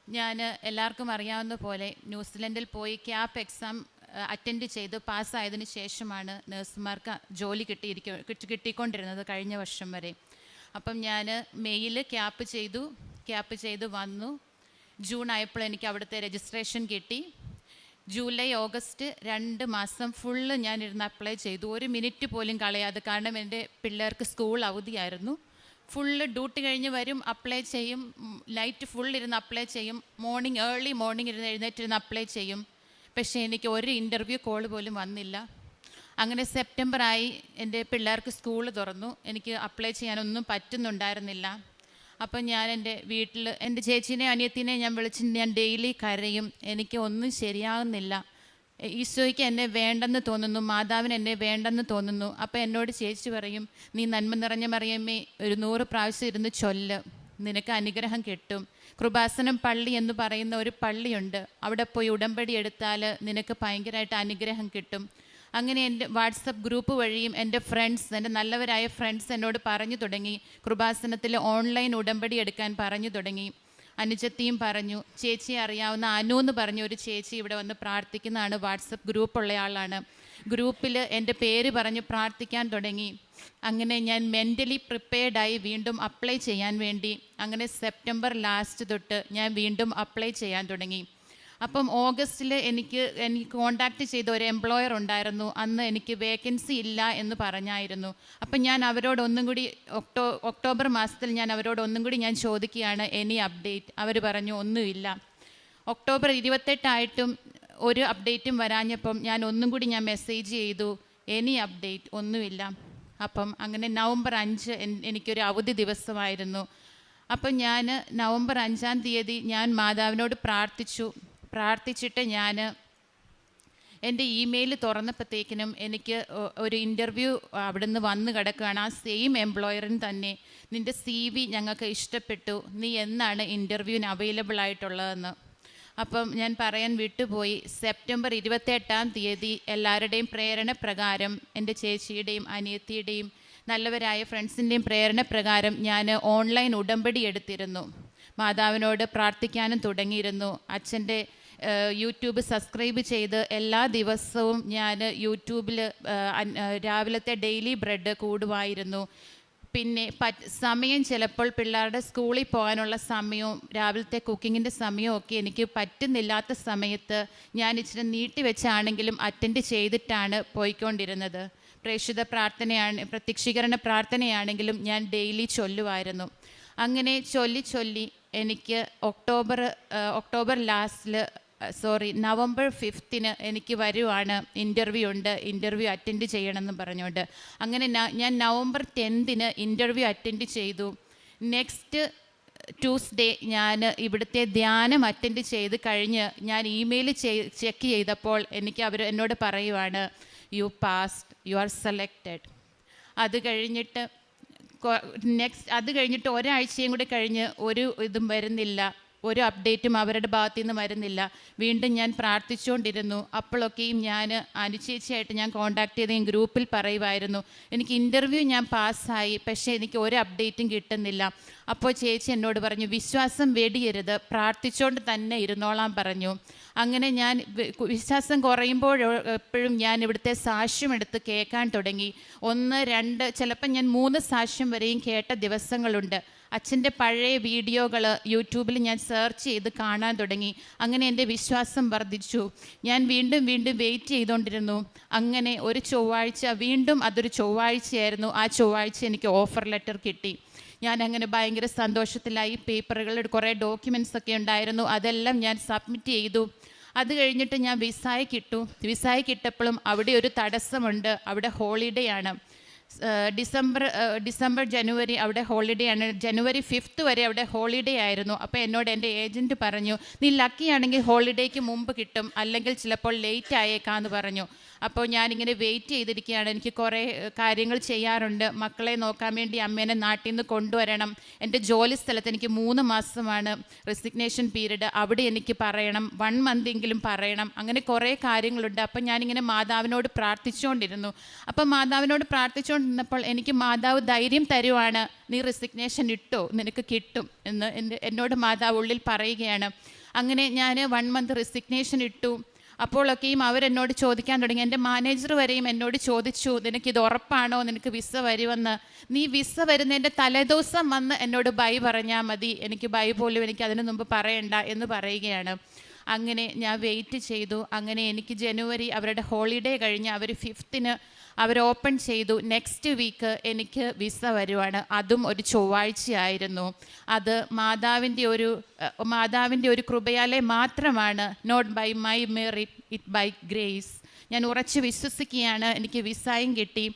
ഞാൻ എല്ലാവർക്കും അറിയാവുന്ന പോലെ ന്യൂസിലൻഡിൽ പോയി ക്യാപ്പ് എക്സാം അറ്റൻഡ് ചെയ്ത് പാസ്സായതിനു ശേഷമാണ് നഴ്സുമാർക്ക് ജോലി കിട്ടിക്കൊണ്ടിരുന്നത് കഴിഞ്ഞ വർഷം വരെ. അപ്പം ഞാൻ മെയ്യിൽ ക്യാപ്പ് ചെയ്തു വന്നു. ജൂൺ ആയപ്പോൾ എനിക്ക് അവിടുത്തെ രജിസ്ട്രേഷൻ കിട്ടി. ജൂലൈ ഓഗസ്റ്റ് 2 മാസം ഫുള്ള് ഞാനിരുന്ന് അപ്ലൈ ചെയ്തു, ഒരു മിനിറ്റ് പോലും കളയാതെ. കാരണം എൻ്റെ പിള്ളേർക്ക് സ്കൂൾ അവധിയായിരുന്നു. ഫുള്ള് ഡ്യൂട്ടി കഴിഞ്ഞ് വരും, അപ്ലൈ ചെയ്യും, നൈറ്റ് ഫുൾ ഇരുന്ന് അപ്ലൈ ചെയ്യും, ഏർലി മോർണിംഗ് എഴുന്നേറ്റിരുന്ന് അപ്ലൈ ചെയ്യും. പക്ഷേ എനിക്ക് ഒരു ഇൻ്റർവ്യൂ കോൾ പോലും വന്നില്ല. അങ്ങനെ സെപ്റ്റംബറായി, എൻ്റെ പിള്ളേർക്ക് സ്കൂൾ തുറന്നു. എനിക്ക് അപ്ലൈ ചെയ്യാനൊന്നും പറ്റുന്നുണ്ടായിരുന്നില്ല. അപ്പം ഞാൻ എൻ്റെ വീട്ടിൽ എൻ്റെ ചേച്ചീനെ അനിയത്തിനെ ഞാൻ ഞാൻ ഡെയിലി കരയും. എനിക്ക് ഒന്നും ശരിയാകുന്നില്ല. ഈശോയ്ക്ക് എന്നെ വേണ്ടെന്ന് തോന്നുന്നു, മാതാവിന് എന്നെ വേണ്ടെന്ന് തോന്നുന്നു. അപ്പോൾ എന്നോട് ചേച്ചി പറയും, നീ നന്മ നിറഞ്ഞ മറിയമ്മേ 100 പ്രാവശ്യം ഇരുന്ന് ചൊല്ല്, നിനക്ക് അനുഗ്രഹം കിട്ടും. കൃപാസനം പള്ളി എന്ന് പറയുന്ന ഒരു പള്ളിയുണ്ട്, അവിടെ പോയി ഉടമ്പടി എടുത്താൽ നിനക്ക് ഭയങ്കരമായിട്ട് അനുഗ്രഹം കിട്ടും. അങ്ങനെ എൻ്റെ വാട്സപ്പ് ഗ്രൂപ്പ് വഴിയും എൻ്റെ നല്ലവരായ ഫ്രണ്ട്സ് എന്നോട് പറഞ്ഞു തുടങ്ങി. കൃപാസനത്തിൽ ഓൺലൈൻ ഉടമ്പടി എടുക്കാൻ പറഞ്ഞു തുടങ്ങി. അനുജത്തിയും പറഞ്ഞു, ചേച്ചിയെ അറിയാവുന്ന അനു എന്ന് പറഞ്ഞ ഒരു ചേച്ചി ഇവിടെ വന്ന് പ്രാർത്ഥിക്കുന്നതാണ്, വാട്സപ്പ് ഗ്രൂപ്പുള്ള ആളാണ്. ഗ്രൂപ്പിൽ എൻ്റെ പേര് പറഞ്ഞ് പ്രാർത്ഥിക്കാൻ തുടങ്ങി. അങ്ങനെ ഞാൻ മെൻ്റലി പ്രിപ്പയർഡായി വീണ്ടും അപ്ലൈ ചെയ്യാൻ വേണ്ടി. അങ്ങനെ സെപ്റ്റംബർ ലാസ്റ്റ് തൊട്ട് ഞാൻ വീണ്ടും അപ്ലൈ ചെയ്യാൻ തുടങ്ങി. അപ്പം ഓഗസ്റ്റിൽ എനിക്ക് കോണ്ടാക്റ്റ് ചെയ്ത ഒരു എംപ്ലോയർ ഉണ്ടായിരുന്നു. അന്ന് എനിക്ക് വേക്കൻസി ഇല്ല എന്ന് പറഞ്ഞായിരുന്നു. അപ്പം ഞാൻ അവരോട് ഒന്നും കൂടി ഒക്ടോബർ മാസത്തിൽ ഞാൻ അവരോട് ഒന്നും കൂടി ഞാൻ ചോദിക്കുകയാണ്, എനി അപ്ഡേറ്റ്? അവർ പറഞ്ഞു ഒന്നുമില്ല. ഒക്ടോബർ 28 ഒരു അപ്ഡേറ്റും വരാഞ്ഞപ്പം ഞാൻ ഒന്നും കൂടി മെസ്സേജ് ചെയ്തു, എനി അപ്ഡേറ്റ്? ഒന്നുമില്ല. അപ്പം അങ്ങനെ നവംബർ 5 എനിക്കൊരു അവധി ദിവസമായിരുന്നു. അപ്പം ഞാൻ നവംബർ 5 തീയതി ഞാൻ മാതാവിനോട് പ്രാർത്ഥിച്ചിട്ട് ഞാൻ എൻ്റെ ഇമെയിൽ തുറന്നപ്പോഴത്തേക്കിനും എനിക്ക് ഒരു ഇൻ്റർവ്യൂ അവിടെ നിന്ന് വന്ന് കിടക്കുകയാണ്. ആ സെയിം എംപ്ലോയറിന് തന്നെ, നിൻ്റെ CV ഞങ്ങൾക്ക് ഇഷ്ടപ്പെട്ടു, നീ എന്നാണ് ഇൻ്റർവ്യൂവിന് അവൈലബിൾ ആയിട്ടുള്ളതെന്ന്. അപ്പം ഞാൻ പറയാൻ വിട്ടുപോയി, സെപ്റ്റംബർ 28 തീയതി എല്ലാവരുടെയും പ്രേരണ പ്രകാരം, എൻ്റെ ചേച്ചിയുടെയും അനിയത്തിയുടെയും നല്ലവരായ ഫ്രണ്ട്സിൻ്റെയും പ്രേരണ പ്രകാരം ഞാൻ ഓൺലൈൻ ഉടമ്പടി എടുത്തിരുന്നു. മാതാവിനോട് പ്രാർത്ഥിക്കാനും തുടങ്ങിയിരുന്നു. അച്ഛൻ്റെ യൂട്യൂബ് സബ്സ്ക്രൈബ് ചെയ്ത് എല്ലാ ദിവസവും ഞാൻ യൂട്യൂബിൽ രാവിലത്തെ ഡെയിലി ബ്രെഡ് കൂടുമായിരുന്നു. പിന്നെ സമയം ചിലപ്പോൾ പിള്ളേരുടെ സ്കൂളിൽ പോകാനുള്ള സമയവും രാവിലത്തെ കുക്കിങ്ങിൻ്റെ സമയവും ഒക്കെ എനിക്ക് പറ്റുന്നില്ലാത്ത സമയത്ത് ഞാൻ ഇച്ചിരി നീട്ടിവെച്ചാണെങ്കിലും അറ്റൻഡ് ചെയ്തിട്ടാണ് പോയിക്കൊണ്ടിരുന്നത്. പ്രേക്ഷിത പ്രത്യക്ഷീകരണ പ്രാർത്ഥനയാണെങ്കിലും ഞാൻ ഡെയിലി ചൊല്ലുമായിരുന്നു. അങ്ങനെ ചൊല്ലി എനിക്ക് നവംബർ 5 എനിക്ക് വരുവാണ്, ഇൻ്റർവ്യൂ അറ്റൻഡ് ചെയ്യണമെന്ന് പറഞ്ഞുകൊണ്ട്. അങ്ങനെ ഞാൻ നവംബർ 10 ഇൻ്റർവ്യൂ അറ്റൻഡ് ചെയ്തു. നെക്സ്റ്റ് ട്യൂസ്ഡേ ഞാൻ ഇവിടുത്തെ ധ്യാനം അറ്റൻഡ് ചെയ്ത് കഴിഞ്ഞ് ഞാൻ ഇമെയിൽ ചെക്ക് ചെയ്തപ്പോൾ അവർ എന്നോട് പറയുവാണ്, you passed, you are selected. അത് കഴിഞ്ഞിട്ട് ഒരാഴ്ചയും കൂടി കഴിഞ്ഞ് ഒരു ഇതും വരുന്നില്ല, ഒരു അപ്ഡേറ്റും അവരുടെ ഭാഗത്തു നിന്ന് വരുന്നില്ല. വീണ്ടും ഞാൻ പ്രാർത്ഥിച്ചുകൊണ്ടിരുന്നു. അപ്പോഴൊക്കെയും ഞാൻ അനുചേച്ചിയായിട്ട് ഞാൻ കോൺടാക്ട് ചെയ്ത് ഗ്രൂപ്പിൽ പറയുമായിരുന്നു, എനിക്ക് ഇൻ്റർവ്യൂ ഞാൻ പാസ്സായി, പക്ഷേ എനിക്ക് ഒരു അപ്ഡേറ്റും കിട്ടുന്നില്ല. അപ്പോൾ ചേച്ചി എന്നോട് പറഞ്ഞു, വിശ്വാസം വെടിയരുത്, പ്രാർത്ഥിച്ചുകൊണ്ട് തന്നെ ഇരുന്നോളാൻ പറഞ്ഞു. അങ്ങനെ ഞാൻ വിശ്വാസം കുറയുമ്പോൾ എപ്പോഴും ഞാൻ ഇവിടുത്തെ സാക്ഷ്യം എടുത്ത് കേൾക്കാൻ തുടങ്ങി. 1, 2, ചിലപ്പോൾ ഞാൻ 3 സാക്ഷ്യം വരെയും കേട്ട ദിവസങ്ങളുണ്ട്. അച്ഛൻ്റെ പഴയ വീഡിയോകൾ യൂട്യൂബിൽ ഞാൻ സെർച്ച് ചെയ്ത് കാണാൻ തുടങ്ങി. അങ്ങനെ എൻ്റെ വിശ്വാസം വർദ്ധിച്ചു. ഞാൻ വീണ്ടും വെയിറ്റ് ചെയ്തുകൊണ്ടിരുന്നു. അങ്ങനെ ഒരു ചൊവ്വാഴ്ച, വീണ്ടും അതൊരു ചൊവ്വാഴ്ചയായിരുന്നു. ആ ചൊവ്വാഴ്ച എനിക്ക് ഓഫർ ലെറ്റർ കിട്ടി. ഞാൻ അങ്ങനെ ഭയങ്കര സന്തോഷത്തിലായി. പേപ്പറുകൾ, കുറേ ഡോക്യുമെൻറ്റ്സ് ഒക്കെ ഉണ്ടായിരുന്നു, അതെല്ലാം ഞാൻ സബ്മിറ്റ് ചെയ്തു. അത് കഴിഞ്ഞിട്ട് ഞാൻ വിസയ്ക്ക് കിട്ടപ്പോഴും അവിടെ ഒരു തടസ്സമുണ്ട്. അവിടെ ഹോളിഡേ ആണ്. ഡിസംബർ ജനുവരി അവിടെ ഹോളിഡേ ആണ്. ജനുവരി 5 വരെ അവിടെ ഹോളിഡേ ആയിരുന്നു. അപ്പോൾ എന്നോട് എൻ്റെ ഏജൻറ്റ് പറഞ്ഞു, നീ ലക്കിയാണെങ്കിൽ ഹോളിഡേക്ക് മുമ്പ് കിട്ടും, അല്ലെങ്കിൽ ചിലപ്പോൾ ലേറ്റ് ആയേക്കാന്ന് പറഞ്ഞു. അപ്പോൾ ഞാനിങ്ങനെ വെയിറ്റ് ചെയ്തിരിക്കുകയാണ്. എനിക്ക് കുറേ കാര്യങ്ങൾ ചെയ്യാറുണ്ട്. മക്കളെ നോക്കാൻ വേണ്ടി അമ്മേനെ നാട്ടിൽ നിന്ന് കൊണ്ടുവരണം. എൻ്റെ ജോലി സ്ഥലത്ത് എനിക്ക് 3 മാസമാണ് റെസിഗ്നേഷൻ പീരീഡ്. അവിടെ എനിക്ക് പറയണം, 1 മന്തെങ്കിലും പറയണം. അങ്ങനെ കുറേ കാര്യങ്ങളുണ്ട്. അപ്പം ഞാനിങ്ങനെ മാതാവിനോട് പ്രാർത്ഥിച്ചുകൊണ്ടിരുന്നു. അപ്പം മാതാവിനോട് പ്രാർത്ഥിച്ചുകൊണ്ടിരുന്നപ്പോൾ എനിക്ക് മാതാവ് ധൈര്യം തരുവാണ്, നീ റെസിഗ്നേഷൻ ഇട്ടോ, നിനക്ക് കിട്ടും എന്ന് എന്നോട് മാതാവ് ഉള്ളിൽ പറയുകയാണ്. അങ്ങനെ ഞാൻ 1 മന്ത് റെസിഗ്നേഷൻ ഇട്ടു. അപ്പോഴൊക്കെയും അവരെന്നോട് ചോദിക്കാൻ തുടങ്ങി. എൻ്റെ മാനേജർ വരെയും എന്നോട് ചോദിച്ചു, നിനക്കിത് ഉറപ്പാണോ, നിനക്ക് വിസ വരുമെന്ന്. നീ വിസ വരുന്നതിൻ്റെ തലേദിവസം വന്ന് എന്നോട് ബൈ പറഞ്ഞാൽ മതി, എനിക്ക് ബൈ പോലും എനിക്ക് അതിനു മുമ്പ് പറയണ്ട എന്ന് പറയുകയാണ്. അങ്ങനെ ഞാൻ വെയിറ്റ് ചെയ്തു. അങ്ങനെ എനിക്ക് ജനുവരി അവരുടെ ഹോളിഡേ കഴിഞ്ഞ് അവർ 5th അവർ ഓപ്പൺ ചെയ്തു. നെക്സ്റ്റ് വീക്ക് എനിക്ക് വിസ വരുവാണ്. അതും ഒരു ചൊവ്വാഴ്ചയായിരുന്നു. അത് മാതാവിൻ്റെ ഒരു കൃപയാലെ മാത്രമാണ്. Not by my merit, it by grace. ഞാൻ ഉറച്ച് വിശ്വസിക്കുകയാണ്. എനിക്ക് വിസയും കിട്ടി.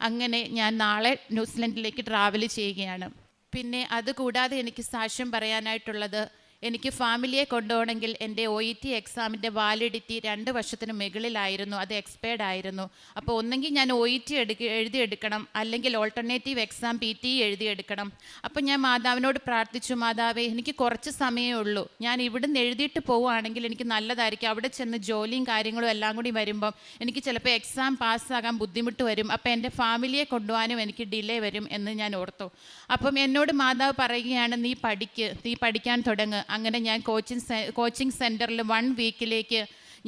അങ്ങനെ ഞാൻ നാളെ ന്യൂസിലൻഡിലേക്ക് ട്രാവൽ ചെയ്യുകയാണ്. പിന്നെ അതുകൂടാതെ എനിക്ക് സാക്ഷ്യം പറയാനായിട്ടുള്ളത്, എനിക്ക് ഫാമിലിയെ കൊണ്ടുപോകണമെങ്കിൽ എൻ്റെ OET എക്സാമിൻ്റെ വാലിഡിറ്റി 2 വർഷത്തിന് മുകളിലായിരുന്നു. അത് എക്സ്പയർഡ് ആയിരുന്നു. അപ്പോൾ ഒന്നെങ്കിൽ ഞാൻ OET എഴുതിയെടുക്കണം, അല്ലെങ്കിൽ ഓൾട്ടർനേറ്റീവ് എക്സാം PT എഴുതിയെടുക്കണം. അപ്പോൾ ഞാൻ മാതാവിനോട് പ്രാർത്ഥിച്ചു, മാതാവേ എനിക്ക് കുറച്ച് സമയമേ ഉള്ളൂ, ഞാൻ ഇവിടുന്ന് എഴുതിയിട്ട് പോവുകയാണെങ്കിൽ എനിക്ക് നല്ലതായിരിക്കും. അവിടെ ചെന്ന് ജോലിയും കാര്യങ്ങളും എല്ലാം കൂടി വരുമ്പം എനിക്ക് ചിലപ്പോൾ എക്സാം പാസ്സാകാൻ ബുദ്ധിമുട്ട് വരും. അപ്പോൾ എൻ്റെ ഫാമിലിയെ കൊണ്ടുപോകാനും എനിക്ക് ഡിലേ വരും എന്ന് ഞാൻ ഓർത്തു. അപ്പം എന്നോട് മാതാവ് പറയുകയാണ്, നീ പഠിക്കാൻ തുടങ്ങ്. അങ്ങനെ ഞാൻ കോച്ചിങ് സെൻറ്ററിൽ 1 വീക്കിലേക്ക്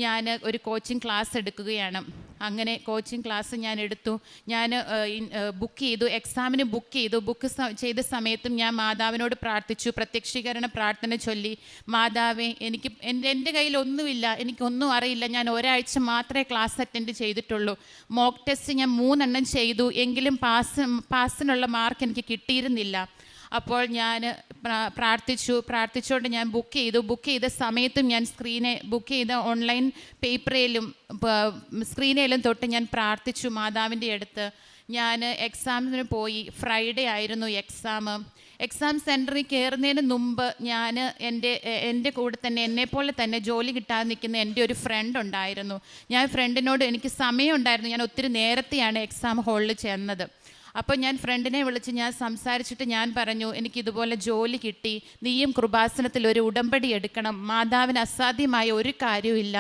ഞാൻ ഒരു കോച്ചിങ് ക്ലാസ് എടുക്കുകയാണ്. അങ്ങനെ കോച്ചിങ് ക്ലാസ് ഞാൻ എടുത്തു. ഞാൻ ബുക്ക് ചെയ്തു, എക്സാമിന് ബുക്ക് ചെയ്ത സമയത്തും ഞാൻ മാതാവിനോട് പ്രാർത്ഥിച്ചു. പ്രത്യക്ഷീകരണ പ്രാർത്ഥന ചൊല്ലി, മാതാവേ എനിക്ക് എൻ്റെ കയ്യിൽ ഒന്നുമില്ല, എനിക്കൊന്നും അറിയില്ല, ഞാൻ ഒരാഴ്ച മാത്രമേ ക്ലാസ് അറ്റൻഡ് ചെയ്തിട്ടുള്ളൂ. മോക്ക് ടെസ്റ്റ് ഞാൻ 3 എണ്ണം ചെയ്തു, എങ്കിലും പാസിനുള്ള മാർക്ക് എനിക്ക് കിട്ടിയിരുന്നില്ല. അപ്പോൾ ഞാൻ പ്രാർത്ഥിച്ചുകൊണ്ട് ഞാൻ ബുക്ക് ചെയ്ത സമയത്തും ഞാൻ ബുക്ക് ചെയ്ത ഓൺലൈൻ പേപ്പറിലും സ്ക്രീനിലും തൊട്ട് ഞാൻ പ്രാർത്ഥിച്ചു മാതാവിൻ്റെ അടുത്ത്. ഞാൻ എക്സാമിന് പോയി. ഫ്രൈഡേ ആയിരുന്നു എക്സാം സെൻറ്ററിൽ കയറുന്നതിന് മുമ്പ് ഞാൻ എൻ്റെ കൂടെ തന്നെ എന്നെപ്പോലെ തന്നെ ജോലി കിട്ടാതെ നിൽക്കുന്ന എൻ്റെ ഒരു ഫ്രണ്ട് ഉണ്ടായിരുന്നു. ഞാൻ ഫ്രണ്ടിനോട്, എനിക്ക് സമയം ഉണ്ടായിരുന്നു, ഞാൻ ഒത്തിരി നേരത്തെയാണ് എക്സാം ഹാളിൽ ചെന്നത്. അപ്പോൾ ഞാൻ ഫ്രണ്ടിനെ വിളിച്ച് ഞാൻ സംസാരിച്ചിട്ട് ഞാൻ പറഞ്ഞു, എനിക്കിതുപോലെ ജോലി കിട്ടി, നീയും കൃപാസനത്തിൽ ഒരു ഉടമ്പടി എടുക്കണം. മാതാവിന് അസാധ്യമായ ഒരു കാര്യവുമില്ല,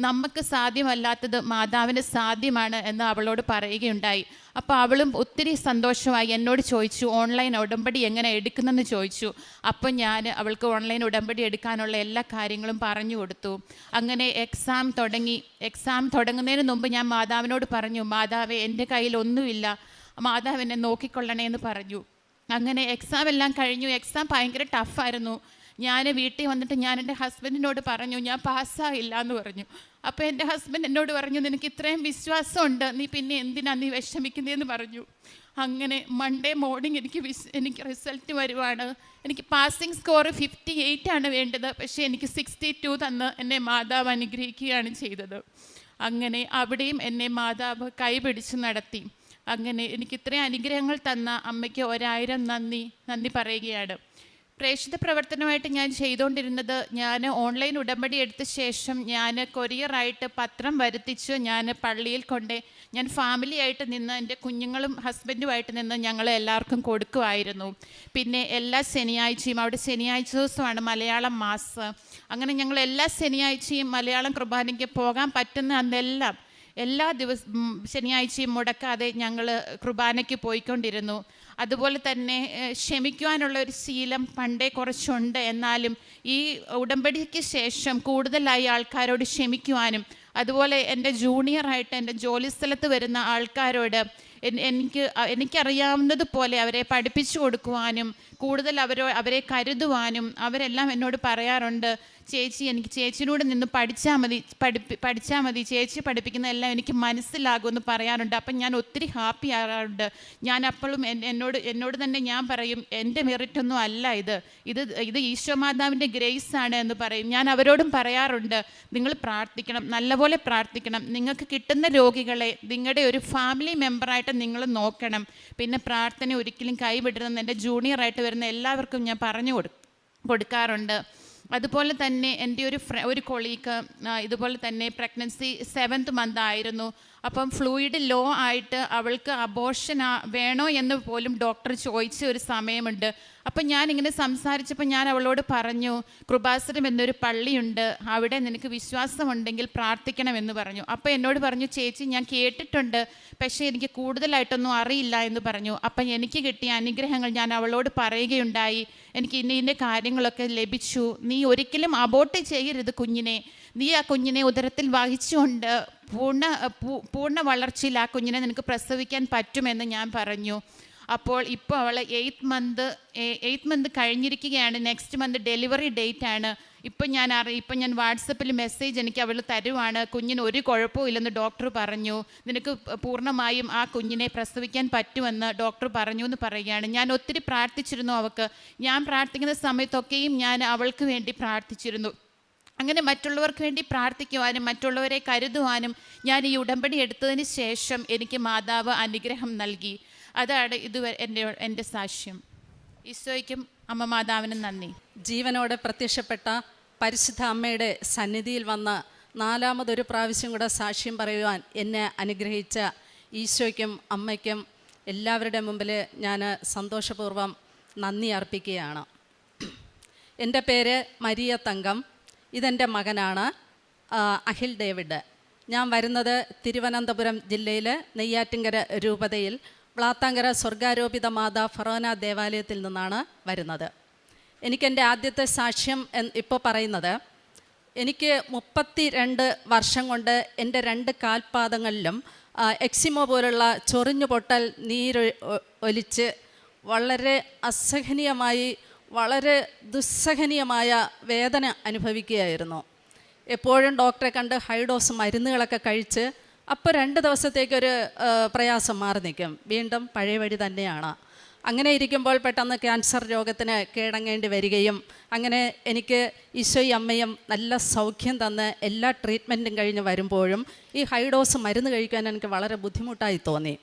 നമുക്ക് സാധ്യമല്ലാത്തത് മാതാവിന് സാധ്യമാണ് എന്ന് അവളോട് പറയുകയുണ്ടായി. അപ്പോൾ അവളും ഒത്തിരി സന്തോഷമായി എന്നോട് ചോദിച്ചു, ഓൺലൈൻ ഉടമ്പടി എങ്ങനെ എടുക്കുന്നെന്ന് ചോദിച്ചു. അപ്പോൾ ഞാൻ അവൾക്ക് ഓൺലൈൻ ഉടമ്പടി എടുക്കാനുള്ള എല്ലാ കാര്യങ്ങളും പറഞ്ഞു കൊടുത്തു. അങ്ങനെ എക്സാം തുടങ്ങുന്നതിന് മുമ്പ് ഞാൻ മാതാവിനോട് പറഞ്ഞു, മാതാവേ എൻ്റെ കയ്യിൽ ഒന്നുമില്ല, മാതാവ് എന്നെ നോക്കിക്കൊള്ളണേ എന്ന് പറഞ്ഞു. അങ്ങനെ എക്സാം എല്ലാം കഴിഞ്ഞു. എക്സാം ഭയങ്കര ടഫായിരുന്നു. ഞാൻ വീട്ടിൽ വന്നിട്ട് ഞാൻ എൻ്റെ ഹസ്ബൻഡിനോട് പറഞ്ഞു, ഞാൻ പാസ്സായില്ല എന്ന് പറഞ്ഞു. അപ്പോൾ എൻ്റെ ഹസ്ബൻഡ് എന്നോട് പറഞ്ഞു, നിനക്ക് ഇത്രയും വിശ്വാസമുണ്ട്, നീ പിന്നെ എന്തിനാ നീ വിഷമിക്കുന്നതെന്ന് പറഞ്ഞു. അങ്ങനെ മൺഡേ മോർണിംഗ് എനിക്ക് റിസൾട്ട് വരുവാണ്. എനിക്ക് പാസിംഗ് സ്കോർ 58 ആണ് വേണ്ടത്, പക്ഷേ എനിക്ക് 62 തന്ന് എന്നെ മാതാവ് അനുഗ്രഹിക്കുകയാണ് ചെയ്തത്. അങ്ങനെ അവിടെയും എന്നെ മാതാവ് കൈപിടിച്ച് നടത്തി. അങ്ങനെ എനിക്ക് ഇത്രയും അനുഗ്രഹങ്ങൾ തന്ന അമ്മയ്ക്ക് 1000 നന്ദി പറയുകയാണ്. പ്രേക്ഷിത പ്രവർത്തനമായിട്ട് ഞാൻ ചെയ്തുകൊണ്ടിരുന്നത്, ഞാൻ ഓൺലൈൻ ഉടമ്പടി എടുത്ത ശേഷം ഞാൻ കൊറിയറായിട്ട് പത്രം വരുത്തിച്ച് ഞാൻ പള്ളിയിൽ കൊണ്ട് ഞാൻ ഫാമിലി ആയിട്ട് നിന്ന് എൻ്റെ കുഞ്ഞുങ്ങളും ഹസ്ബൻഡുമായിട്ട് നിന്ന് ഞങ്ങൾ എല്ലാവർക്കും കൊടുക്കുമായിരുന്നു. പിന്നെ എല്ലാ ശനിയാഴ്ചയും, അവിടെ ശനിയാഴ്ച ദിവസമാണ് മലയാളം മാസ്, അങ്ങനെ ഞങ്ങൾ എല്ലാ ശനിയാഴ്ചയും മലയാളം കുർബാനയ്ക്ക് പോകാൻ പറ്റുന്ന അന്നെല്ലാം എല്ലാ ശനിയാഴ്ചയും മുടക്കാതെ ഞങ്ങൾ കുർബാനയ്ക്ക് പോയിക്കൊണ്ടിരുന്നു. അതുപോലെ തന്നെ ക്ഷമിക്കുവാനുള്ള ഒരു ശീലം പണ്ടേ കുറച്ചുണ്ട്. എന്നാലും ഈ ഉടമ്പടിക്ക് ശേഷം കൂടുതലായി ആൾക്കാരോട് ക്ഷമിക്കുവാനും, അതുപോലെ എൻ്റെ ജൂനിയറായിട്ട് എൻ്റെ ജോലി സ്ഥലത്ത് വരുന്ന ആൾക്കാരോട് എനിക്കറിയാവുന്നതുപോലെ അവരെ പഠിപ്പിച്ചു കൊടുക്കുവാനും, കൂടുതൽ അവരെ കരുതുവാനും അവരെല്ലാം എന്നോട് പറയാറുണ്ട്, ചേച്ചി എനിക്ക് ചേച്ചിനോട് നിന്ന് പഠിച്ചാൽ മതി, ചേച്ചി പഠിപ്പിക്കുന്ന എല്ലാം എനിക്ക് മനസ്സിലാകുമെന്ന് പറയാറുണ്ട്. അപ്പം ഞാൻ ഒത്തിരി ഹാപ്പി ആകാറുണ്ട്. ഞാൻ അപ്പോഴും എന്നോട് തന്നെ ഞാൻ പറയും, എൻ്റെ മെറിറ്റൊന്നും അല്ല ഇത് ഈശോമാതാവിൻ്റെ ഗ്രേസ് ആണ് എന്ന് പറയും. ഞാൻ അവരോടും പറയാറുണ്ട്, നിങ്ങൾ പ്രാർത്ഥിക്കണം, നല്ലപോലെ പ്രാർത്ഥിക്കണം, നിങ്ങൾക്ക് കിട്ടുന്ന രോഗികളെ നിങ്ങളുടെ ഒരു ഫാമിലി മെമ്പറായിട്ട് നിങ്ങൾ നോക്കണം. പിന്നെ പ്രാർത്ഥന ഒരിക്കലും കൈവിടരുതെന്ന് എൻ്റെ ജൂനിയറായിട്ട് വരുന്ന എല്ലാവർക്കും ഞാൻ പറഞ്ഞു കൊടുക്കാറുണ്ട്. അതുപോലെ തന്നെ എൻ്റെ ഒരു കൊളീഗ് ഇതുപോലെ തന്നെ പ്രഗ്നൻസി 7th month ആയിരുന്നു. അപ്പം ഫ്ലൂയിഡ് ലോ ആയിട്ട് അവൾക്ക് അബോർഷൻ വേണോ എന്ന് പോലും ഡോക്ടർ ചോദിച്ച ഒരു സമയമുണ്ട്. അപ്പം ഞാനിങ്ങനെ സംസാരിച്ചപ്പോൾ ഞാൻ അവളോട് പറഞ്ഞു, കൃപാസനം എന്നൊരു പള്ളിയുണ്ട്, അവിടെ നിനക്ക് വിശ്വാസമുണ്ടെങ്കിൽ പ്രാർത്ഥിക്കണമെന്ന് പറഞ്ഞു. അപ്പോൾ എന്നോട് പറഞ്ഞു, ചേച്ചി ഞാൻ കേട്ടിട്ടുണ്ട്, പക്ഷേ എനിക്ക് കൂടുതലായിട്ടൊന്നും അറിയില്ല എന്ന് പറഞ്ഞു. അപ്പം എനിക്ക് കിട്ടിയ അനുഗ്രഹങ്ങൾ ഞാൻ അവളോട് പറയുകയുണ്ടായി. എനിക്ക് ഇന്ന കാര്യങ്ങളൊക്കെ ലഭിച്ചു. നീ ഒരിക്കലും അബോർട്ട് ചെയ്യരുത് കുഞ്ഞിനെ, നീ ആ കുഞ്ഞിനെ ഉദരത്തിൽ വഹിച്ചുകൊണ്ട് പൂർണ്ണ വളർച്ചയിൽ ആ കുഞ്ഞിനെ നിനക്ക് പ്രസവിക്കാൻ പറ്റുമെന്ന് ഞാൻ പറഞ്ഞു. അപ്പോൾ ഇപ്പോൾ അവൾ 8th month കഴിഞ്ഞിരിക്കുകയാണ്. നെക്സ്റ്റ് മന്ത് ഡെലിവറി ഡേറ്റ് ആണ്. ഇപ്പം ഞാൻ വാട്സപ്പിൽ മെസ്സേജ് എനിക്ക് അവൾ തരുവാണ്, കുഞ്ഞിന് ഒരു കുഴപ്പവും ഇല്ലെന്ന് ഡോക്ടർ പറഞ്ഞു, നിനക്ക് പൂർണ്ണമായും ആ കുഞ്ഞിനെ പ്രസവിക്കാൻ പറ്റുമെന്ന് ഡോക്ടർ പറഞ്ഞു എന്ന് പറയുകയാണ്. ഞാൻ ഒത്തിരി പ്രാർത്ഥിച്ചിരുന്നു അവൾക്ക്. ഞാൻ പ്രാർത്ഥിക്കുന്ന സമയത്തൊക്കെയും ഞാൻ അവൾക്ക് വേണ്ടി പ്രാർത്ഥിച്ചിരുന്നു. അങ്ങനെ മറ്റുള്ളവർക്ക് വേണ്ടി പ്രാർത്ഥിക്കുവാനും മറ്റുള്ളവരെ കരുതുവാനും ഞാൻ ഈ ഉടമ്പടി എടുത്തതിന് ശേഷം എനിക്ക് മാതാവ് അനുഗ്രഹം നൽകി. അതാണ് ഇതുവരെ എൻ്റെ സാക്ഷ്യം. ഈശോയ്ക്കും അമ്മ മാതാവിനും നന്ദി. ജീവനോടെ പ്രത്യക്ഷപ്പെട്ട പരിശുദ്ധ അമ്മയുടെ സന്നിധിയിൽ വന്ന് 4മതൊരു പ്രാവശ്യം കൂടെ സാക്ഷ്യം പറയുവാൻ എന്നെ അനുഗ്രഹിച്ച ഈശോയ്ക്കും അമ്മയ്ക്കും എല്ലാവരുടെ മുമ്പിൽ ഞാൻ സന്തോഷപൂർവ്വം നന്ദി അർപ്പിക്കുകയാണ്. എൻ്റെ പേര് മരിയ തങ്കം. ഇതെൻ്റെ മകനാണ് അഖിൽ ഡേവിഡ്. ഞാൻ വരുന്നത് തിരുവനന്തപുരം ജില്ലയിൽ നെയ്യാറ്റിൻകര രൂപതയിൽ വ്ളാത്താങ്കര സ്വർഗാരോപിത മാതാ ഫറോന ദേവാലയത്തിൽ നിന്നാണ് വരുന്നത്. എനിക്കെൻ്റെ ആദ്യത്തെ സാക്ഷ്യം ഇപ്പോൾ പറയുന്നത്, എനിക്ക് 32 വർഷം കൊണ്ട് എൻ്റെ 2 കാൽപാദങ്ങളിലും എക്സിമോ പോലുള്ള ചൊറിഞ്ഞു പൊട്ടൽ ഒലിച്ച് വളരെ അസഹനീയമായി, വളരെ ദുസ്സഹനീയമായ വേദന അനുഭവിക്കുകയായിരുന്നു. എപ്പോഴും ഡോക്ടറെ കണ്ട് ഹൈഡോസ് മരുന്നുകളൊക്കെ കഴിച്ച് അപ്പോൾ 2 ദിവസത്തേക്കൊരു പ്രയാസം മാറി നിൽക്കും, വീണ്ടും പഴയ വഴി തന്നെയാണ്. അങ്ങനെ ഇരിക്കുമ്പോൾ പെട്ടെന്ന് ക്യാൻസർ രോഗത്തിന് കീഴടങ്ങേണ്ടി വരികയും അങ്ങനെ എനിക്ക് ഈശോയും അമ്മയും നല്ല സൗഖ്യം തന്ന് എല്ലാ ട്രീറ്റ്മെൻറ്റും കഴിഞ്ഞ് വരുമ്പോഴും ഈ ഹൈഡോസ് മരുന്ന് കഴിക്കാൻ എനിക്ക് വളരെ ബുദ്ധിമുട്ടായി തോന്നി.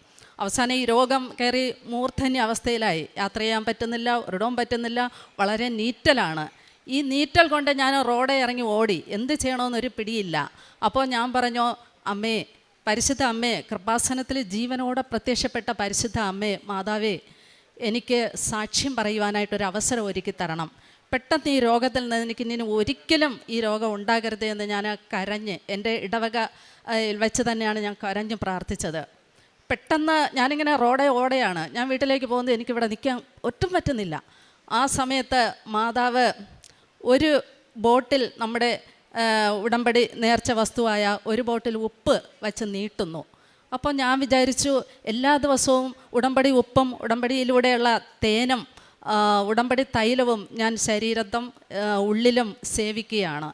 അവസാനം ഈ രോഗം കയറി മൂർധന്യ അവസ്ഥയിലായി. യാത്ര ചെയ്യാൻ പറ്റുന്നില്ല, ഒരിടവും പറ്റുന്നില്ല, വളരെ നീറ്റലാണ്. ഈ നീറ്റൽ കൊണ്ട് ഞാൻ റോഡെ ഇറങ്ങി ഓടി, എന്ത് ചെയ്യണമെന്നൊരു പിടിയില്ല. അപ്പോൾ ഞാൻ പറഞ്ഞു, അമ്മേ, പരിശുദ്ധ അമ്മേ, കൃപാസനത്തിൽ ജീവനോടെ പ്രത്യക്ഷപ്പെട്ട പരിശുദ്ധ അമ്മേ, മാതാവേ, എനിക്ക് സാക്ഷ്യം പറയുവാനായിട്ടൊരു അവസരം ഒരുക്കി തരണം. പെട്ടെന്ന് ഈ രോഗത്തിൽ നിന്ന് എനിക്ക് ഇനി ഒരിക്കലും ഈ രോഗം ഉണ്ടാകരുത് എന്ന് ഞാൻ കരഞ്ഞ്, എൻ്റെ ഇടവക വെച്ച് തന്നെയാണ് ഞാൻ കരഞ്ഞ് പ്രാർത്ഥിച്ചത്. പെട്ടെന്ന് ഞാനിങ്ങനെ റോഡെ ഓടെയാണ്, ഞാൻ വീട്ടിലേക്ക് പോകുന്നത് എനിക്കിവിടെ നിൽക്കാൻ ഒട്ടും പറ്റുന്നില്ല. ആ സമയത്ത് മാതാവ് ഒരു ബോട്ടിൽ നമ്മുടെ ഉടമ്പടി നേർച്ച വസ്തുവായ ഒരു ബോട്ടിൽ ഉപ്പ് വച്ച് നീട്ടുന്നു. അപ്പോൾ ഞാൻ വിചാരിച്ചു, എല്ലാ ദിവസവും ഉടമ്പടി ഉപ്പും ഉടമ്പടിയിലൂടെയുള്ള തേനും ഉടമ്പടി തൈലവും ഞാൻ ശരീരത്തും ഉള്ളിലും സേവിക്കുകയാണ്.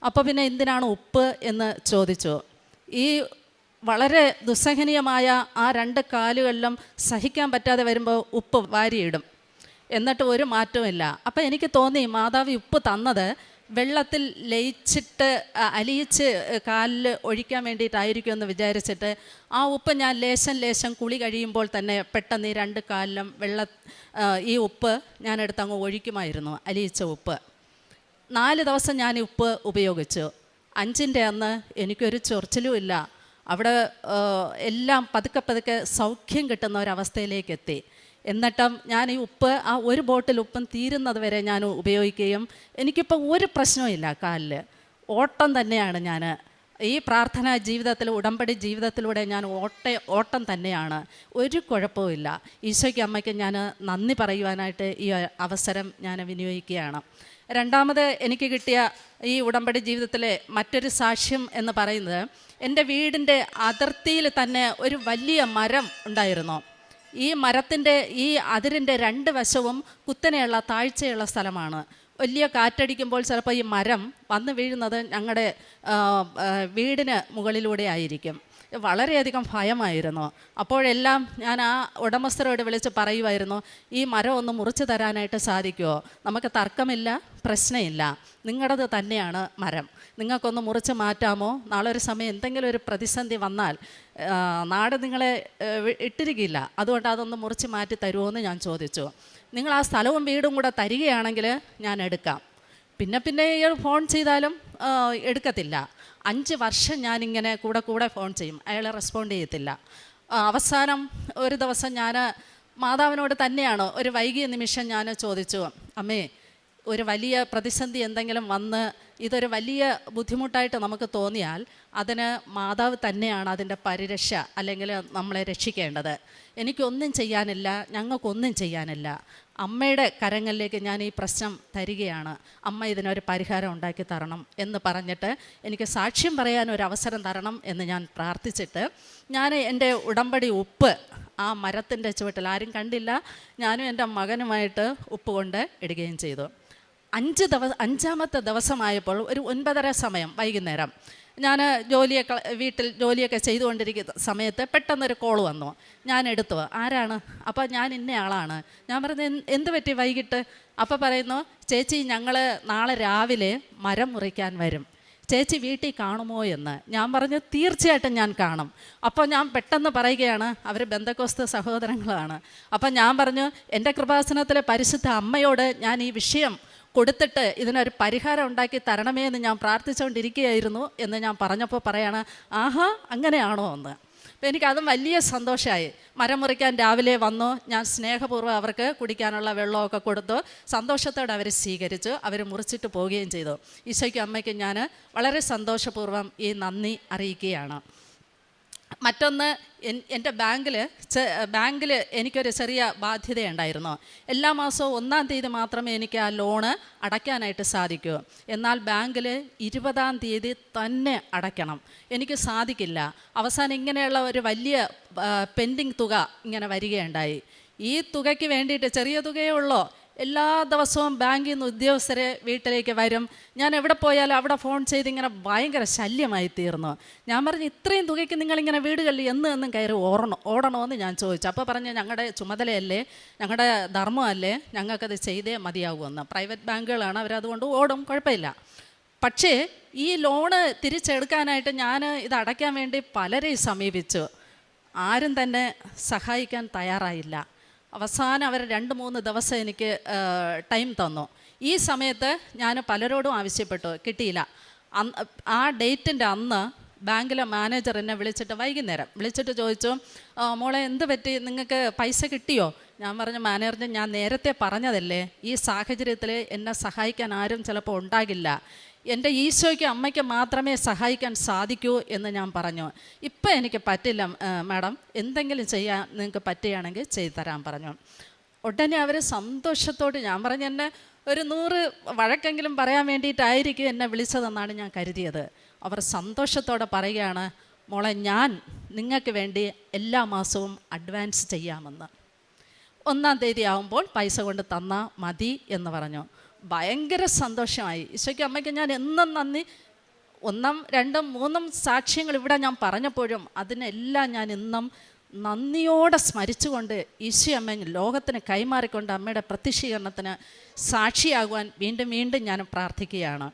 അപ്പോൾ പിന്നെ എന്തിനാണ് ഉപ്പ് എന്ന് ചോദിച്ചു. ഈ വളരെ ദുസ്സഹനീയമായ ആ 2 കാലുകളിലും സഹിക്കാൻ പറ്റാതെ വരുമ്പോൾ ഉപ്പ് വാരിയിടും, എന്നിട്ട് ഒരു മാറ്റവുമില്ല. അപ്പോൾ എനിക്ക് തോന്നി, മാതാവ് ഉപ്പ് തന്നത് വെള്ളത്തിൽ ലയിച്ചിട്ട് അലിയിച്ച് കാലിൽ ഒഴിക്കാൻ വേണ്ടിയിട്ടായിരിക്കും എന്ന് വിചാരിച്ചിട്ട് ആ ഉപ്പ് ഞാൻ ലേശം കുളി കഴിയുമ്പോൾ തന്നെ പെട്ടെന്ന് ഈ 2 കാലിലും ഈ ഉപ്പ് ഞാനെടുത്ത് അങ്ങ് ഒഴിക്കുമായിരുന്നു, അലിയിച്ച ഉപ്പ്. 4 ദിവസം ഞാൻ ഈ ഉപ്പ് ഉപയോഗിച്ചു. 5ൻ്റെ അന്ന് എനിക്കൊരു ചൊറിച്ചിലും ഇല്ല. അവിടെ എല്ലാം പതുക്കെ സൗഖ്യം കിട്ടുന്ന ഒരവസ്ഥയിലേക്ക് എത്തി. എന്നിട്ടും ഞാൻ ഈ ഉപ്പ്, ആ ഒരു ബോട്ടിൽ ഉപ്പും തീരുന്നത് വരെ ഞാൻ ഉപയോഗിക്കുകയും എനിക്കിപ്പോൾ ഒരു പ്രശ്നവുമില്ല കാലിൽ. ഓട്ടം തന്നെയാണ് ഞാൻ ഈ പ്രാർത്ഥനാ ജീവിതത്തിൽ, ഉടമ്പടി ജീവിതത്തിലൂടെ ഞാൻ ഓട്ടം തന്നെയാണ്, ഒരു കുഴപ്പവുമില്ല. ഈശോയ്ക്ക് അമ്മയ്ക്ക് ഞാൻ നന്ദി പറയുവാനായിട്ട് ഈ അവസരം ഞാൻ വിനിയോഗിക്കുകയാണ്. രണ്ടാമത് എനിക്ക് കിട്ടിയ ഈ ഉടമ്പടി ജീവിതത്തിലെ മറ്റൊരു സാക്ഷ്യം എന്ന് പറയുന്നത്, എൻ്റെ വീടിൻ്റെ അതിർത്തിയിൽ തന്നെ ഒരു വലിയ മരം ഉണ്ടായിരുന്നു. ഈ മരത്തിൻ്റെ ഈ അതിരിൻ്റെ 2 വശവും കുത്തനെയുള്ള താഴ്ചയുള്ള സ്ഥലമാണ്. വലിയ കാറ്റടിക്കുമ്പോൾ ചിലപ്പോൾ ഈ മരം വന്ന് വീഴുന്നത് ഞങ്ങളുടെ വീടിന് മുകളിലൂടെ ആയിരിക്കും. വളരെയധികം ഭയമായിരുന്നു. അപ്പോഴെല്ലാം ഞാൻ ആ ഉടമസ്ഥരോട് വിളിച്ച് പറയുമായിരുന്നു, ഈ മരം ഒന്ന് മുറിച്ച് തരാനായിട്ട് സാധിക്കുമോ? നമുക്ക് തർക്കമില്ല, പ്രശ്നമില്ല, നിങ്ങളുടേത് തന്നെയാണ് മരം, നിങ്ങൾക്കൊന്ന് മുറിച്ച് മാറ്റാമോ? നാളെ ഒരു സമയം എന്തെങ്കിലും ഒരു പ്രതിസന്ധി വന്നാൽ നാട് നിങ്ങളെ ഇട്ടിരിക്കില്ല, അതുകൊണ്ട് അതൊന്ന് മുറിച്ച് മാറ്റി തരുമോ എന്ന് ഞാൻ ചോദിച്ചു. നിങ്ങൾ ആ സ്ഥലവും വീടും കൂടെ തരികയാണെങ്കിൽ ഞാൻ എടുക്കാം. പിന്നെ ഫോൺ ചെയ്താലും എടുക്കത്തില്ല. 5 വർഷം ഞാനിങ്ങനെ കൂടെ ഫോൺ ചെയ്യും, അയാൾ റെസ്പോണ്ട് ചെയ്യത്തില്ല. അവസാനം ഒരു ദിവസം ഞാൻ മാതാവിനോട് തന്നെയാണ് ഒരു വൈകിയ നിമിഷം ഞാൻ ചോദിച്ചു, അമ്മേ, ഒരു വലിയ പ്രതിസന്ധി എന്തെങ്കിലും വന്ന് ഇതൊരു വലിയ ബുദ്ധിമുട്ടായിട്ട് നമുക്ക് തോന്നിയാൽ അതിന് മാതാവ് തന്നെയാണ് അതിൻ്റെ പരിരക്ഷ അല്ലെങ്കിൽ നമ്മളെ രക്ഷിക്കേണ്ടത്. എനിക്കൊന്നും ചെയ്യാനില്ല, ഞങ്ങൾക്കൊന്നും ചെയ്യാനില്ല, അമ്മയുടെ കരങ്ങളിലേക്ക് ഞാൻ ഈ പ്രശ്നം തരികയാണ്, അമ്മ ഇതിനൊരു പരിഹാരം ഉണ്ടാക്കി തരണം എന്ന് പറഞ്ഞിട്ട് എനിക്ക് സാക്ഷ്യം പറയാൻ ഒരു അവസരം തരണം എന്ന് ഞാൻ പ്രാർത്ഥിച്ചിട്ട് ഞാൻ എൻ്റെ ഉടമ്പടി ഉപ്പ് ആ മരത്തിൻ്റെ ചുവട്ടിൽ, ആരും കണ്ടില്ല, ഞാനും എൻ്റെ മകനുമായിട്ട് ഉപ്പ് കൊണ്ട് ഇടുകയും ചെയ്തു. 5ാമത്തെ ദിവസമായപ്പോൾ ഒരു 9:30 സമയം വൈകുന്നേരം ഞാൻ വീട്ടിൽ ജോലിയൊക്കെ ചെയ്തുകൊണ്ടിരിക്കുന്ന സമയത്ത് പെട്ടെന്നൊരു കോൾ വന്നു. ഞാൻ എടുത്തു. ആരാണ്? അപ്പോൾ ഞാൻ ഇന്നയാളാണ്. ഞാൻ പറഞ്ഞു, എന്ത് പറ്റി വൈകിട്ട്? അപ്പോൾ പറയുന്നു, ചേച്ചി, ഞങ്ങൾ നാളെ രാവിലെ മരം മുറിക്കാൻ വരും, ചേച്ചി വീട്ടിൽ കാണുമോ എന്ന്. ഞാൻ പറഞ്ഞു, തീർച്ചയായിട്ടും ഞാൻ കാണും. അപ്പോൾ ഞാൻ പെട്ടെന്ന് പറയുകയാണ്, അവർ ബന്ധക്കോസ്ത് സഹോദരങ്ങളാണ്. അപ്പം ഞാൻ പറഞ്ഞു, എൻ്റെ കൃപാസനത്തിലെ പരിശുദ്ധ അമ്മയോട് ഞാൻ ഈ വിഷയം കൊടുത്തിട്ട് ഇതിനൊരു പരിഹാരം ഉണ്ടാക്കി തരണമേ എന്ന് ഞാൻ പ്രാർത്ഥിച്ചുകൊണ്ടിരിക്കുകയായിരുന്നു എന്ന് ഞാൻ പറഞ്ഞപ്പോൾ പറയാണ്, ആഹാ, അങ്ങനെയാണോ എന്ന്. അപ്പോൾ എനിക്കതും വലിയ സന്തോഷമായി. മരം മുറിക്കാൻ രാവിലെ വന്നു. ഞാൻ സ്നേഹപൂർവ്വം അവർക്ക് കുടിക്കാനുള്ള വെള്ളമൊക്കെ കൊടുത്തു. സന്തോഷത്തോടെ അവർ സ്വീകരിച്ചു. അവർ മുറിച്ചിട്ട് പോവുകയും ചെയ്തു. ഈശോയ്ക്കും അമ്മയ്ക്കും ഞാൻ വളരെ സന്തോഷപൂർവ്വം ഈ നന്ദി അറിയിക്കുകയാണ്. മറ്റൊന്ന്, എൻ്റെ ബാങ്കിൽ എനിക്കൊരു ചെറിയ ബാധ്യതയുണ്ടായിരുന്നു. എല്ലാ മാസവും 1-ാം തീയതി മാത്രമേ എനിക്ക് ആ ലോണ് അടയ്ക്കാനായിട്ട് സാധിക്കൂ. എന്നാൽ ബാങ്കിൽ 20-ാം തീയതി തന്നെ അടയ്ക്കണം. എനിക്ക് സാധിക്കില്ല. അവസാനം ഇങ്ങനെയുള്ള ഒരു വലിയ പെൻഡിങ് തുക ഇങ്ങനെ വരികയുണ്ടായി. ഈ തുകയ്ക്ക് വേണ്ടിയിട്ട്, ചെറിയ തുകയേ ഉള്ളൂ, എല്ലാ ദിവസവും ബാങ്കിൽ നിന്ന് ഉദ്യോഗസ്ഥരെ വീട്ടിലേക്ക് വരും. ഞാൻ എവിടെ പോയാലും അവിടെ ഫോൺ ചെയ്ത് ഇങ്ങനെ ഭയങ്കര ശല്യമായി തീർന്നു. ഞാൻ പറഞ്ഞു, ഇത്രയും തുകയ്ക്ക് നിങ്ങളിങ്ങനെ വീടുകളിൽ എന്നും കയറി ഓടണമെന്ന് ഞാൻ ചോദിച്ചു. അപ്പോൾ പറഞ്ഞു, ഞങ്ങളുടെ ചുമതലയല്ലേ, ഞങ്ങളുടെ ധർമ്മമല്ലേ, ഞങ്ങൾക്കത് ചെയ്തേ മതിയാകുമെന്ന്. പ്രൈവറ്റ് ബാങ്കുകളാണ്, അവരതുകൊണ്ട് ഓടും, കുഴപ്പമില്ല. പക്ഷേ ഈ ലോണ് തിരിച്ചെടുക്കാനായിട്ട് ഞാൻ ഇത് അടയ്ക്കാൻ വേണ്ടി പലരെയും സമീപിച്ചു. ആരും തന്നെ സഹായിക്കാൻ തയ്യാറായില്ല. അവസാനം അവർ 2-3 ദിവസം എനിക്ക് ടൈം തന്നു. ഈ സമയത്ത് ഞാൻ പലരോടും ആവശ്യപ്പെട്ടു, കിട്ടിയില്ല. ആ ഡേറ്റിൻ്റെ അന്ന് ബാങ്കിലെ മാനേജർ എന്നെ വിളിച്ചിട്ട് വൈകുന്നേരം വിളിച്ചിട്ട് ചോദിച്ചു, മോളെ, എന്ത് പറ്റി, നിങ്ങൾക്ക് പൈസ കിട്ടിയോ? ഞാൻ പറഞ്ഞു, മാനേജർ, ഞാൻ നേരത്തെ പറഞ്ഞതല്ലേ, ഈ സാഹചര്യത്തിൽ എന്നെ സഹായിക്കാൻ ആരും ചിലപ്പോൾ ഉണ്ടാകില്ല, എൻ്റെ ഈശോയ്ക്ക് അമ്മയ്ക്ക് മാത്രമേ സഹായിക്കാൻ സാധിക്കൂ എന്ന് ഞാൻ പറഞ്ഞു. ഇപ്പം എനിക്ക് പറ്റില്ല മാഡം, എന്തെങ്കിലും ചെയ്യാൻ നിങ്ങൾക്ക് പറ്റുകയാണെങ്കിൽ ചെയ്തു തരാൻ പറഞ്ഞു. ഉടനെ അവർ സന്തോഷത്തോട്, ഞാൻ പറഞ്ഞു, എന്നെ ഒരു 100 വഴക്കെങ്കിലും പറയാൻ വേണ്ടിയിട്ടായിരിക്കും എന്നെ വിളിച്ചതെന്നാണ് ഞാൻ കരുതിയത്. അവർ സന്തോഷത്തോടെ പറയുകയാണ്, മോളെ, ഞാൻ നിങ്ങൾക്ക് വേണ്ടി എല്ലാ മാസവും അഡ്വാൻസ് ചെയ്യാമെന്ന്. 1-ാം തീയതി ആകുമ്പോൾ പൈസ കൊണ്ട് തന്നാൽ മതി എന്ന് പറഞ്ഞു. ഭയങ്കര സന്തോഷമായി. ഈശോയ്ക്ക് അമ്മയ്ക്ക് ഞാൻ എന്നും നന്ദി. 1, 2, 3 സാക്ഷ്യങ്ങൾ ഇവിടെ ഞാൻ പറഞ്ഞപ്പോഴും അതിനെല്ലാം ഞാൻ ഇന്നും നന്ദിയോടെ സ്മരിച്ചുകൊണ്ട് ഈശോ അമ്മ ലോകത്തിന് കൈമാറിക്കൊണ്ട് അമ്മയുടെ പ്രത്യക്ഷീകരണത്തിന് സാക്ഷിയാകുവാൻ വീണ്ടും വീണ്ടും ഞാൻ പ്രാർത്ഥിക്കുകയാണ്.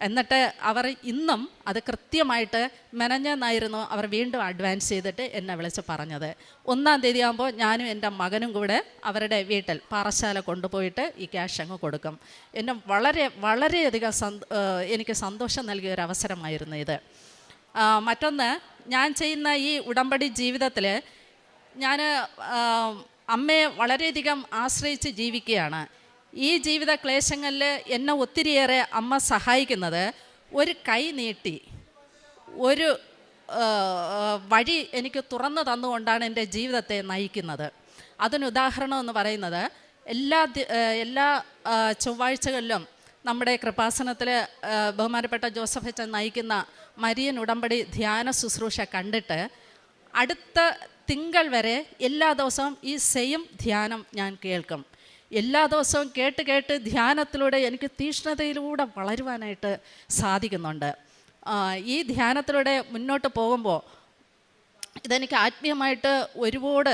എന്നിട്ട് അവർ ഇന്നും അത് കൃത്യമായിട്ട് മെനഞ്ഞെന്നായിരുന്നു അവർ വീണ്ടും അഡ്വാൻസ് ചെയ്തിട്ട് എന്നെ വിളിച്ച് പറഞ്ഞത്. 1-ാം തീയതി ആകുമ്പോൾ ഞാനും എൻ്റെ മകനും കൂടെ അവരുടെ വീട്ടിൽ പാറശാല കൊണ്ടുപോയിട്ട് ഈ ക്യാഷ് അങ്ങ് കൊടുക്കും. എന്നെ വളരെയധികം എനിക്ക് സന്തോഷം നൽകിയ ഒരു അവസരമായിരുന്നു ഇത്. മറ്റൊന്ന്, ഞാൻ ചെയ്യുന്ന ഈ ഉടമ്പടി ജീവിതത്തിൽ ഞാൻ അമ്മയെ വളരെയധികം ആശ്രയിച്ച് ജീവിക്കുകയാണ്. ഈ ജീവിത ക്ലേശങ്ങളിൽ എന്നെ ഒത്തിരിയേറെ അമ്മ സഹായിക്കുന്നത് ഒരു കൈ നീട്ടി ഒരു വഴി എനിക്ക് തുറന്നു തന്നുകൊണ്ടാണ് എൻ്റെ ജീവിതത്തെ നയിക്കുന്നത്. അതിനുദാഹരണം എന്ന് പറയുന്നത് എല്ലാ ചൊവ്വാഴ്ചകളിലും നമ്മുടെ കൃപാസനത്തിൽ ബഹുമാനപ്പെട്ട ജോസഫ് അച്ഛൻ നയിക്കുന്ന മരിയൻ ഉടമ്പടി ധ്യാന ശുശ്രൂഷ കണ്ടിട്ട് അടുത്ത തിങ്കൾ വരെ എല്ലാ ദിവസവും ഈ സെയിം ധ്യാനം ഞാൻ കേൾക്കും. എല്ലാ ദിവസവും കേട്ട് ധ്യാനത്തിലൂടെ എനിക്ക് തീക്ഷ്ണതയിലൂടെ വളരുവാനായിട്ട് സാധിക്കുന്നുണ്ട്. ഈ ധ്യാനത്തിലൂടെ മുന്നോട്ട് പോകുമ്പോൾ ഇതെനിക്ക് ആത്മീയമായിട്ട് ഒരുപാട്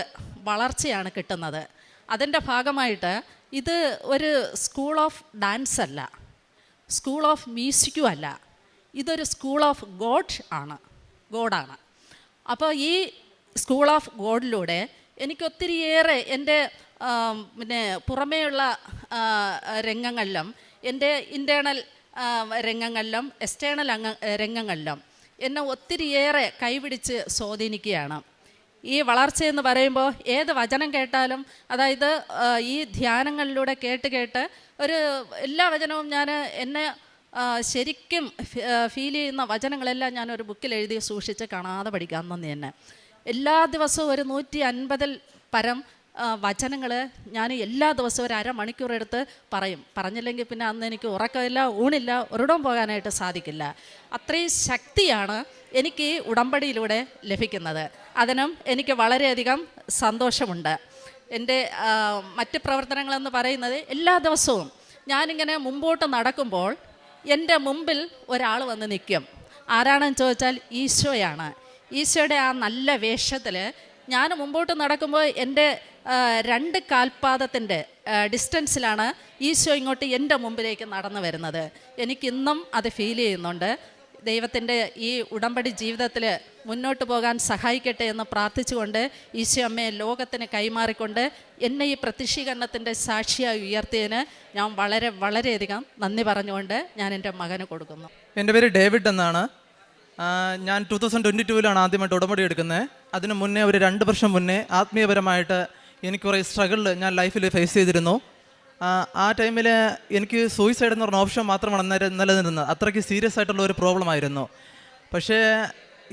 വളർച്ചയാണ് കിട്ടുന്നത്. അതിൻ്റെ ഭാഗമായിട്ട് ഇത് ഒരു സ്കൂൾ ഓഫ് ഡാൻസ് അല്ല, സ്കൂൾ ഓഫ് മ്യൂസിക്കും അല്ല, ഇതൊരു സ്കൂൾ ഓഫ് ഗോഡാണ്. അപ്പോൾ ഈ സ്കൂൾ ഓഫ് ഗോഡിലൂടെ എനിക്ക് ഒത്തിരിയേറെ എൻ്റെ പുറമേയുള്ള രംഗങ്ങളിലും എൻ്റെ ഇൻറ്റേർണൽ രംഗങ്ങളിലും എക്സ്റ്റേണൽ രംഗങ്ങളിലും എന്നെ ഒത്തിരിയേറെ കൈപിടിച്ച് സ്വാധീനിക്കുകയാണ്. ഈ വളർച്ചയെന്ന് പറയുമ്പോൾ ഏത് വചനം കേട്ടാലും, അതായത് ഈ ധ്യാനങ്ങളിലൂടെ കേട്ട് എല്ലാ വചനവും എന്നെ ശരിക്കും ഫീൽ ചെയ്യുന്ന വചനങ്ങളെല്ലാം ഞാനൊരു ബുക്കിൽ എഴുതി സൂക്ഷിച്ച് കാണാതെ പഠിക്കാം. അന്ന് തന്നെ എല്ലാ ദിവസവും ഒരു 150-ൽ പരം വചനങ്ങൾ ഞാൻ എല്ലാ ദിവസവും ഒരു അരമണിക്കൂർ എടുത്ത് പറഞ്ഞില്ലെങ്കിൽ പിന്നെ അന്ന് എനിക്ക് ഉറക്കമില്ല, ഊണില്ല, ഒരിടവും പോകാനായിട്ട് സാധിക്കില്ല. അത്രയും ശക്തിയാണ് എനിക്ക് ഈ ഉടമ്പടിയിലൂടെ ലഭിക്കുന്നത്. അതിനും എനിക്ക് വളരെയധികം സന്തോഷമുണ്ട്. എൻ്റെ മറ്റ് പ്രവർത്തനങ്ങളെന്ന് പറയുന്നത് എല്ലാ ദിവസവും ഞാനിങ്ങനെ മുമ്പോട്ട് നടക്കുമ്പോൾ എൻ്റെ മുമ്പിൽ ഒരാൾ വന്ന് നിൽക്കും. ആരാണെന്ന് ചോദിച്ചാൽ ഈശോയാണ്. ഈശോയുടെ ആ നല്ല വേഷത്തിൽ ഞാൻ മുമ്പോട്ട് നടക്കുമ്പോൾ എൻ്റെ 2 കാൽപാദത്തിൻ്റെ ഡിസ്റ്റൻസിലാണ് ഈശോ ഇങ്ങോട്ട് എൻ്റെ മുമ്പിലേക്ക് നടന്നു വരുന്നത്. എനിക്കിന്നും അത് ഫീൽ ചെയ്യുന്നുണ്ട്. ദൈവത്തിൻ്റെ ഈ ഉടമ്പടി ജീവിതത്തിൽ മുന്നോട്ട് പോകാൻ സഹായിക്കട്ടെ എന്ന് പ്രാർത്ഥിച്ചുകൊണ്ട് ഈശോ അമ്മയെ ലോകത്തിന് കൈമാറിക്കൊണ്ട് എന്നെ ഈ പ്രത്യക്ഷീകരണത്തിൻ്റെ സാക്ഷിയായി ഉയർത്തിയതിന് ഞാൻ വളരെയധികം നന്ദി പറഞ്ഞുകൊണ്ട് ഞാൻ എൻ്റെ മകന് കൊടുക്കുന്നു. എൻ്റെ പേര് ഡേവിഡ് എന്നാണ്. ഞാൻ 2022-ലാണ് ആദ്യമായിട്ട് ഉടമ്പടി എടുക്കുന്നത്. അതിന് മുന്നേ ഒരു 2 വർഷം മുന്നേ ആത്മീയപരമായിട്ട് എനിക്ക് കുറേ സ്ട്രഗിൾ ഞാൻ ലൈഫിൽ ഫേസ് ചെയ്തിരുന്നു. ആ ടൈമിൽ എനിക്ക് സൂയിസൈഡ് എന്ന് പറഞ്ഞ ഓപ്ഷൻ മാത്രമാണ് നിലനിന്നത്. അത്രയ്ക്ക് സീരിയസ് ആയിട്ടുള്ള ഒരു പ്രോബ്ലം ആയിരുന്നു. പക്ഷേ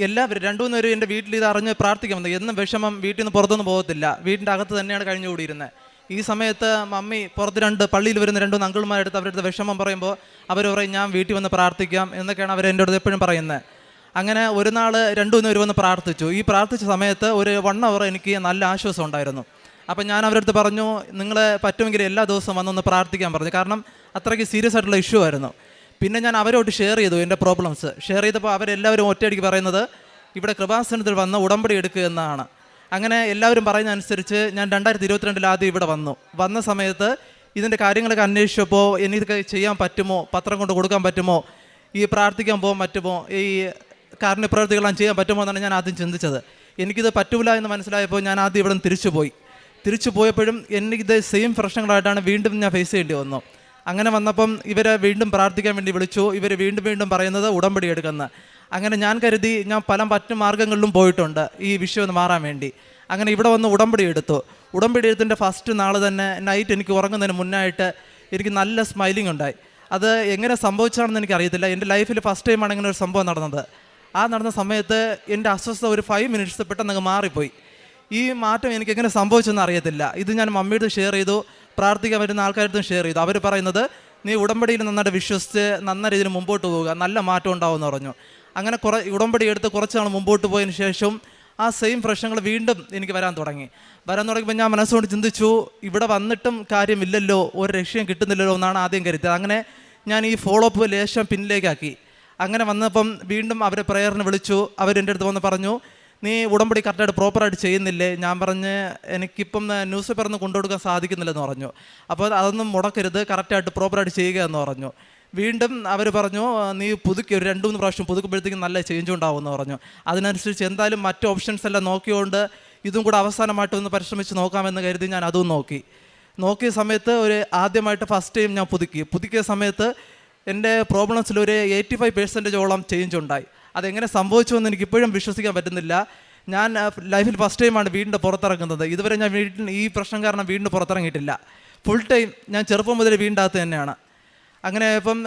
എല്ലാവരും 2-3 പേരും എൻ്റെ വീട്ടിൽ ഇത് അറിഞ്ഞ് പ്രാർത്ഥിക്കാൻ വന്നു. എന്നും വിഷമം വീട്ടിൽ നിന്ന് പുറത്തൊന്നും പോകത്തില്ല, വീടിൻ്റെ അകത്ത് തന്നെയാണ് കഴിഞ്ഞുകൂടിയിരുന്നത്. ഈ സമയത്ത് മമ്മി പുറത്ത് പള്ളിയിൽ വരുന്ന 2-3 അങ്കിൾമാരെടുത്ത് അവരുടെ വിഷമം പറയുമ്പോൾ അവർ പറയും ഞാൻ വീട്ടിൽ വന്ന് പ്രാർത്ഥിക്കാം എന്നൊക്കെയാണ് അവർ എൻ്റെ അടുത്ത് എപ്പോഴും പറയുന്നത്. അങ്ങനെ ഒരു നാൾ 2-3 പേര് വന്ന് പ്രാർത്ഥിച്ചു. ഈ പ്രാർത്ഥിച്ച സമയത്ത് ഒരു 1 hour എനിക്ക് നല്ല ആശ്വാസം ഉണ്ടായിരുന്നു. അപ്പം ഞാൻ അവരുടെ അടുത്ത് പറഞ്ഞു, നിങ്ങൾ പറ്റുമെങ്കിൽ എല്ലാ ദിവസവും വന്നൊന്ന് പ്രാർത്ഥിക്കാൻ പറഞ്ഞു. കാരണം അത്രയ്ക്ക് സീരിയസ് ആയിട്ടുള്ള ഇഷ്യൂ ആയിരുന്നു. പിന്നെ ഞാൻ അവരോട് ഷെയർ ചെയ്തു എൻ്റെ പ്രോബ്ലംസ്. ഷെയർ ചെയ്തപ്പോൾ അവരെല്ലാവരും ഒറ്റയടിക്ക് പറയുന്നത് ഇവിടെ കൃപാസനത്തിൽ വന്ന് ഉടമ്പടി എടുക്കുക എന്നാണ്. അങ്ങനെ എല്ലാവരും പറയുന്നതനുസരിച്ച് ഞാൻ 2022 ആദ്യം ഇവിടെ വന്ന സമയത്ത് ഇതിൻ്റെ കാര്യങ്ങളൊക്കെ അന്വേഷിച്ചപ്പോൾ എനിക്കിതൊക്കെ ചെയ്യാൻ പറ്റുമോ, പത്രം കൊണ്ട് കൊടുക്കാൻ പറ്റുമോ, ഈ പ്രാർത്ഥിക്കാൻ പോകാൻ പറ്റുമോ, ഈ കാരുണ്യ പ്രവൃത്തികളെല്ലാം ചെയ്യാൻ പറ്റുമോ എന്നാണ് ഞാൻ ആദ്യം ചിന്തിച്ചത്. എനിക്കിത് പറ്റൂല എന്ന് മനസ്സിലായപ്പോൾ ഞാൻ ആദ്യം ഇവിടെ നിന്ന് തിരിച്ചു പോയപ്പോഴും എനിക്കിത് സെയിം പ്രശ്നങ്ങളായിട്ടാണ് വീണ്ടും ഞാൻ ഫേസ് ചെയ്യേണ്ടി വന്നു. അങ്ങനെ വന്നപ്പം ഇവരെ വീണ്ടും പ്രാർത്ഥിക്കാൻ വേണ്ടി വിളിച്ചു. ഇവർ വീണ്ടും പറയുന്നത് ഉടമ്പടി എടുക്കുന്നത്. അങ്ങനെ ഞാൻ കരുതി ഞാൻ മറ്റു മാർഗ്ഗങ്ങളിലും പോയിട്ടുണ്ട് ഈ വിഷയം ഒന്ന് മാറാൻ വേണ്ടി. അങ്ങനെ ഇവിടെ വന്ന് ഉടമ്പടി എടുത്തതിൻ്റെ ഫസ്റ്റ് നാൾ തന്നെ നൈറ്റ് എനിക്ക് ഉറങ്ങുന്നതിന് മുന്നായിട്ട് എനിക്ക് നല്ല സ്മൈലിംഗ് ഉണ്ടായി. അത് എങ്ങനെ സംഭവിച്ചാണെന്ന് എനിക്കറിയത്തില്ല. എൻ്റെ ലൈഫിൽ ഫസ്റ്റ് ടൈമാണ് ഇങ്ങനെ ഒരു സംഭവം നടന്നത്. നടന്ന സമയത്ത് എൻ്റെ അസ്വസ്ഥത ഒരു 5 minutes പെട്ടെന്ന് മാറിപ്പോയി. ഈ മാറ്റം എനിക്ക് എങ്ങനെ സംഭവിച്ചെന്ന് അറിയത്തില്ല. ഇത് ഞാൻ മമ്മിയുടെ ഷെയർ ചെയ്തു, പ്രാർത്ഥിക്കാൻ വരുന്ന ആൾക്കാരുടെ ഷെയർ ചെയ്തു. അവർ പറയുന്നത് നീ ഉടമ്പടിയിൽ നന്നായിട്ട് വിശ്വസിച്ച് നല്ല രീതിയിൽ മുമ്പോട്ട് പോവുക, നല്ല മാറ്റം ഉണ്ടാവുമെന്ന് പറഞ്ഞു. അങ്ങനെ ഉടമ്പടി എടുത്ത് കുറച്ച് നാൾ മുമ്പോട്ട് പോയതിന് ശേഷം ആ സെയിം പ്രശ്നങ്ങൾ വീണ്ടും എനിക്ക് വരാൻ തുടങ്ങിയപ്പോൾ ഞാൻ മനസ്സുകൊണ്ട് ചിന്തിച്ചു, ഇവിടെ വന്നിട്ടും കാര്യമില്ലല്ലോ, ഒരു രക്ഷയും കിട്ടുന്നില്ലല്ലോ എന്നാണ് ആദ്യം കരുതിയത്. അങ്ങനെ ഞാൻ ഈ ഫോളോ അപ്പ് ലേശം പിന്നിലേക്കാക്കി. അങ്ങനെ വന്നപ്പം വീണ്ടും അവരെ പ്രേയറിന് വിളിച്ചു. അവരെൻ്റെ അടുത്ത് വന്ന് പറഞ്ഞു, നീ ഉടമ്പടി കറക്റ്റായിട്ട് പ്രോപ്പറായിട്ട് ചെയ്യുന്നില്ലേ? ഞാൻ പറഞ്ഞ് എനിക്കിപ്പം ന്യൂസ് പേപ്പറിൽ കൊണ്ടുകൊടുക്കാൻ സാധിക്കുന്നില്ലെന്ന് പറഞ്ഞു. അപ്പോൾ അതൊന്നും മുടക്കരുത്, കറക്റ്റായിട്ട് പ്രോപ്പറായിട്ട് ചെയ്യുക എന്ന് പറഞ്ഞു. വീണ്ടും അവർ പറഞ്ഞു നീ പുതുക്കി ഒരു 2-3 പ്രാവശ്യം പുതുക്കുമ്പോഴത്തേക്കും നല്ല ചേഞ്ച് ഉണ്ടാവുമെന്ന് പറഞ്ഞു. അതിനനുസരിച്ച് എന്തായാലും മറ്റ് ഓപ്ഷൻസ് എല്ലാം നോക്കിയോണ്ട് ഇതും കൂടെ അവസാനമായിട്ട് ഒന്ന് പരിശ്രമിച്ച് നോക്കാമെന്ന് കരുതി ഞാൻ അതും നോക്കിയ സമയത്ത് ആദ്യമായിട്ട് ഫസ്റ്റ് ടൈം ഞാൻ പുതുക്കിയ സമയത്ത് എൻ്റെ പ്രോബ്ലംസിൽ ഒരു 85% ചേഞ്ച് ഉണ്ടായി. അതെങ്ങനെ സംഭവിച്ചുവെന്ന് എനിക്കിപ്പോഴും വിശ്വസിക്കാൻ പറ്റുന്നില്ല. ഞാൻ ലൈഫിൽ ഫസ്റ്റ് ടൈമാണ് വീടിൻ്റെ പുറത്തിറങ്ങുന്നത്. ഇതുവരെ ഞാൻ ഈ പ്രശ്നം കാരണം വീടിന് പുറത്തിറങ്ങിയിട്ടില്ല. ഫുൾ ടൈം ഞാൻ ചെറുപ്പം മുതൽ വീടിൻ്റെ അകത്ത് തന്നെയാണ്. അങ്ങനെ ഇപ്പം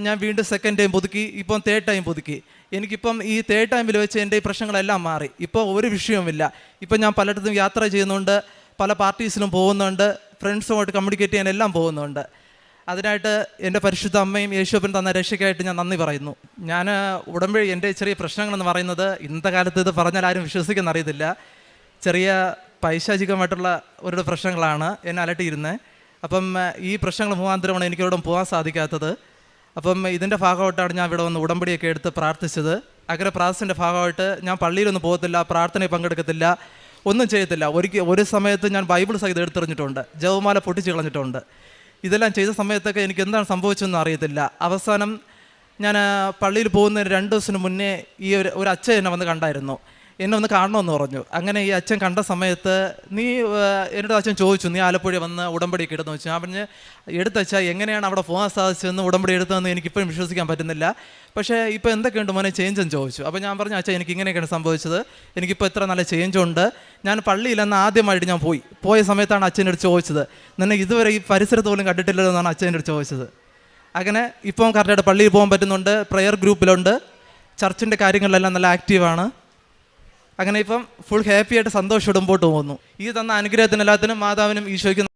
ഞാൻ വീണ്ടും സെക്കൻഡ് ടൈം പുതുക്കി, ഇപ്പം തേർഡ് ടൈം പുതുക്കി. എനിക്കിപ്പം ഈ തേർഡ് ടൈമിൽ വെച്ച് എൻ്റെ ഈ പ്രശ്നങ്ങളെല്ലാം മാറി. ഇപ്പോൾ ഒരു വിഷയവുമില്ല. ഇപ്പം ഞാൻ പലയിടത്തും യാത്ര ചെയ്യുന്നുണ്ട്, പല പാർട്ടീസിലും പോകുന്നുണ്ട്, ഫ്രണ്ട്സുമായിട്ട് കമ്മ്യൂണിക്കേറ്റ് ചെയ്യാനെല്ലാം പോകുന്നുണ്ട്. അതിനായിട്ട് എൻ്റെ പരിശുദ്ധ അമ്മയും യേശുവപ്പൻ തന്ന രക്ഷയ്ക്കായിട്ട് ഞാൻ നന്ദി പറയുന്നു. ഞാൻ ഉടമ്പടി എൻ്റെ ചെറിയ പ്രശ്നങ്ങളെന്ന് പറയുന്നത് ഇന്നത്തെ കാലത്ത് ഇത് പറഞ്ഞാൽ ആരും വിശ്വസിക്കുന്ന അറിയത്തില്ല. ചെറിയ പൈശാചികമായിട്ടുള്ള ഒരു പ്രശ്നങ്ങളാണ് എന്നെ അലട്ടിയിരുന്നത്. അപ്പം ഈ പ്രശ്നങ്ങൾ മുഖാന്തരമാണ് എനിക്കിവിടെ പോകാൻ സാധിക്കാത്തത്. അപ്പം ഇതിൻ്റെ ഭാഗമായിട്ടാണ് ഞാൻ ഇവിടെ വന്ന് ഉടമ്പടിയൊക്കെ എടുത്ത് പ്രാർത്ഥിച്ചത്. അങ്ങനെ പ്രാർത്ഥനയുടെ ഭാഗമായിട്ട് ഞാൻ പള്ളിയിലൊന്നും പോകത്തില്ല, പ്രാർത്ഥനയിൽ പങ്കെടുക്കത്തില്ല, ഒന്നും ചെയ്യത്തില്ല. ഒരു സമയത്ത് ഞാൻ ബൈബിൾ സഹിതം എടുത്തെറിഞ്ഞിട്ടുണ്ട്, ജപമാല പൊട്ടിച്ച് കളഞ്ഞിട്ടുണ്ട്. ഇതെല്ലാം ചെയ്ത സമയത്തൊക്കെ എനിക്ക് എന്താണ് സംഭവിച്ചതെന്ന് അറിയത്തില്ല. അവസാനം ഞാൻ പള്ളിയിൽ പോകുന്നതിന് 2 ദിവസത്തിന് മുന്നേ ഈ ഒരു അച്ഛൻ എന്നെ വന്ന് കണ്ടായിരുന്നു. എന്നെ ഒന്ന് കാണണമെന്ന് പറഞ്ഞു. അങ്ങനെ ഈ അച്ഛൻ കണ്ട സമയത്ത് എന്നോട് അച്ഛൻ ചോദിച്ചു, നീ ആലപ്പുഴ വന്ന് ഉടമ്പടിയൊക്കെ എടുത്തെന്ന് വെച്ചു. ഞാൻ പറഞ്ഞ് എടുത്തച്ഛാ, എങ്ങനെയാണ് അവിടെ പോകാൻ സാധിച്ചതെന്ന് ഉടമ്പടി എടുത്തതെന്ന് എനിക്കിപ്പോഴും വിശ്വസിക്കാൻ പറ്റുന്നില്ല. പക്ഷേ ഇപ്പോൾ എന്തൊക്കെയുണ്ട് മോനെ ചേഞ്ച് എന്ന് ചോദിച്ചു. അപ്പോൾ ഞാൻ പറഞ്ഞു, അച്ഛാ എനിക്ക് ഇങ്ങനെയൊക്കെയാണ് സംഭവിച്ചത്, എനിക്കിപ്പോൾ ഇത്ര നല്ല ചേഞ്ചുണ്ട്. ഞാൻ പള്ളിയിലെന്ന് ആദ്യമായിട്ട് ഞാൻ പോയ സമയത്താണ് അച്ഛൻ്റെ അടുത്ത് ചോദിച്ചത്, നിന്നെ ഇതുവരെ ഈ പരിസരത്ത് പോലും കണ്ടിട്ടില്ലല്ലോ എന്നാണ് അച്ഛൻ്റെ അടുത്ത് ചോദിച്ചത്. അങ്ങനെ ഇപ്പം കറക്റ്റായിട്ട് പള്ളിയിൽ പോകാൻ പറ്റുന്നുണ്ട്, പ്രെയർ ഗ്രൂപ്പിലുണ്ട്, ചർച്ചിൻ്റെ കാര്യങ്ങളിലെല്ലാം നല്ല ആക്റ്റീവാണ്. അങ്ങനെ ഇപ്പം ഫുൾ ഹാപ്പി ആയിട്ട് സന്തോഷം മുമ്പോട്ട് പോകുന്നു. ഈ തന്ന അനുഗ്രഹത്തിന് എല്ലാത്തിനും മാതാവിനും ഈശോയ്ക്കും